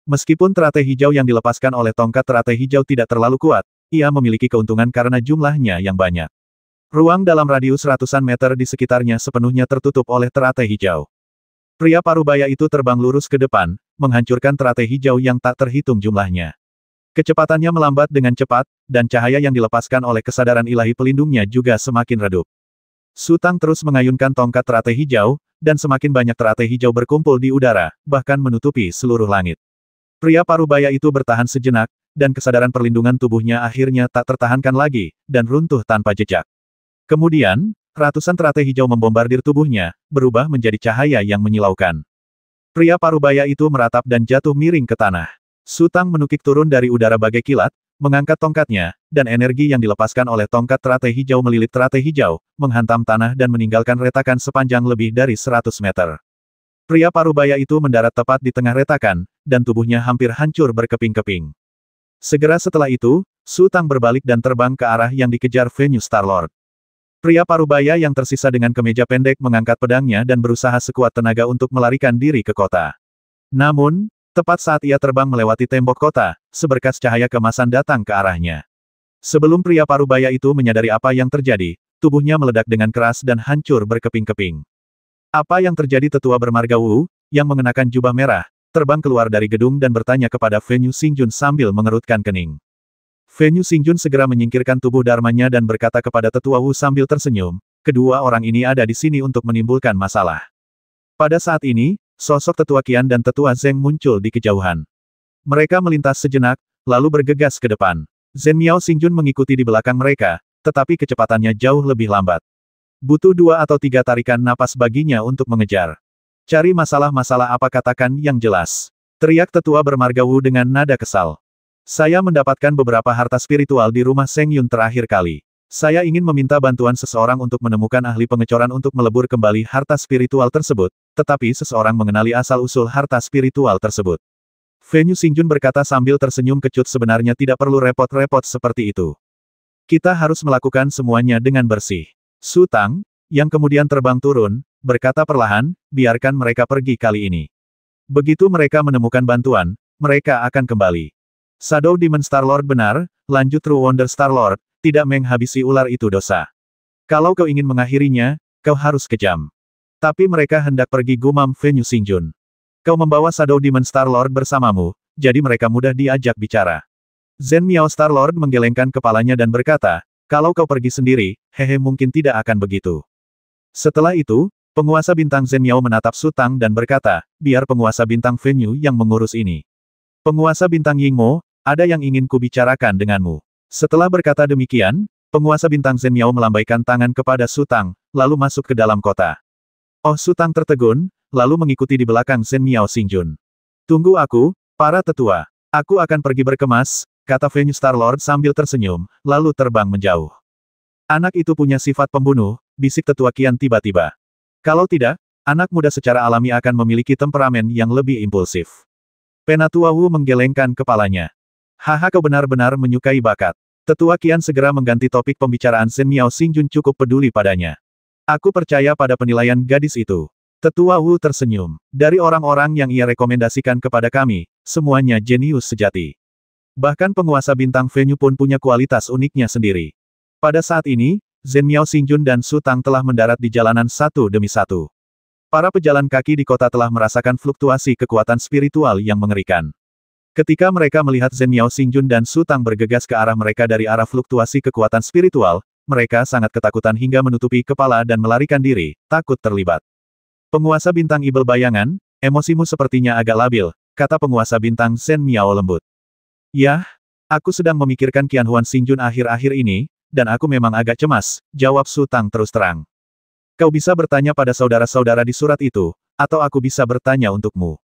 Meskipun teratai hijau yang dilepaskan oleh tongkat teratai hijau tidak terlalu kuat, ia memiliki keuntungan karena jumlahnya yang banyak. Ruang dalam radius ratusan meter di sekitarnya sepenuhnya tertutup oleh teratai hijau. Pria parubaya itu terbang lurus ke depan, menghancurkan teratai hijau yang tak terhitung jumlahnya. Kecepatannya melambat dengan cepat, dan cahaya yang dilepaskan oleh kesadaran ilahi pelindungnya juga semakin redup. Su Tang terus mengayunkan tongkat teratai hijau, dan semakin banyak teratai hijau berkumpul di udara, bahkan menutupi seluruh langit. Pria parubaya itu bertahan sejenak, dan kesadaran perlindungan tubuhnya akhirnya tak tertahankan lagi, dan runtuh tanpa jejak. Kemudian, ratusan teratai hijau membombardir tubuhnya, berubah menjadi cahaya yang menyilaukan. Pria parubaya itu meratap dan jatuh miring ke tanah. Su Tang menukik turun dari udara bagai kilat, mengangkat tongkatnya, dan energi yang dilepaskan oleh tongkat teratai hijau melilit teratai hijau, menghantam tanah dan meninggalkan retakan sepanjang lebih dari 100 meter. Pria parubaya itu mendarat tepat di tengah retakan, dan tubuhnya hampir hancur berkeping-keping. Segera setelah itu, Su Tang berbalik dan terbang ke arah yang dikejar Venue Starlord. Pria parubaya yang tersisa dengan kemeja pendek mengangkat pedangnya dan berusaha sekuat tenaga untuk melarikan diri ke kota. Namun, tepat saat ia terbang melewati tembok kota, seberkas cahaya kemasan datang ke arahnya. Sebelum pria parubaya itu menyadari apa yang terjadi, tubuhnya meledak dengan keras dan hancur berkeping-keping. Apa yang terjadi? Tetua bermarga Wu, yang mengenakan jubah merah, terbang keluar dari gedung dan bertanya kepada Fenyu Xingjun sambil mengerutkan kening. Fenyu Xingjun segera menyingkirkan tubuh dharmanya dan berkata kepada Tetua Wu sambil tersenyum, kedua orang ini ada di sini untuk menimbulkan masalah. Pada saat ini, sosok Tetua Qian dan Tetua Zeng muncul di kejauhan. Mereka melintas sejenak, lalu bergegas ke depan. Zhen Miao Xingjun mengikuti di belakang mereka, tetapi kecepatannya jauh lebih lambat. Butuh 2 atau 3 tarikan napas baginya untuk mengejar. Cari masalah-masalah apa, katakan yang jelas. Teriak Tetua bermarga Wu dengan nada kesal. Saya mendapatkan beberapa harta spiritual di rumah Seng Yun terakhir kali. Saya ingin meminta bantuan seseorang untuk menemukan ahli pengecoran untuk melebur kembali harta spiritual tersebut, tetapi seseorang mengenali asal-usul harta spiritual tersebut. Fenyu Xingjun berkata sambil tersenyum kecut, sebenarnya tidak perlu repot-repot seperti itu. Kita harus melakukan semuanya dengan bersih. Su Tang, yang kemudian terbang turun, berkata perlahan, biarkan mereka pergi kali ini. Begitu mereka menemukan bantuan, mereka akan kembali. Shadow Demon Star-Lord benar, lanjut True Wonder Star-Lord, tidak menghabisi ular itu dosa. Kalau kau ingin mengakhirinya, kau harus kejam. Tapi mereka hendak pergi, gumam Fenyu Xingjun. Kau membawa Shadow Demon Star-Lord bersamamu, jadi mereka mudah diajak bicara. Zhen Miao Star-Lord menggelengkan kepalanya dan berkata, kalau kau pergi sendiri, hehe, mungkin tidak akan begitu. Setelah itu, penguasa bintang Zhen Miao menatap Su Tang dan berkata, biar penguasa bintang Fenyu yang mengurus ini. Penguasa bintang Yingmo, ada yang ingin kubicarakan denganmu. Setelah berkata demikian, penguasa bintang Zhen Miao melambaikan tangan kepada Su Tang, lalu masuk ke dalam kota. Oh, Su Tang tertegun, lalu mengikuti di belakang Zhen Miao Xingjun. Tunggu aku, para tetua. Aku akan pergi berkemas, kata Fenyu Star-Lord sambil tersenyum, lalu terbang menjauh. Anak itu punya sifat pembunuh, bisik Tetua Qian tiba-tiba. Kalau tidak, anak muda secara alami akan memiliki temperamen yang lebih impulsif. Penatua Wu menggelengkan kepalanya. Haha, kau benar-benar menyukai bakat. Tetua Qian segera mengganti topik pembicaraan. Zhen Miao Xingjun cukup peduli padanya. Aku percaya pada penilaian gadis itu. Tetua Wu tersenyum. Dari orang-orang yang ia rekomendasikan kepada kami, semuanya jenius sejati. Bahkan penguasa bintang Fenyu pun punya kualitas uniknya sendiri. Pada saat ini, Zhen Miao Xingjun dan Su Tang telah mendarat di jalanan satu demi satu. Para pejalan kaki di kota telah merasakan fluktuasi kekuatan spiritual yang mengerikan. Ketika mereka melihat Zhen Miao Xingjun dan Su Tang bergegas ke arah mereka dari arah fluktuasi kekuatan spiritual, mereka sangat ketakutan hingga menutupi kepala dan melarikan diri, takut terlibat. Penguasa bintang Ibel bayangan, emosimu sepertinya agak labil, kata penguasa bintang Zhen Miao lembut. Yah, aku sedang memikirkan Qianhuan Xingjun akhir-akhir ini, dan aku memang agak cemas, jawab Su Tang terus terang. Kau bisa bertanya pada saudara-saudara di surat itu, atau aku bisa bertanya untukmu.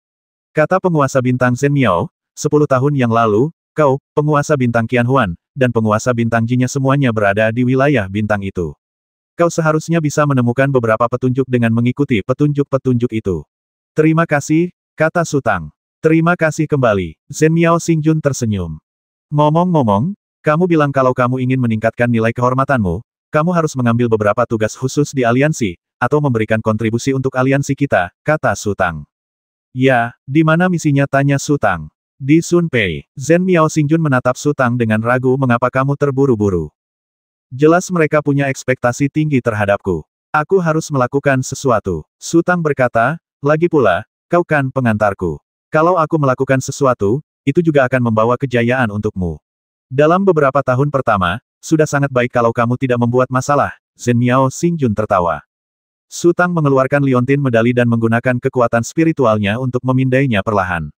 Kata penguasa bintang Zhen Miao, 10 tahun yang lalu, kau, penguasa bintang Qianhuan, dan penguasa bintang Jinya semuanya berada di wilayah bintang itu. Kau seharusnya bisa menemukan beberapa petunjuk dengan mengikuti petunjuk-petunjuk itu. Terima kasih, kata Su Tang. Terima kasih kembali. Zhen Miao Xingjun tersenyum. Ngomong-ngomong, kamu bilang kalau kamu ingin meningkatkan nilai kehormatanmu, kamu harus mengambil beberapa tugas khusus di aliansi, atau memberikan kontribusi untuk aliansi kita, kata Su Tang. Ya, di mana misinya, tanya Su Tang. Di Sun Pei. Zhen Miao Xingjun menatap Su Tang dengan ragu, mengapa kamu terburu-buru? Jelas mereka punya ekspektasi tinggi terhadapku. Aku harus melakukan sesuatu. Su Tang berkata, lagi pula, kau kan pengantarku. Kalau aku melakukan sesuatu, itu juga akan membawa kejayaan untukmu. Dalam beberapa tahun pertama, sudah sangat baik kalau kamu tidak membuat masalah. Zhen Miao Xingjun tertawa. Su Tang mengeluarkan liontin medali dan menggunakan kekuatan spiritualnya untuk memindainya perlahan.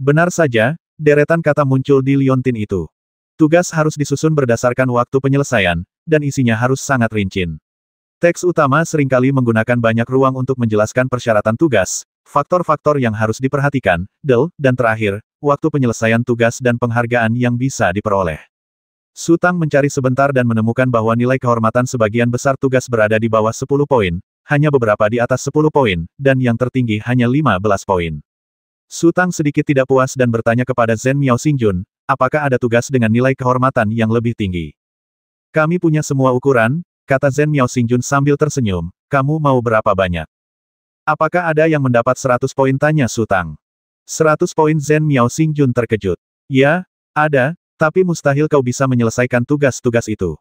Benar saja, deretan kata muncul di liontin itu. Tugas harus disusun berdasarkan waktu penyelesaian, dan isinya harus sangat rinci. Teks utama seringkali menggunakan banyak ruang untuk menjelaskan persyaratan tugas, faktor-faktor yang harus diperhatikan, dan terakhir, waktu penyelesaian tugas dan penghargaan yang bisa diperoleh. Su Tang mencari sebentar dan menemukan bahwa nilai kehormatan sebagian besar tugas berada di bawah 10 poin, hanya beberapa di atas 10 poin, dan yang tertinggi hanya 15 poin. Su Tang sedikit tidak puas dan bertanya kepada Zhen Miao Xingjun, apakah ada tugas dengan nilai kehormatan yang lebih tinggi? Kami punya semua ukuran, kata Zhen Miao Xingjun sambil tersenyum, kamu mau berapa banyak? Apakah ada yang mendapat 100 poin, tanya Su Tang. 100 poin. Zhen Miao Xingjun terkejut. Ya, ada, tapi mustahil kau bisa menyelesaikan tugas-tugas itu.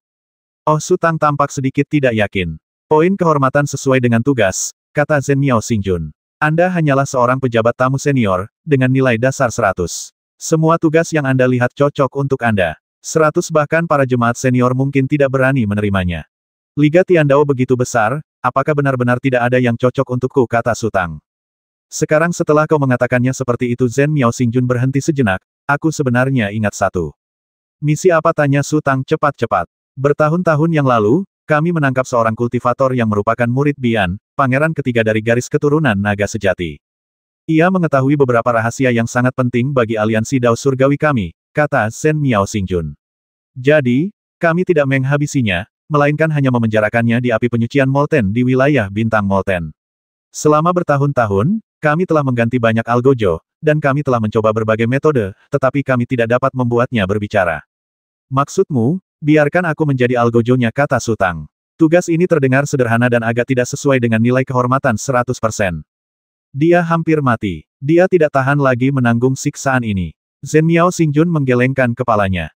Oh, Su Tang tampak sedikit tidak yakin. Poin kehormatan sesuai dengan tugas, kata Zhen Miao Xingjun. Anda hanyalah seorang pejabat tamu senior, dengan nilai dasar 100. Semua tugas yang Anda lihat cocok untuk Anda. 100 bahkan para jemaat senior mungkin tidak berani menerimanya. Liga Tiandao begitu besar, apakah benar-benar tidak ada yang cocok untukku, kata Su Tang. Sekarang setelah kau mengatakannya seperti itu, Zhen Miao Xingjun berhenti sejenak. Aku sebenarnya ingat satu. Misi apa, tanya Su Tang cepat-cepat. Bertahun-tahun yang lalu, kami menangkap seorang kultivator yang merupakan murid Bian, pangeran ketiga dari garis keturunan naga sejati. Ia mengetahui beberapa rahasia yang sangat penting bagi aliansi Dao Surgawi kami, kata Zhen Miao Xingjun. Jadi, kami tidak menghabisinya, melainkan hanya memenjarakannya di api penyucian Molten di wilayah Bintang Molten. Selama bertahun-tahun, kami telah mengganti banyak algojo, dan kami telah mencoba berbagai metode, tetapi kami tidak dapat membuatnya berbicara. Maksudmu? Biarkan aku menjadi algojonya, kata Su Tang. Tugas ini terdengar sederhana dan agak tidak sesuai dengan nilai kehormatan 100%. Dia hampir mati. Dia tidak tahan lagi menanggung siksaan ini. Zhen Miao Xingjun menggelengkan kepalanya.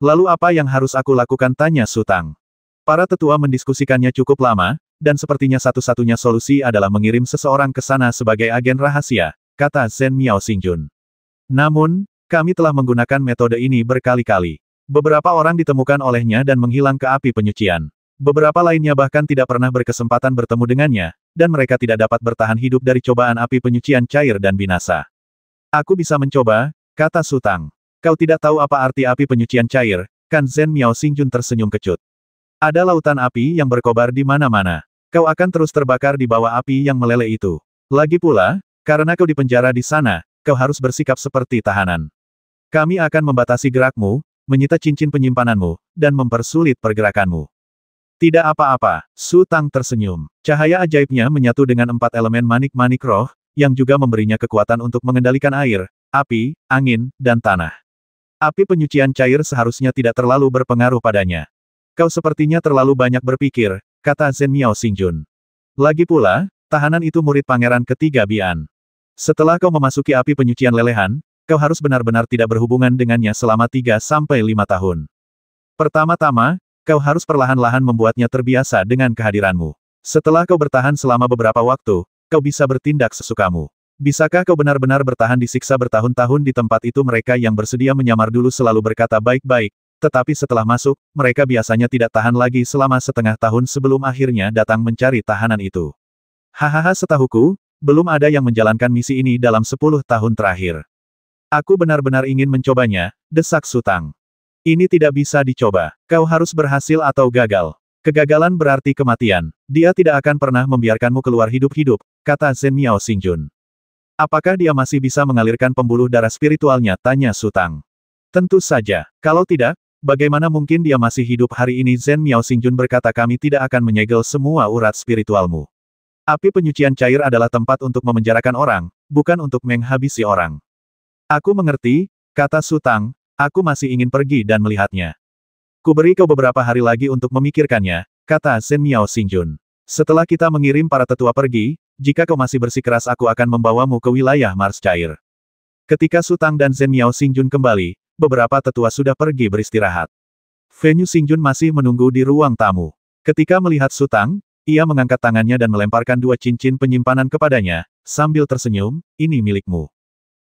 Lalu apa yang harus aku lakukan, tanya Su Tang. Para tetua mendiskusikannya cukup lama, dan sepertinya satu-satunya solusi adalah mengirim seseorang ke sana sebagai agen rahasia, kata Zhen Miao Xingjun. Namun, kami telah menggunakan metode ini berkali-kali. Beberapa orang ditemukan olehnya dan menghilang ke api penyucian. Beberapa lainnya bahkan tidak pernah berkesempatan bertemu dengannya, dan mereka tidak dapat bertahan hidup dari cobaan api penyucian cair dan binasa. Aku bisa mencoba, kata Su Tang. Kau tidak tahu apa arti api penyucian cair, kan? Zhen Miao Xingjun tersenyum kecut. Ada lautan api yang berkobar di mana-mana. Kau akan terus terbakar di bawah api yang meleleh itu. Lagi pula, karena kau dipenjara di sana, kau harus bersikap seperti tahanan. Kami akan membatasi gerakmu, menyita cincin penyimpananmu, dan mempersulit pergerakanmu. Tidak apa-apa, Su Tang tersenyum. Cahaya ajaibnya menyatu dengan 4 elemen manik-manik roh, yang juga memberinya kekuatan untuk mengendalikan air, api, angin, dan tanah. Api penyucian cair seharusnya tidak terlalu berpengaruh padanya. Kau sepertinya terlalu banyak berpikir, kata Zhen Miao Xingjun. Lagi pula, tahanan itu murid pangeran ketiga Bian. Setelah kau memasuki api penyucian lelehan, kau harus benar-benar tidak berhubungan dengannya selama 3-5 tahun. Pertama-tama, kau harus perlahan-lahan membuatnya terbiasa dengan kehadiranmu. Setelah kau bertahan selama beberapa waktu, kau bisa bertindak sesukamu. Bisakah kau benar-benar bertahan disiksa bertahun-tahun di tempat itu? Mereka yang bersedia menyamar dulu selalu berkata baik-baik, tetapi setelah masuk, mereka biasanya tidak tahan lagi selama setengah tahun sebelum akhirnya datang mencari tahanan itu. Hahaha, setahuku, belum ada yang menjalankan misi ini dalam 10 tahun terakhir. Aku benar-benar ingin mencobanya, desak Su Tang. Ini tidak bisa dicoba. Kau harus berhasil atau gagal. Kegagalan berarti kematian. Dia tidak akan pernah membiarkanmu keluar hidup-hidup, kata Zhen Miao Xingjun. Apakah dia masih bisa mengalirkan pembuluh darah spiritualnya, tanya Su Tang. Tentu saja. Kalau tidak, bagaimana mungkin dia masih hidup hari ini? Zhen Miao Xingjun berkata, kami tidak akan menyegel semua urat spiritualmu. Api penyucian cair adalah tempat untuk memenjarakan orang, bukan untuk menghabisi orang. Aku mengerti, kata Su Tang, aku masih ingin pergi dan melihatnya. Kuberi kau beberapa hari lagi untuk memikirkannya, kata Zhen Miao Xingjun. Setelah kita mengirim para tetua pergi, jika kau masih bersikeras aku akan membawamu ke wilayah Mars cair. Ketika Su Tang dan Zhen Miao Xingjun kembali, beberapa tetua sudah pergi beristirahat. Fenyu Xingjun masih menunggu di ruang tamu. Ketika melihat Su Tang, ia mengangkat tangannya dan melemparkan 2 cincin penyimpanan kepadanya, sambil tersenyum, ini milikmu.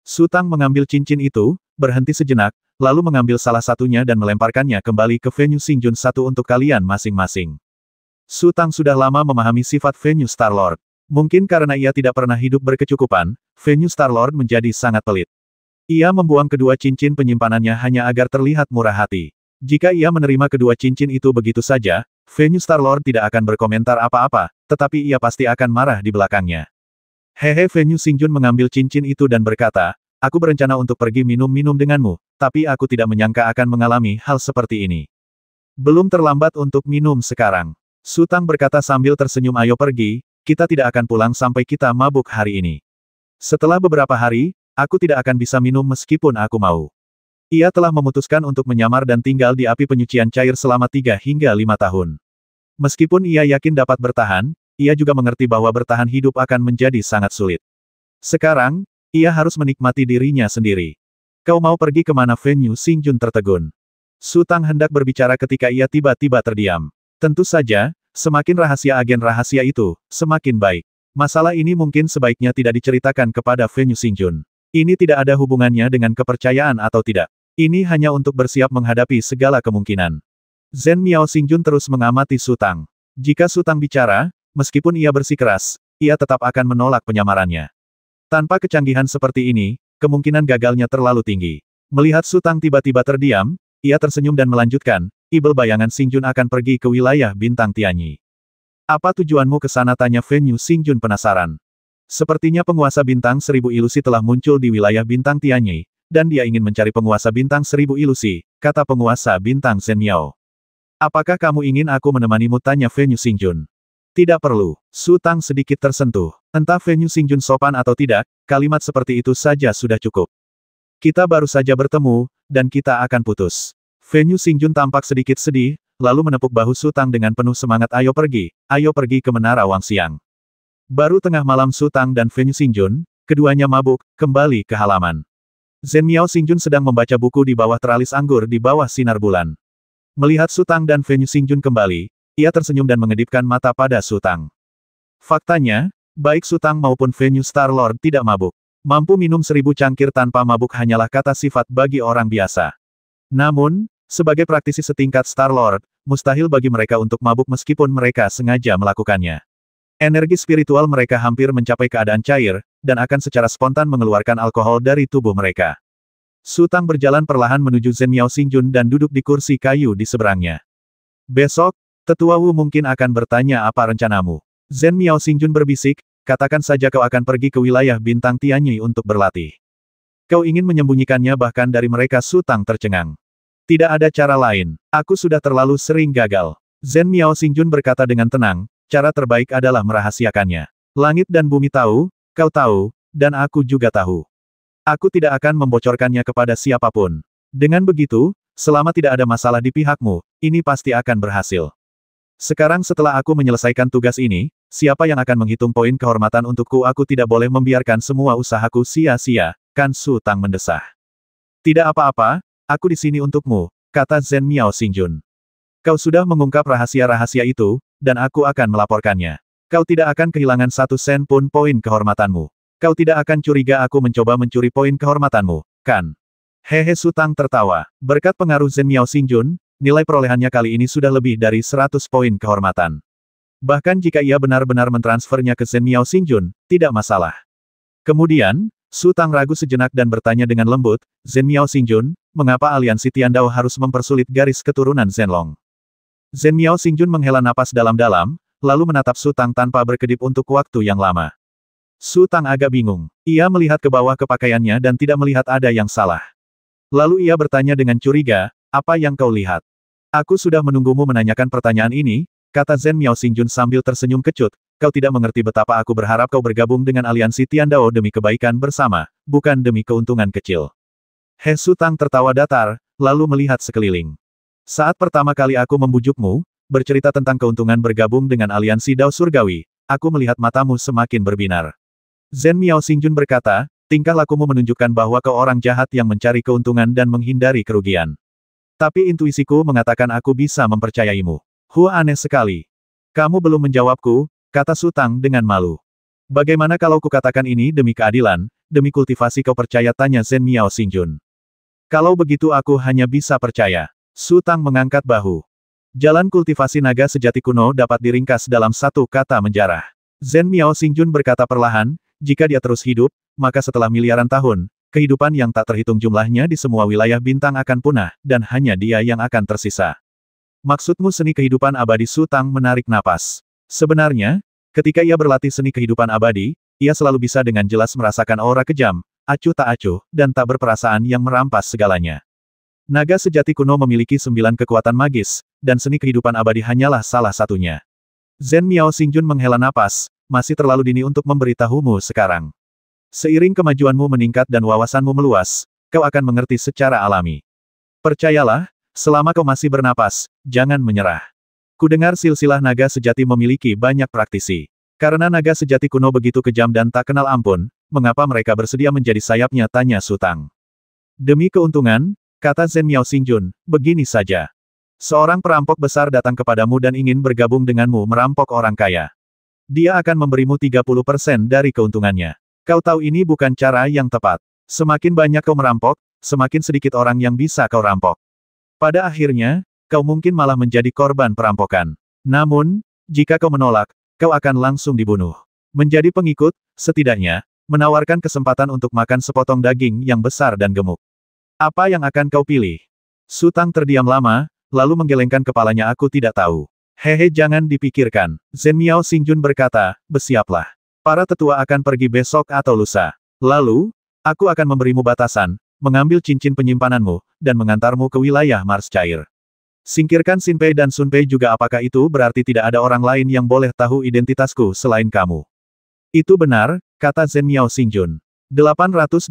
Su Tang mengambil cincin itu, berhenti sejenak, lalu mengambil salah satunya dan melemparkannya kembali ke Fenyu Xingjun. 1 untuk kalian masing-masing. Su Tang sudah lama memahami sifat Fenyu Starlord. Mungkin karena ia tidak pernah hidup berkecukupan, Fenyu Starlord menjadi sangat pelit. Ia membuang kedua cincin penyimpanannya hanya agar terlihat murah hati. Jika ia menerima kedua cincin itu begitu saja, Fenyu Starlord tidak akan berkomentar apa-apa, tetapi ia pasti akan marah di belakangnya. Hehe, Fenyu Xingjun mengambil cincin itu dan berkata, aku berencana untuk pergi minum-minum denganmu, tapi aku tidak menyangka akan mengalami hal seperti ini. Belum terlambat untuk minum sekarang. Su Tang berkata sambil tersenyum, ayo pergi, kita tidak akan pulang sampai kita mabuk hari ini. Setelah beberapa hari, aku tidak akan bisa minum meskipun aku mau. Ia telah memutuskan untuk menyamar dan tinggal di api penyucian cair selama 3 hingga 5 tahun. Meskipun ia yakin dapat bertahan, ia juga mengerti bahwa bertahan hidup akan menjadi sangat sulit. Sekarang, Ia harus menikmati dirinya sendiri. Kau mau pergi kemana? Fenyu Xingjun tertegun. Su Tang hendak berbicara ketika ia tiba-tiba terdiam. Tentu saja, semakin rahasia agen rahasia itu, semakin baik. Masalah ini mungkin sebaiknya tidak diceritakan kepada Fenyu Xingjun. Ini tidak ada hubungannya dengan kepercayaan atau tidak. Ini hanya untuk bersiap menghadapi segala kemungkinan. Zhen Miao Xingjun terus mengamati Su Tang. Jika Su Tang bicara, meskipun ia bersikeras, ia tetap akan menolak penyamarannya. Tanpa kecanggihan seperti ini, kemungkinan gagalnya terlalu tinggi. Melihat Su Tang tiba-tiba terdiam, ia tersenyum dan melanjutkan, Ibel bayangan Xingjun akan pergi ke wilayah Bintang Tianyi. Apa tujuanmu ke sana? Tanya Fenyu Xingjun penasaran. Sepertinya penguasa Bintang 1000 ilusi telah muncul di wilayah Bintang Tianyi, dan dia ingin mencari penguasa Bintang 1000 ilusi, kata penguasa Bintang Zhen Miao. Apakah kamu ingin aku menemanimu? Tanya Fenyu Xingjun. Tidak perlu. Su Tang sedikit tersentuh. Entah Fenyu Xingjun sopan atau tidak, kalimat seperti itu saja sudah cukup. Kita baru saja bertemu, dan kita akan putus. Fenyu Xingjun tampak sedikit sedih, lalu menepuk bahu Su Tang dengan penuh semangat. Ayo pergi ke Menara Wangxiang. Baru tengah malam Su Tang dan Fenyu Xingjun, keduanya mabuk, kembali ke halaman. Zhen Miao Xingjun sedang membaca buku di bawah teralis anggur di bawah sinar bulan. Melihat Su Tang dan Fenyu Xingjun kembali, ia tersenyum dan mengedipkan mata pada Su Tang. Faktanya, baik Su Tang maupun Fenyu Star Lord tidak mabuk. Mampu minum 1000 cangkir tanpa mabuk hanyalah kata sifat bagi orang biasa. Namun, sebagai praktisi setingkat Star Lord, mustahil bagi mereka untuk mabuk meskipun mereka sengaja melakukannya. Energi spiritual mereka hampir mencapai keadaan cair, dan akan secara spontan mengeluarkan alkohol dari tubuh mereka. Su Tang berjalan perlahan menuju Zhen Miao Xingjun dan duduk di kursi kayu di seberangnya. Besok, Tetua Wu mungkin akan bertanya apa rencanamu. Zhen Miao Xingjun berbisik, katakan saja kau akan pergi ke wilayah Bintang Tianyi untuk berlatih. Kau ingin menyembunyikannya bahkan dari mereka. Su Tang tercengang. Tidak ada cara lain, aku sudah terlalu sering gagal. Zhen Miao Xingjun berkata dengan tenang, cara terbaik adalah merahasiakannya. Langit dan bumi tahu, kau tahu, dan aku juga tahu. Aku tidak akan membocorkannya kepada siapapun. Dengan begitu, selama tidak ada masalah di pihakmu, ini pasti akan berhasil. Sekarang setelah aku menyelesaikan tugas ini, siapa yang akan menghitung poin kehormatan untukku? Aku tidak boleh membiarkan semua usahaku sia-sia, kan? Su Tang mendesah. Tidak apa-apa, aku di sini untukmu, kata Zhen Miao Xingjun. Kau sudah mengungkap rahasia-rahasia itu, dan aku akan melaporkannya. Kau tidak akan kehilangan 1 sen pun poin kehormatanmu. Kau tidak akan curiga aku mencoba mencuri poin kehormatanmu, kan? Hehe. Su Tang tertawa. Berkat pengaruh Zhen Miao Xingjun, nilai perolehannya kali ini sudah lebih dari 100 poin kehormatan. Bahkan jika ia benar-benar mentransfernya ke Zhen Miao Xingjun, tidak masalah. Kemudian, Su Tang ragu sejenak dan bertanya dengan lembut, Zhen Miao Xingjun, mengapa aliansi Tiandao harus mempersulit garis keturunan Zhenlong? Zhen Miao Xingjun menghela napas dalam-dalam, lalu menatap Su Tang tanpa berkedip untuk waktu yang lama. Su Tang agak bingung. Ia melihat ke bawah ke pakaiannya dan tidak melihat ada yang salah. Lalu ia bertanya dengan curiga, apa yang kau lihat? Aku sudah menunggumu menanyakan pertanyaan ini, kata Zhen Miao Xingjun sambil tersenyum kecut. Kau tidak mengerti betapa aku berharap kau bergabung dengan aliansi Tiandao demi kebaikan bersama, bukan demi keuntungan kecil. He. Su Tang tertawa datar, lalu melihat sekeliling. Saat pertama kali aku membujukmu, bercerita tentang keuntungan bergabung dengan aliansi Dao Surgawi, aku melihat matamu semakin berbinar. Zhen Miao Xingjun berkata, tingkah lakumu menunjukkan bahwa kau orang jahat yang mencari keuntungan dan menghindari kerugian. Tapi intuisiku mengatakan aku bisa mempercayaimu. Aneh sekali. Kamu belum menjawabku, kata Su Tang dengan malu. Bagaimana kalau kukatakan ini demi keadilan, demi kultivasi kau percaya? Tanya Zhen Miao Xingjun. Kalau begitu aku hanya bisa percaya. Su Tang mengangkat bahu. Jalan kultivasi naga sejati kuno dapat diringkas dalam satu kata: menjarah. Zhen Miao Xingjun berkata perlahan, jika dia terus hidup, maka setelah miliaran tahun, kehidupan yang tak terhitung jumlahnya di semua wilayah bintang akan punah, dan hanya dia yang akan tersisa. Maksudmu seni kehidupan abadi? Su Tang menarik napas. Sebenarnya, ketika ia berlatih seni kehidupan abadi, ia selalu bisa dengan jelas merasakan aura kejam, acuh tak acuh, dan tak berperasaan yang merampas segalanya. Naga sejati kuno memiliki 9 kekuatan magis, dan seni kehidupan abadi hanyalah salah satunya. Zhen Miao Xingjun menghela napas, masih terlalu dini untuk memberitahumu sekarang. Seiring kemajuanmu meningkat dan wawasanmu meluas, kau akan mengerti secara alami. Percayalah, selama kau masih bernapas, jangan menyerah. Kudengar silsilah naga sejati memiliki banyak praktisi. Karena naga sejati kuno begitu kejam dan tak kenal ampun, mengapa mereka bersedia menjadi sayapnya, tanya Su Tang. Demi keuntungan, kata Zhen Miao Xingjun, begini saja. Seorang perampok besar datang kepadamu dan ingin bergabung denganmu merampok orang kaya. Dia akan memberimu 30% dari keuntungannya. Kau tahu ini bukan cara yang tepat. Semakin banyak kau merampok, semakin sedikit orang yang bisa kau rampok. Pada akhirnya, kau mungkin malah menjadi korban perampokan. Namun, jika kau menolak, kau akan langsung dibunuh. Menjadi pengikut, setidaknya, menawarkan kesempatan untuk makan sepotong daging yang besar dan gemuk. Apa yang akan kau pilih? Su Tang terdiam lama, lalu menggelengkan kepalanya. Aku tidak tahu. Hehe, jangan dipikirkan. Zhen Miao Xingjun berkata, bersiaplah. Para tetua akan pergi besok atau lusa. Lalu, aku akan memberimu batasan, mengambil cincin penyimpananmu, dan mengantarmu ke wilayah Mars cair. Singkirkan Xin Pei dan Sun Pei juga. Apakah itu berarti tidak ada orang lain yang boleh tahu identitasku selain kamu? Itu benar, kata Zhen Miao Xingjun. 880.